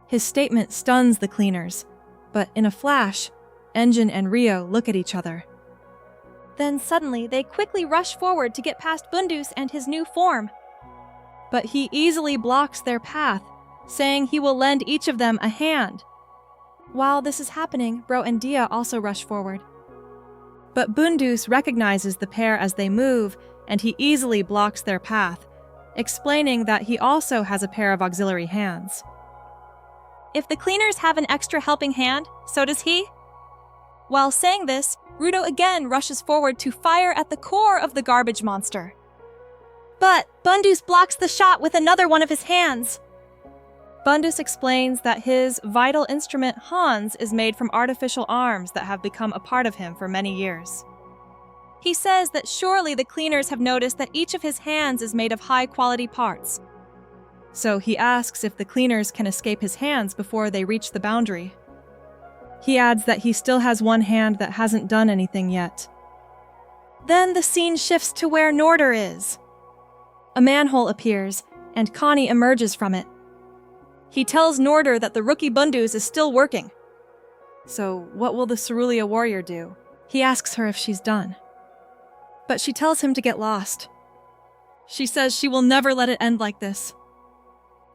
His statement stuns the cleaners, but in a flash, Engine and Rio look at each other. Then suddenly, they quickly rush forward to get past Bundus and his new form. But he easily blocks their path, saying he will lend each of them a hand. While this is happening, Bro and Dia also rush forward. But Bundus recognizes the pair as they move, and he easily blocks their path, explaining that he also has a pair of auxiliary hands. If the cleaners have an extra helping hand, so does he. While saying this, Rudo again rushes forward to fire at the core of the garbage monster. But Bundus blocks the shot with another one of his hands. Bundus explains that his vital instrument Hans is made from artificial arms that have become a part of him for many years. He says that surely the cleaners have noticed that each of his hands is made of high-quality parts. So he asks if the cleaners can escape his hands before they reach the boundary. He adds that he still has one hand that hasn't done anything yet. Then the scene shifts to where Norder is. A manhole appears, and Cony emerges from it. He tells Norder that the rookie Bundus is still working. So what will the Cerulean warrior do? He asks her if she's done. But she tells him to get lost. She says she will never let it end like this.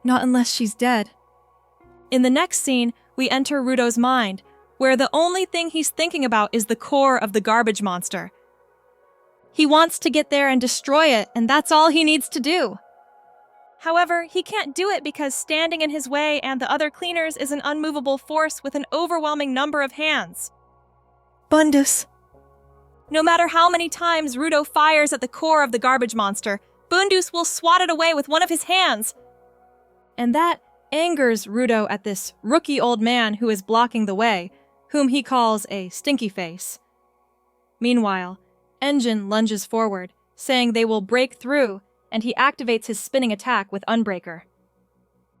Not unless she's dead. In the next scene, we enter Rudo's mind, where the only thing he's thinking about is the core of the garbage monster. He wants to get there and destroy it, and that's all he needs to do. However, he can't do it because standing in his way and the other cleaners is an unmovable force with an overwhelming number of hands. Bundus. No matter how many times Rudo fires at the core of the garbage monster, Bundus will swat it away with one of his hands. And that angers Rudo at this rookie old man who is blocking the way, whom he calls a stinky face. Meanwhile, Engine lunges forward, saying they will break through, and he activates his spinning attack with Unbreaker.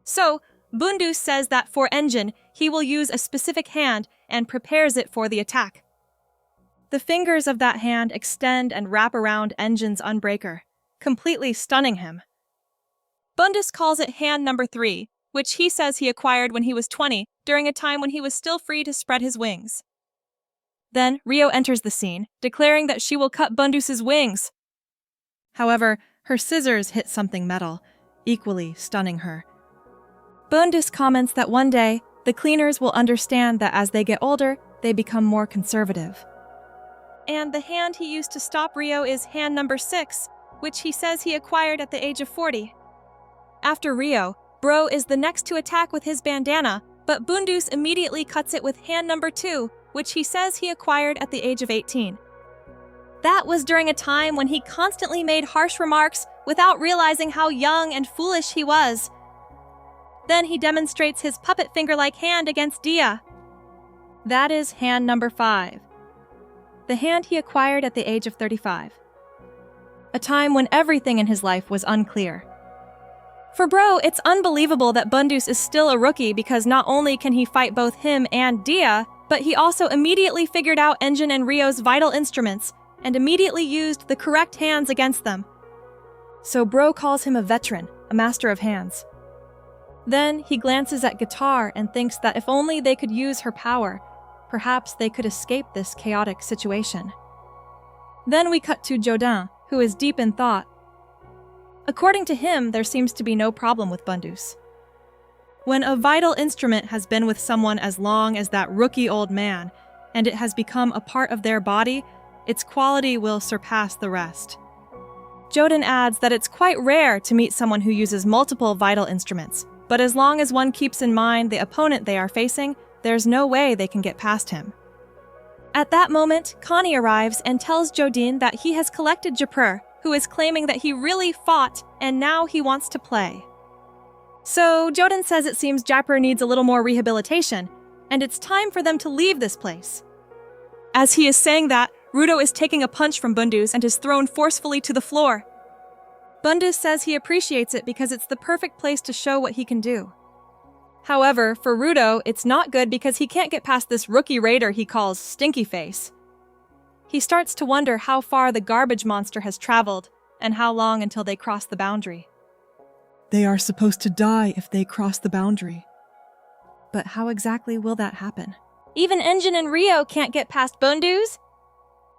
So, Bundus says that for Engine, he will use a specific hand and prepares it for the attack. The fingers of that hand extend and wrap around Engine's Unbreaker, completely stunning him. Bundus calls it hand number 3, which he says he acquired when he was 20, during a time when he was still free to spread his wings. Then Rio enters the scene, declaring that she will cut Bundus's wings. However, her scissors hit something metal, equally stunning her. Bundus comments that one day, the cleaners will understand that as they get older, they become more conservative. And the hand he used to stop Rio is hand number 6, which he says he acquired at the age of 40. After Rio, Bro is the next to attack with his bandana, but Bundus immediately cuts it with hand number 2, which he says he acquired at the age of 18. That was during a time when he constantly made harsh remarks without realizing how young and foolish he was. Then he demonstrates his puppet finger-like hand against Dia. That is hand number 5. The hand he acquired at the age of 35. A time when everything in his life was unclear. For Bro, it's unbelievable that Bundus is still a rookie because not only can he fight both him and Dia, but he also immediately figured out Engine and Rio's vital instruments and immediately used the correct hands against them. So Bro calls him a veteran, a master of hands. Then he glances at Guitar and thinks that if only they could use her power, perhaps they could escape this chaotic situation. Then we cut to Jodin, who is deep in thought. According to him, there seems to be no problem with Bundus. When a vital instrument has been with someone as long as that rookie old man, and it has become a part of their body, its quality will surpass the rest. Jodin adds that it's quite rare to meet someone who uses multiple vital instruments, but as long as one keeps in mind the opponent they are facing, there's no way they can get past him. At that moment, Cony arrives and tells Jodin that he has collected Japur, who is claiming that he really fought and now he wants to play. So Jodin says it seems Japur needs a little more rehabilitation, and it's time for them to leave this place. As he is saying that, Rudo is taking a punch from Bundus and is thrown forcefully to the floor. Bundus says he appreciates it because it's the perfect place to show what he can do. However, for Rudo, it's not good because he can't get past this rookie raider he calls Stinky Face. He starts to wonder how far the garbage monster has traveled and how long until they cross the boundary. They are supposed to die if they cross the boundary. But how exactly will that happen? Even Engine and Rio can't get past Bundus?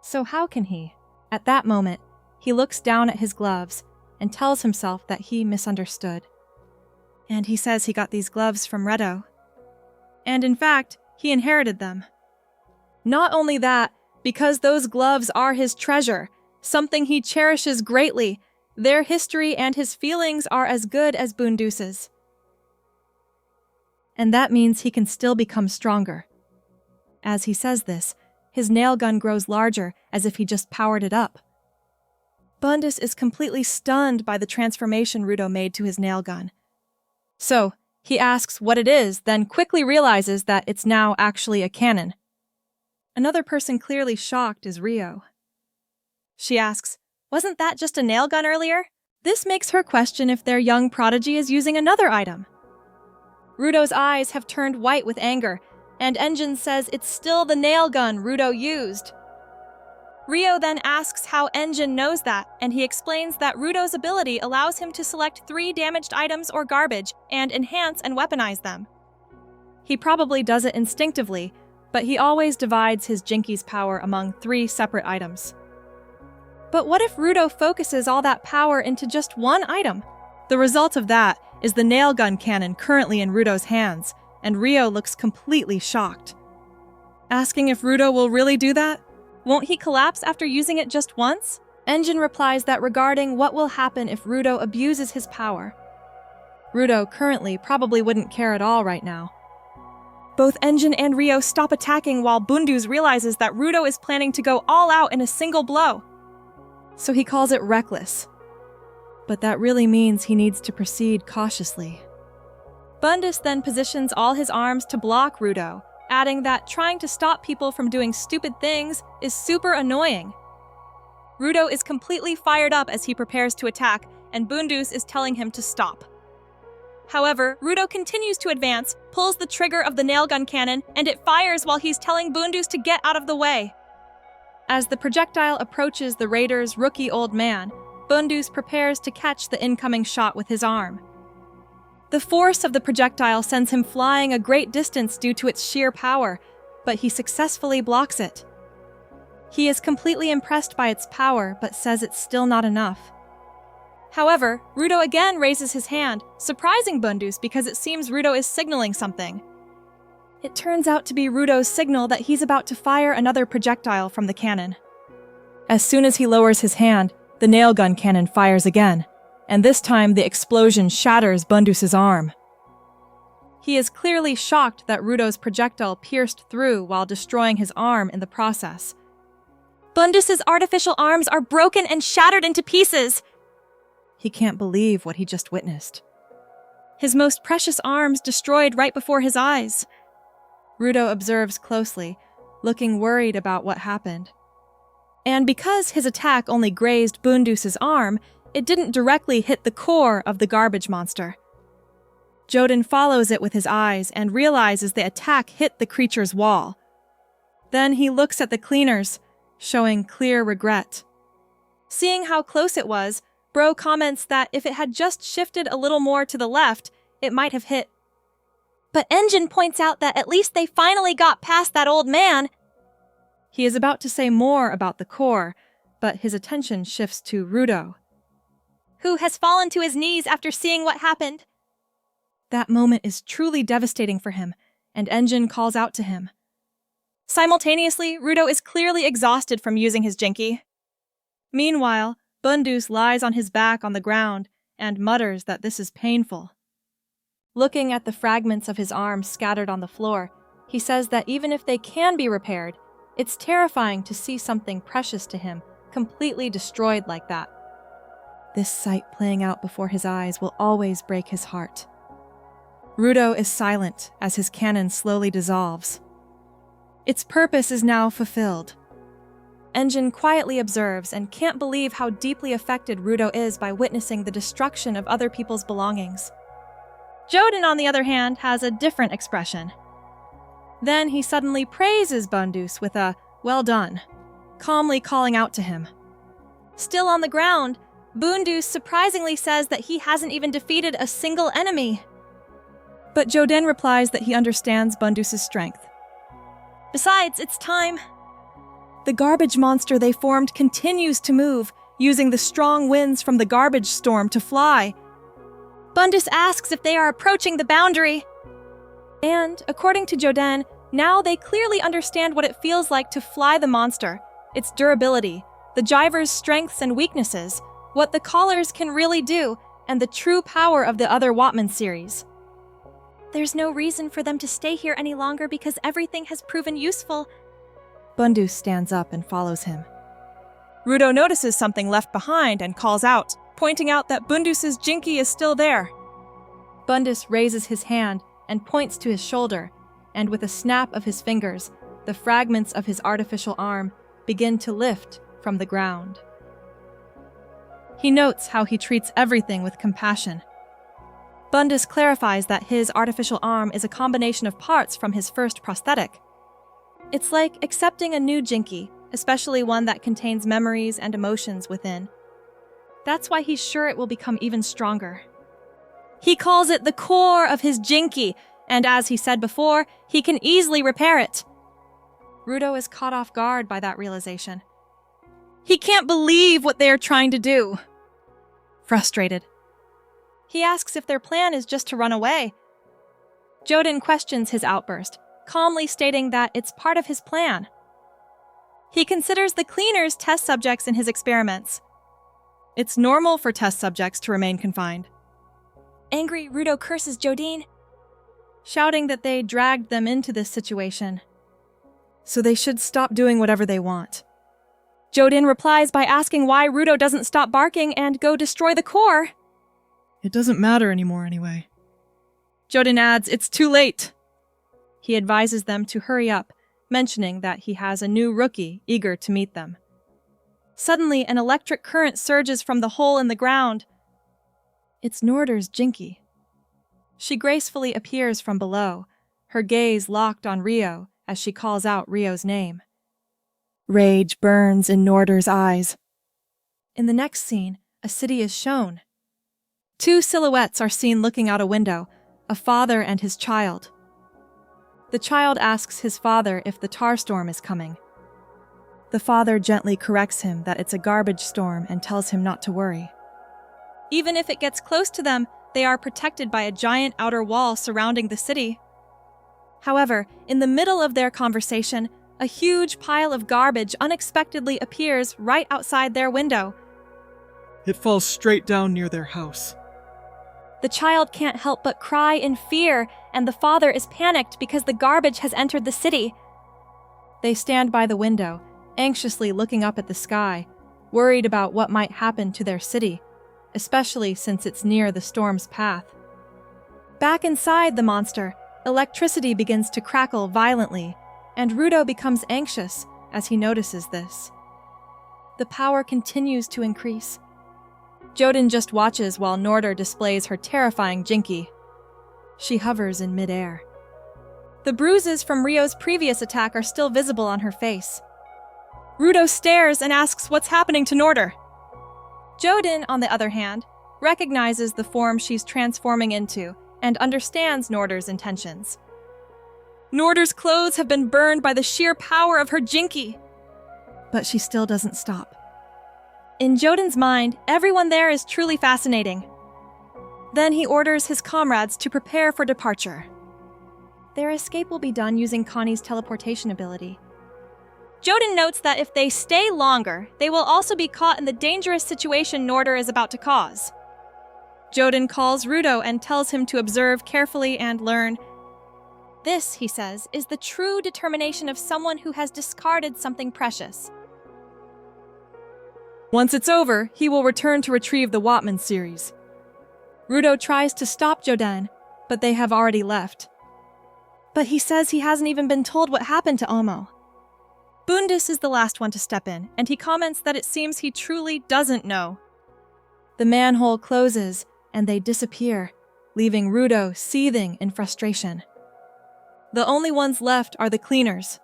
So how can he? At that moment, he looks down at his gloves and tells himself that he misunderstood. And he says he got these gloves from Rudo. And in fact, he inherited them. Not only that, because those gloves are his treasure, something he cherishes greatly, their history and his feelings are as good as Bundus's. And that means he can still become stronger. As he says this, his nail gun grows larger, as if he just powered it up. Bundus is completely stunned by the transformation Rudo made to his nail gun. So, he asks what it is, then quickly realizes that it's now actually a cannon. Another person clearly shocked is Rio. She asks, "Wasn't that just a nail gun earlier?" This makes her question if their young prodigy is using another item. Rudo's eyes have turned white with anger, and Engine says it's still the nail gun Rudo used. Rio then asks how Engine knows that, and he explains that Rudo's ability allows him to select 3 damaged items or garbage and enhance and weaponize them. He probably does it instinctively, but he always divides his Jinki's power among 3 separate items. But what if Rudo focuses all that power into just one item? The result of that is the nail gun cannon currently in Rudo's hands, and Rio looks completely shocked. asking if Rudo will really do that. Won't he collapse after using it just once? Engine replies that regarding what will happen if Rudo abuses his power. Rudo currently probably wouldn't care at all right now. Both Engine and Rio stop attacking while Bundus realizes that Rudo is planning to go all out in a single blow. So he calls it reckless. But that really means he needs to proceed cautiously. Bundus then positions all his arms to block Rudo, adding that trying to stop people from doing stupid things is super annoying. Rudo is completely fired up as he prepares to attack, and Bundus is telling him to stop. However, Rudo continues to advance, pulls the trigger of the nail gun cannon, and it fires while he's telling Bundus to get out of the way. As the projectile approaches the raider's rookie old man, Bundus prepares to catch the incoming shot with his arm. The force of the projectile sends him flying a great distance due to its sheer power, but he successfully blocks it. He is completely impressed by its power, but says it's still not enough. However, Rudo again raises his hand, surprising Bundus because it seems Rudo is signaling something. It turns out to be Rudo's signal that he's about to fire another projectile from the cannon. As soon as he lowers his hand, the nail gun cannon fires again, and this time the explosion shatters Bundus's arm. He is clearly shocked that Rudo's projectile pierced through while destroying his arm in the process. Bundus's artificial arms are broken and shattered into pieces. He can't believe what he just witnessed. His most precious arms destroyed right before his eyes. Rudo observes closely, looking worried about what happened. And because his attack only grazed Bundus's arm, it didn't directly hit the core of the garbage monster. Jodin follows it with his eyes and realizes the attack hit the creature's wall. Then he looks at the cleaners, showing clear regret. Seeing how close it was, Bro comments that if it had just shifted a little more to the left, it might have hit. But Engine points out that at least they finally got past that old man. He is about to say more about the core, but his attention shifts to Rudo, who has fallen to his knees after seeing what happened. That moment is truly devastating for him, and Engine calls out to him. Simultaneously, Rudo is clearly exhausted from using his Jinki. Meanwhile, Bundus lies on his back on the ground and mutters that this is painful. Looking at the fragments of his arm scattered on the floor, he says that even if they can be repaired, it's terrifying to see something precious to him completely destroyed like that. This sight playing out before his eyes will always break his heart. Rudo is silent as his cannon slowly dissolves. Its purpose is now fulfilled. Engine quietly observes and can't believe how deeply affected Rudo is by witnessing the destruction of other people's belongings. Jodin, on the other hand, has a different expression. Then he suddenly praises Bundus with a, "Well done," calmly calling out to him. Still on the ground, Bundus surprisingly says that he hasn't even defeated a single enemy. But Jodin replies that he understands Bundus's strength. Besides, it's time. The garbage monster they formed continues to move, using the strong winds from the garbage storm to fly. Bundus asks if they are approaching the boundary. And, according to Jodin, now they clearly understand what it feels like to fly the monster, its durability, the Jiver's strengths and weaknesses, what the Callers can really do, and the true power of the other Watman series. There's no reason for them to stay here any longer because everything has proven useful. Bundus stands up and follows him. Rudo notices something left behind and calls out, pointing out that Bundus's Jinki is still there. Bundus raises his hand and points to his shoulder, and with a snap of his fingers, the fragments of his artificial arm begin to lift from the ground. He notes how he treats everything with compassion. Bundus clarifies that his artificial arm is a combination of parts from his first prosthetic. It's like accepting a new Jinki, especially one that contains memories and emotions within. That's why he's sure it will become even stronger. He calls it the core of his Jinki, and as he said before, he can easily repair it. Rudo is caught off guard by that realization. He can't believe what they are trying to do. Frustrated, he asks if their plan is just to run away. Jodin questions his outburst, calmly stating that it's part of his plan. He considers the cleaners test subjects in his experiments. It's normal for test subjects to remain confined. Angry, Rudo curses Jodin, shouting that they dragged them into this situation. So they should stop doing whatever they want. Jodin replies by asking why Rudo doesn't stop barking and go destroy the core. It doesn't matter anymore anyway. Jodin adds, it's too late. He advises them to hurry up, mentioning that he has a new rookie eager to meet them. Suddenly, an electric current surges from the hole in the ground. It's Norder's Jinky. She gracefully appears from below, her gaze locked on Rio as she calls out Rio's name. Rage burns in Norder's eyes. In the next scene, a city is shown. Two silhouettes are seen looking out a window, a father and his child. The child asks his father if the tar storm is coming. The father gently corrects him that it's a garbage storm and tells him not to worry. Even if it gets close to them, they are protected by a giant outer wall surrounding the city. However, in the middle of their conversation, a huge pile of garbage unexpectedly appears right outside their window. It falls straight down near their house. The child can't help but cry in fear, and the father is panicked because the garbage has entered the city. They stand by the window, anxiously looking up at the sky, worried about what might happen to their city, especially since it's near the storm's path. Back inside the monster, electricity begins to crackle violently, and Rudo becomes anxious as he notices this. The power continues to increase. Jodin just watches while Norder displays her terrifying Jinky. She hovers in midair. The bruises from Rio's previous attack are still visible on her face. Rudo stares and asks what's happening to Norder. Jodin, on the other hand, recognizes the form she's transforming into and understands Norder's intentions. Norder's clothes have been burned by the sheer power of her Jinky. But she still doesn't stop. In Jodin's mind, everyone there is truly fascinating. Then he orders his comrades to prepare for departure. Their escape will be done using Cony's teleportation ability. Jodin notes that if they stay longer, they will also be caught in the dangerous situation Norder is about to cause. Jodin calls Rudo and tells him to observe carefully and learn. This, he says, is the true determination of someone who has discarded something precious. Once it's over, he will return to retrieve the Watman series. Rudo tries to stop Jodin, but they have already left. But he says he hasn't even been told what happened to Omo. Bundus is the last one to step in, and he comments that it seems he truly doesn't know. The manhole closes, and they disappear, leaving Rudo seething in frustration. The only ones left are the cleaners.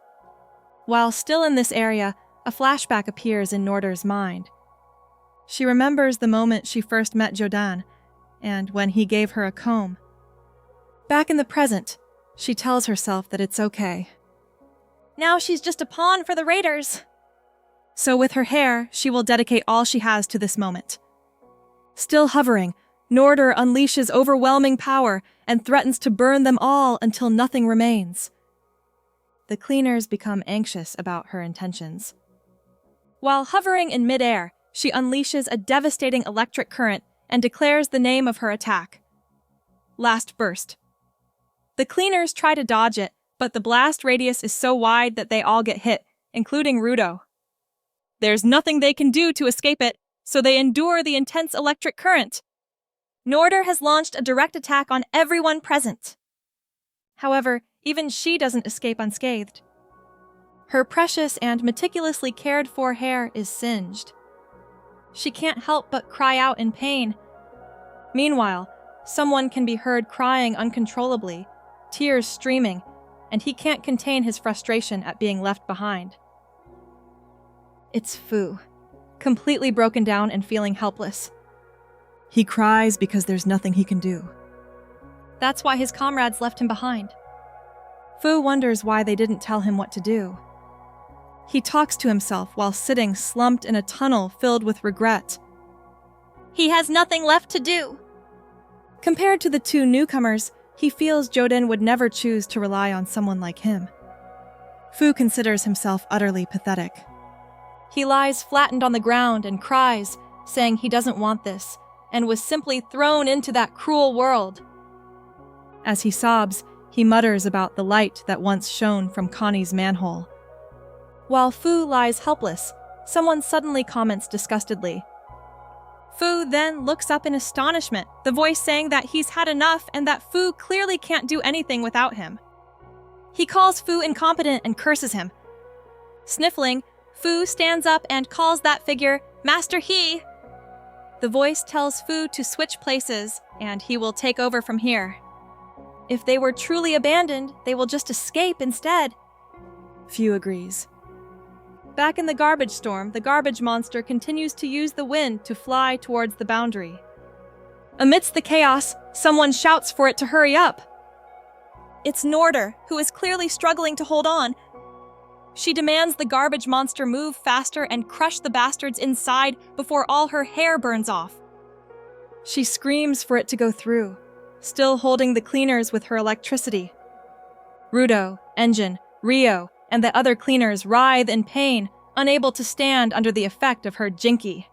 While still in this area, a flashback appears in Norder's mind. She remembers the moment she first met Jodin, and when he gave her a comb. Back in the present, she tells herself that it's okay. Now she's just a pawn for the raiders. So with her hair, she will dedicate all she has to this moment. Still hovering, Norder unleashes overwhelming power and threatens to burn them all until nothing remains. The cleaners become anxious about her intentions. While hovering in midair, she unleashes a devastating electric current and declares the name of her attack. Last burst. The cleaners try to dodge it, but the blast radius is so wide that they all get hit, including Rudo. There's nothing they can do to escape it, so they endure the intense electric current. Norder has launched a direct attack on everyone present. However, even she doesn't escape unscathed. Her precious and meticulously cared-for hair is singed. She can't help but cry out in pain. Meanwhile, someone can be heard crying uncontrollably, tears streaming, and he can't contain his frustration at being left behind. It's Fu, completely broken down and feeling helpless. He cries because there's nothing he can do. That's why his comrades left him behind. Fu wonders why they didn't tell him what to do. He talks to himself while sitting slumped in a tunnel filled with regret. He has nothing left to do. Compared to the two newcomers, He feels Jodin would never choose to rely on someone like him. Fu considers himself utterly pathetic. He lies flattened on the ground and cries, saying he doesn't want this, and was simply thrown into that cruel world. As he sobs, he mutters about the light that once shone from Cony's manhole. While Fu lies helpless, someone suddenly comments disgustedly. Fu then looks up in astonishment, the voice saying that he's had enough and that Fu clearly can't do anything without him. He calls Fu incompetent and curses him. Sniffling, Fu stands up and calls that figure Master He. The voice tells Fu to switch places, and he will take over from here. If they were truly abandoned, they will just escape instead. Fu agrees. Back in the garbage storm, the garbage monster continues to use the wind to fly towards the boundary. Amidst the chaos, someone shouts for it to hurry up. It's Norder, who is clearly struggling to hold on. She demands the garbage monster move faster and crush the bastards inside before all her hair burns off. She screams for it to go through, still holding the cleaners with her electricity. Rudo, Engine, Rio, and the other cleaners writhe in pain, unable to stand under the effect of her jinky.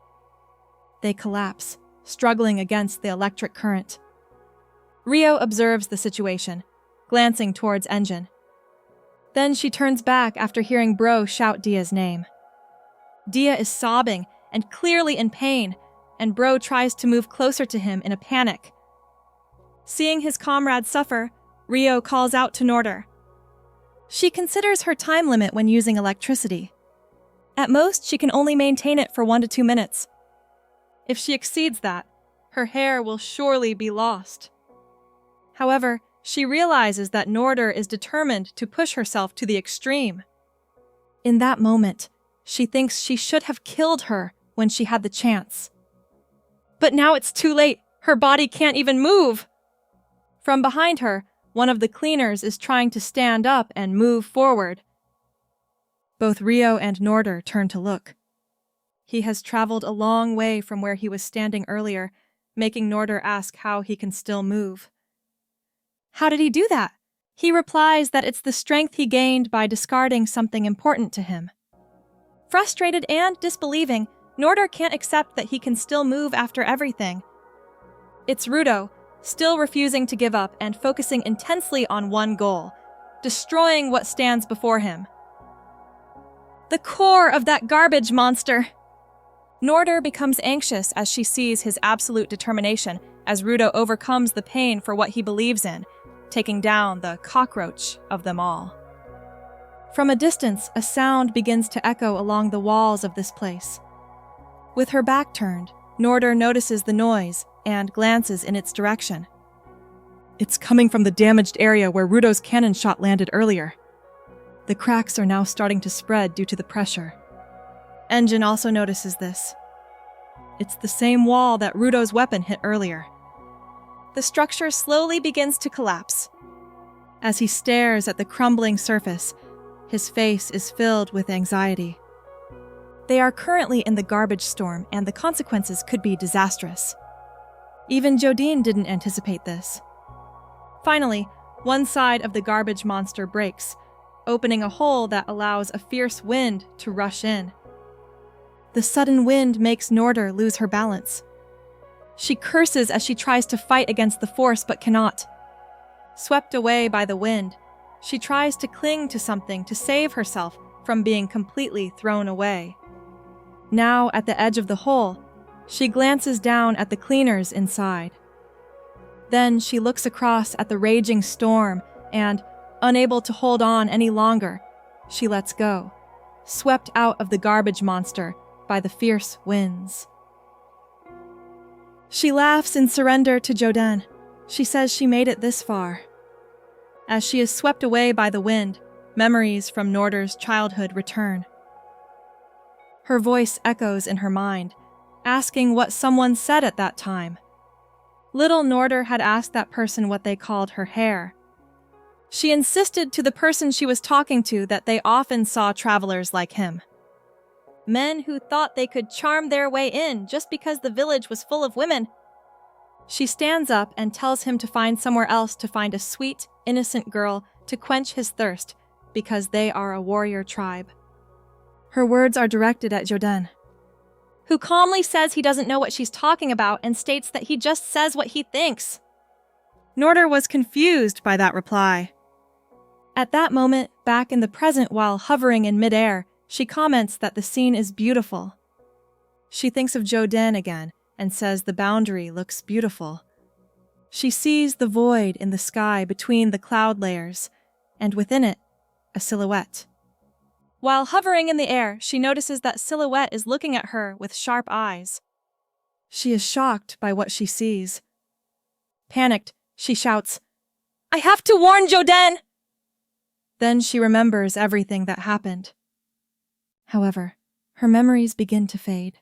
They collapse, struggling against the electric current. Rio observes the situation, glancing towards Engine. Then she turns back after hearing Bro shout Dia's name. Dia is sobbing and clearly in pain, and Bro tries to move closer to him in a panic. Seeing his comrade suffer, Rio calls out to Norder. She considers her time limit when using electricity. At most, she can only maintain it for 1 to 2 minutes. If she exceeds that, her hair will surely be lost. However, she realizes that Norder is determined to push herself to the extreme. In that moment, she thinks she should have killed her when she had the chance. But now it's too late. Her body can't even move. From behind her, one of the cleaners is trying to stand up and move forward. Both Rio and Norder turn to look. He has traveled a long way from where he was standing earlier, making Norder ask how he can still move. How did he do that? He replies that it's the strength he gained by discarding something important to him. Frustrated and disbelieving, Norder can't accept that he can still move after everything. It's Rudo, still refusing to give up and focusing intensely on one goal, destroying what stands before him. The core of that garbage monster! Norder becomes anxious as she sees his absolute determination as Rudo overcomes the pain for what he believes in, taking down the cockroach of them all. From a distance, a sound begins to echo along the walls of this place. With her back turned, Norder notices the noise and glances in its direction. It's coming from the damaged area where Rudo's cannon shot landed earlier. The cracks are now starting to spread due to the pressure. Engine also notices this. It's the same wall that Rudo's weapon hit earlier. The structure slowly begins to collapse. As he stares at the crumbling surface, his face is filled with anxiety. They are currently in the garbage storm, and the consequences could be disastrous. Even Jodin didn't anticipate this. Finally, one side of the garbage monster breaks, opening a hole that allows a fierce wind to rush in. The sudden wind makes Norder lose her balance. She curses as she tries to fight against the force but cannot. Swept away by the wind, she tries to cling to something to save herself from being completely thrown away. Now, at the edge of the hole, she glances down at the cleaners inside. Then she looks across at the raging storm and, unable to hold on any longer, she lets go, swept out of the garbage monster by the fierce winds. She laughs in surrender to Jodin. She says she made it this far. As she is swept away by the wind, memories from Norder's childhood return. Her voice echoes in her mind, asking what someone said at that time. Little Norder had asked that person what they called her hair. She insisted to the person she was talking to that they often saw travelers like him. Men who thought they could charm their way in just because the village was full of women. She stands up and tells him to find somewhere else to find a sweet, innocent girl to quench his thirst, because they are a warrior tribe. Her words are directed at Jodin, who calmly says he doesn't know what she's talking about and states that he just says what he thinks. Norder was confused by that reply. At that moment, back in the present while hovering in midair, she comments that the scene is beautiful. She thinks of Jodin again and says the boundary looks beautiful. She sees the void in the sky between the cloud layers, and within it, a silhouette. While hovering in the air, she notices that silhouette is looking at her with sharp eyes. She is shocked by what she sees. Panicked, she shouts, "I have to warn Jodin!" Then she remembers everything that happened. However, her memories begin to fade.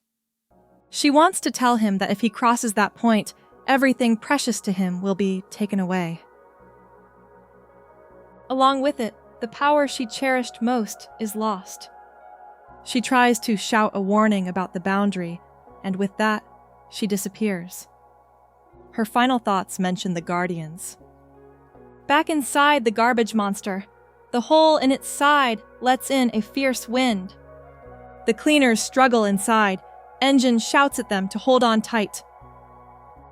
She wants to tell him that if he crosses that point, everything precious to him will be taken away. Along with it, the power she cherished most is lost. She tries to shout a warning about the boundary, and with that, she disappears. Her final thoughts mention the Guardians. Back inside the garbage monster, the hole in its side lets in a fierce wind. The cleaners struggle inside. Engine shouts at them to hold on tight.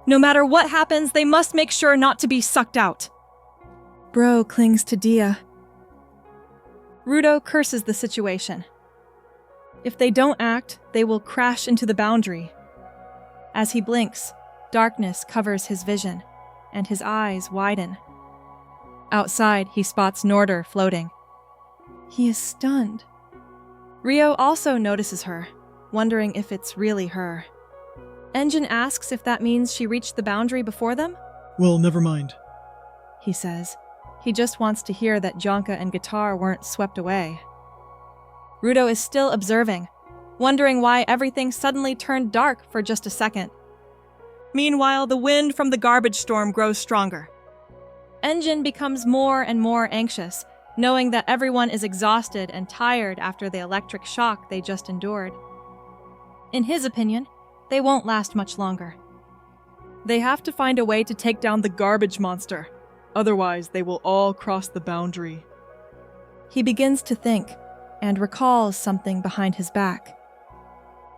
No matter what happens, they must make sure not to be sucked out. Bro clings to Dia. Rudo curses the situation. If they don't act, they will crash into the boundary. As he blinks, darkness covers his vision, and his eyes widen. Outside, he spots Norder floating. He is stunned. Rio also notices her, wondering if it's really her. Engine asks if that means she reached the boundary before them? Well, never mind, He says. He just wants to hear that Janka and Guitar weren't swept away. Rudo is still observing, wondering why everything suddenly turned dark for just a second. Meanwhile, the wind from the garbage storm grows stronger. Engine becomes more and more anxious, knowing that everyone is exhausted and tired after the electric shock they just endured. In his opinion, they won't last much longer. They have to find a way to take down the garbage monster. Otherwise, they will all cross the boundary. He begins to think and recalls something behind his back.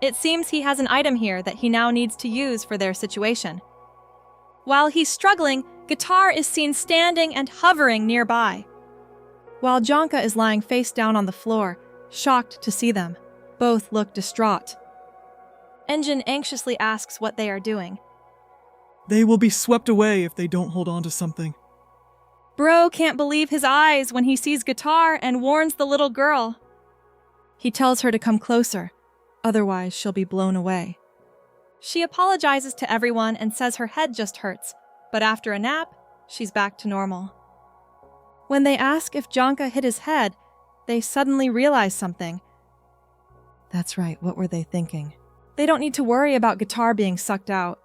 It seems he has an item here that he now needs to use for their situation. While he's struggling, Guitar is seen standing and hovering nearby. While Janka is lying face down on the floor, shocked to see them, both look distraught. Engine anxiously asks what they are doing. They will be swept away if they don't hold on to something. Bro can't believe his eyes when he sees Guitar and warns the little girl. He tells her to come closer, otherwise she'll be blown away. She apologizes to everyone and says her head just hurts, but after a nap, she's back to normal. When they ask if Janka hit his head, they suddenly realize something. That's right, what were they thinking? They don't need to worry about Guitar being sucked out.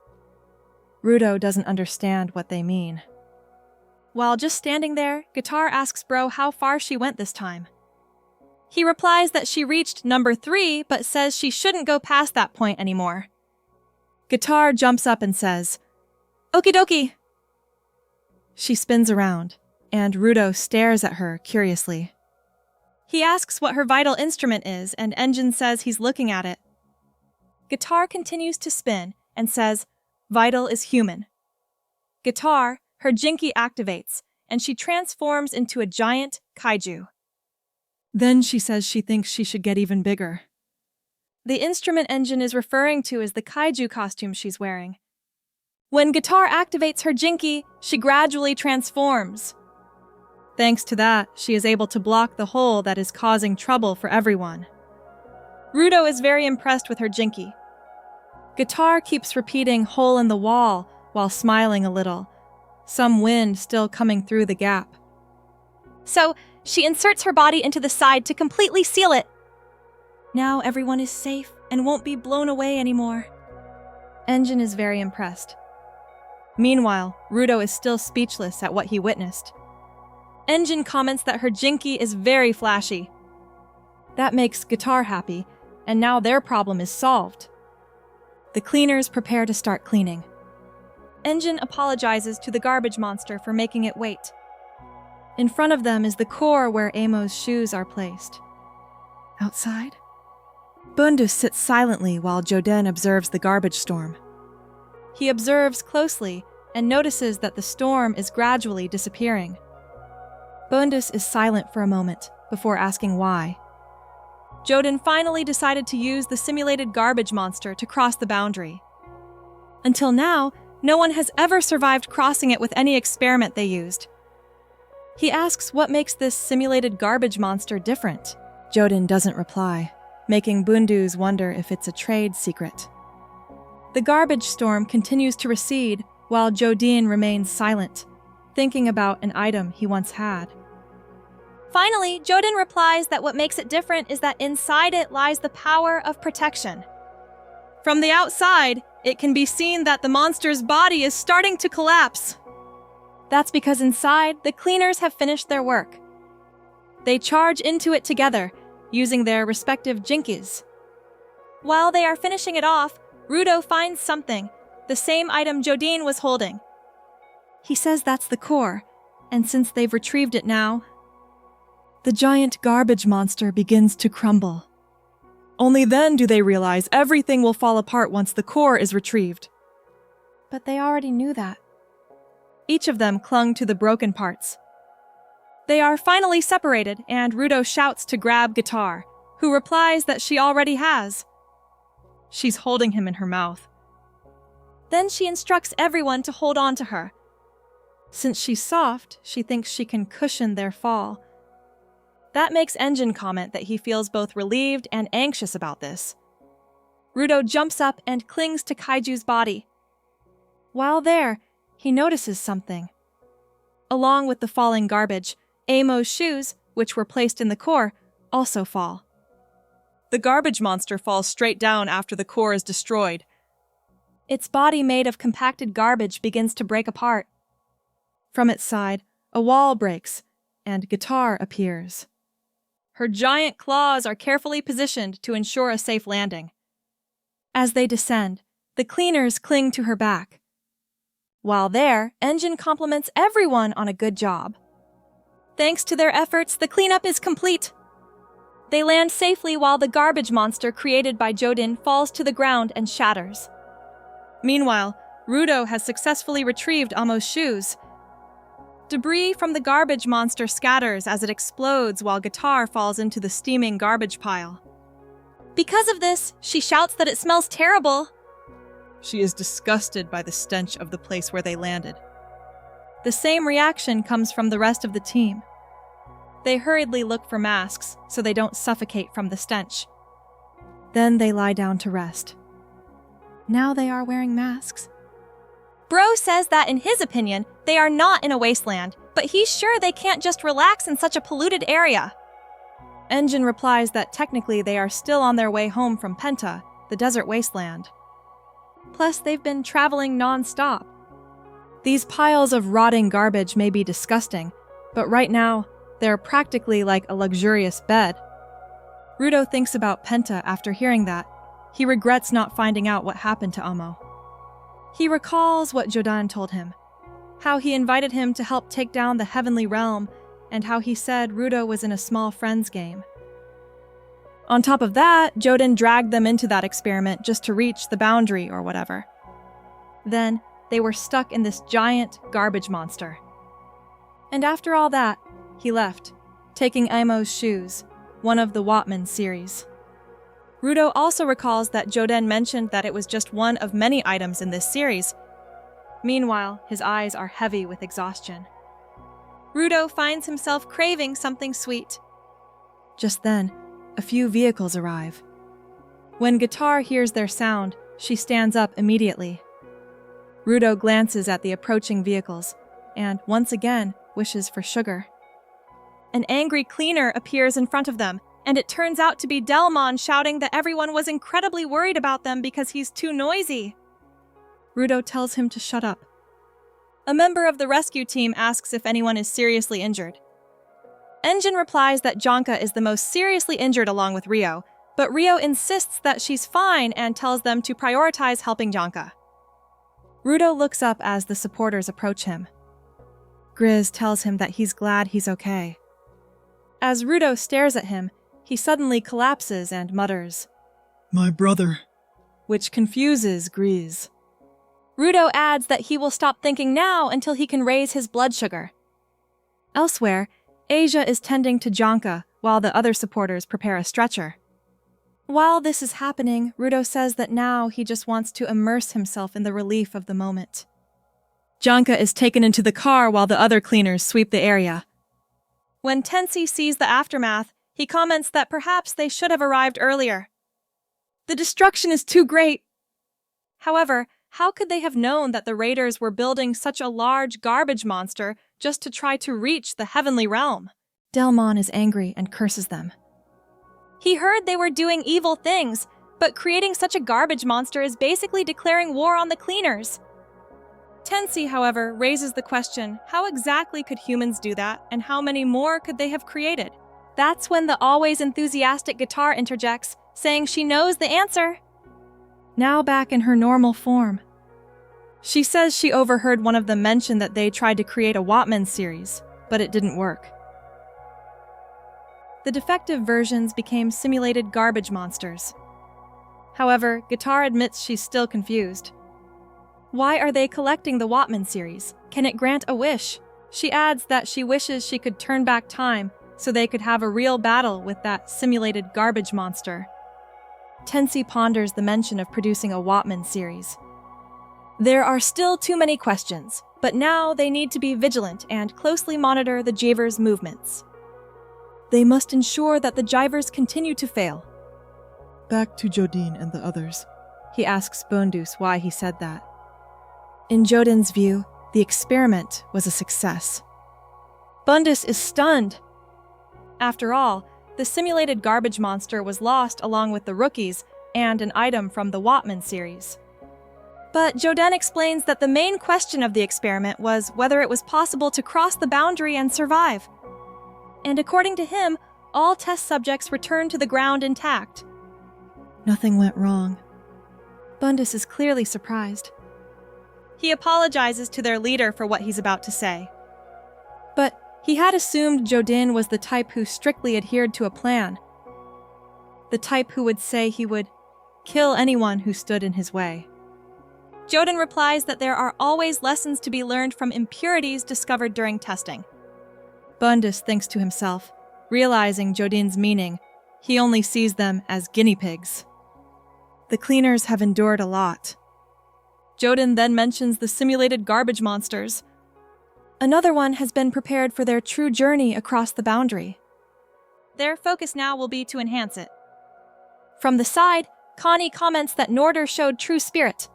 Rudo doesn't understand what they mean. While just standing there, Guitar asks Bro how far she went this time. He replies that she reached number 3, but says she shouldn't go past that point anymore. Guitar jumps up and says, "Okie dokie." She spins around, and Rudo stares at her curiously. He asks what her vital instrument is, and Engine says he's looking at it. Guitar continues to spin and says, "Vital is human." Guitar, her Jinky activates, and she transforms into a giant kaiju. Then she says she thinks she should get even bigger. The instrument Engine is referring to is the kaiju costume she's wearing. When Guitar activates her Jinky, she gradually transforms. Thanks to that, she is able to block the hole that is causing trouble for everyone. Rudo is very impressed with her Jinky. Guitar keeps repeating "hole in the wall" while smiling a little, some wind still coming through the gap. So, she inserts her body into the side to completely seal it. Now everyone is safe and won't be blown away anymore. Engine is very impressed. Meanwhile, Rudo is still speechless at what he witnessed. Engine comments that her Jinky is very flashy. That makes Guitar happy, and now their problem is solved. The cleaners prepare to start cleaning. Engine apologizes to the garbage monster for making it wait. In front of them is the core where Amo's shoes are placed. Outside, Bundus sits silently while Jodin observes the garbage storm. He observes closely and notices that the storm is gradually disappearing. Bundus is silent for a moment before asking why. Jodin finally decided to use the simulated garbage monster to cross the boundary. Until now, no one has ever survived crossing it with any experiment they used. He asks what makes this simulated garbage monster different. Jodin doesn't reply, making Bundus wonder if it's a trade secret. The garbage storm continues to recede while Jodin remains silent, thinking about an item he once had. Finally, Jodin replies that what makes it different is that inside it lies the power of protection. From the outside, it can be seen that the monster's body is starting to collapse. That's because inside, the cleaners have finished their work. They charge into it together, using their respective jinkis. While they are finishing it off, Rudo finds something, the same item Jodin was holding. He says that's the core, and since they've retrieved it now, the giant garbage monster begins to crumble. Only then do they realize everything will fall apart once the core is retrieved. But they already knew that. Each of them clung to the broken parts. They are finally separated, and Rudo shouts to grab Guitar, who replies that she already has. She's holding him in her mouth. Then she instructs everyone to hold on to her. Since she's soft, she thinks she can cushion their fall. That makes Engine comment that he feels both relieved and anxious about this. Rudo jumps up and clings to Kaiju's body. While there, he notices something. Along with the falling garbage, Amo's shoes, which were placed in the core, also fall. The garbage monster falls straight down after the core is destroyed. Its body made of compacted garbage begins to break apart. From its side, a wall breaks, and Guitar appears. Her giant claws are carefully positioned to ensure a safe landing. As they descend, the cleaners cling to her back. While there, Engine compliments everyone on a good job. Thanks to their efforts, the cleanup is complete. They land safely while the garbage monster created by Jodin falls to the ground and shatters. Meanwhile, Rudo has successfully retrieved Amo's shoes. Debris from the garbage monster scatters as it explodes while Guitar falls into the steaming garbage pile. Because of this, she shouts that it smells terrible. She is disgusted by the stench of the place where they landed. The same reaction comes from the rest of the team. They hurriedly look for masks so they don't suffocate from the stench. Then they lie down to rest. Now they are wearing masks. Bro says that in his opinion, they are not in a wasteland, but he's sure they can't just relax in such a polluted area. Engine replies that technically they are still on their way home from Penta, the desert wasteland. Plus, they've been traveling non-stop. These piles of rotting garbage may be disgusting, but right now, they're practically like a luxurious bed. Rudo thinks about Penta after hearing that. He regrets not finding out what happened to Amo. He recalls what Jodin told him, how he invited him to help take down the heavenly realm, and how he said Rudo was in a small friends game. On top of that, Jodin dragged them into that experiment just to reach the boundary or whatever. Then, they were stuck in this giant garbage monster. And after all that, he left, taking Amo's shoes, one of the Watman series. Rudo also recalls that Jodin mentioned that it was just one of many items in this series. Meanwhile, his eyes are heavy with exhaustion. Rudo finds himself craving something sweet. Just then, a few vehicles arrive. When Guitar hears their sound, she stands up immediately. Rudo glances at the approaching vehicles, and once again wishes for sugar. An angry cleaner appears in front of them, and it turns out to be Delmon shouting that everyone was incredibly worried about them because he's too noisy. Rudo tells him to shut up. A member of the rescue team asks if anyone is seriously injured. Engine replies that Janka is the most seriously injured along with Rio, but Rio insists that she's fine and tells them to prioritize helping Janka. Rudo looks up as the supporters approach him. Grizz tells him that he's glad he's okay. As Rudo stares at him, he suddenly collapses and mutters, My brother. which confuses Grizz. Rudo adds that he will stop thinking now until he can raise his blood sugar. Elsewhere, Asia is tending to Janka while the other supporters prepare a stretcher. While this is happening, Rudo says that now he just wants to immerse himself in the relief of the moment. Janka is taken into the car while the other cleaners sweep the area. When Tensi sees the aftermath, he comments that perhaps they should have arrived earlier. The destruction is too great. However, how could they have known that the raiders were building such a large garbage monster just to try to reach the heavenly realm? Delmon is angry and curses them. He heard they were doing evil things, but creating such a garbage monster is basically declaring war on the cleaners. Tensi, however, raises the question, how exactly could humans do that, and how many more could they have created? That's when the always enthusiastic guitar interjects, saying she knows the answer. Now back in her normal form. She says she overheard one of them mention that they tried to create a Watman series, but it didn't work. The defective versions became simulated garbage monsters. However, Guitar admits she's still confused. Why are they collecting the Watman series? Can it grant a wish? She adds that she wishes she could turn back time so they could have a real battle with that simulated garbage monster. Tensi ponders the mention of producing a Watman series. There are still too many questions, but now they need to be vigilant and closely monitor the Jivers' movements. They must ensure that the Jivers continue to fail. Back to Jodin and the others. He asks Bundus why he said that. In Jodin's view, the experiment was a success. Bundus is stunned. After all, the simulated garbage monster was lost along with the rookies and an item from the Watman series. But Jodin explains that the main question of the experiment was whether it was possible to cross the boundary and survive. And according to him, all test subjects returned to the ground intact. Nothing went wrong. Bundus is clearly surprised. He apologizes to their leader for what he's about to say. But he had assumed Jodin was the type who strictly adhered to a plan. The type who would say he would kill anyone who stood in his way. Jodin replies that there are always lessons to be learned from impurities discovered during testing. Bundus thinks to himself, realizing Jodin's meaning, he only sees them as guinea pigs. The cleaners have endured a lot. Jodin then mentions the simulated garbage monsters. Another one has been prepared for their true journey across the boundary. Their focus now will be to enhance it. From the side, Cony comments that Norder showed true spirit.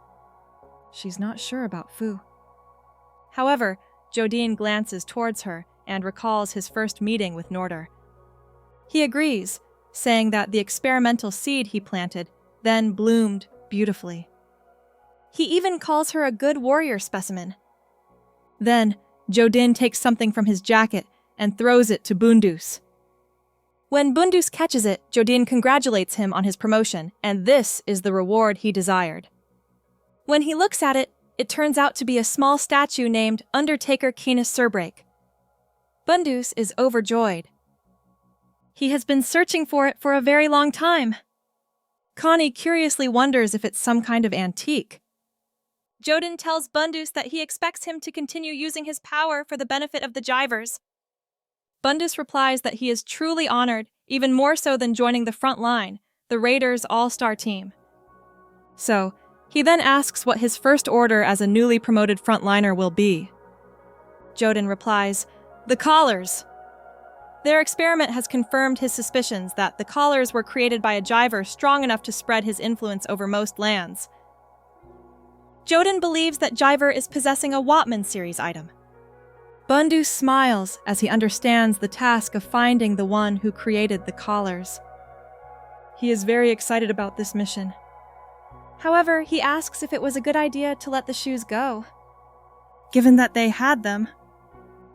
She's not sure about Fu. However, Jodin glances towards her and recalls his first meeting with Norder. He agrees, saying that the experimental seed he planted then bloomed beautifully. He even calls her a good warrior specimen. Then, Jodin takes something from his jacket and throws it to Bundus. When Bundus catches it, Jodin congratulates him on his promotion, and this is the reward he desired. When he looks at it, it turns out to be a small statue named Undertaker Canis Surbrake. Bundus is overjoyed. He has been searching for it for a very long time. Cony curiously wonders if it's some kind of antique. Jodin tells Bundus that he expects him to continue using his power for the benefit of the Jivers. Bundus replies that he is truly honored, even more so than joining the front line, the Raiders' all-star team. So, he then asks what his first order as a newly promoted frontliner will be. Jodin replies, "The Collars." Their experiment has confirmed his suspicions that the Collars were created by a Jiver strong enough to spread his influence over most lands. Jodin believes that Jiver is possessing a Watman series item. Bundus smiles as he understands the task of finding the one who created the Collars. He is very excited about this mission. However, he asks if it was a good idea to let the shoes go. Given that they had them,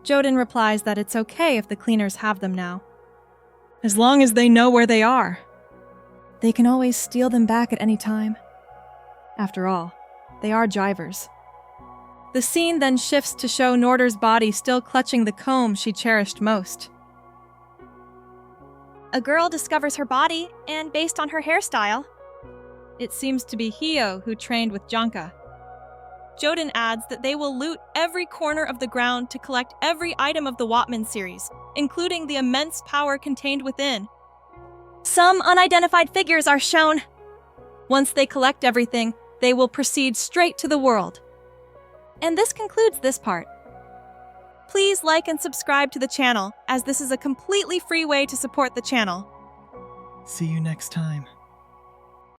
Jodin replies that it's okay if the cleaners have them now. As long as they know where they are. They can always steal them back at any time. After all, they are Jivers. The scene then shifts to show Norder's body still clutching the comb she cherished most. A girl discovers her body, and based on her hairstyle, It seems to be Hio who trained with Janka. Jodin adds that they will loot every corner of the ground to collect every item of the Watman series, including the immense power contained within. Some unidentified figures are shown. Once they collect everything, they will proceed straight to the world. And this concludes this part. Please like and subscribe to the channel, as this is a completely free way to support the channel. See you next time.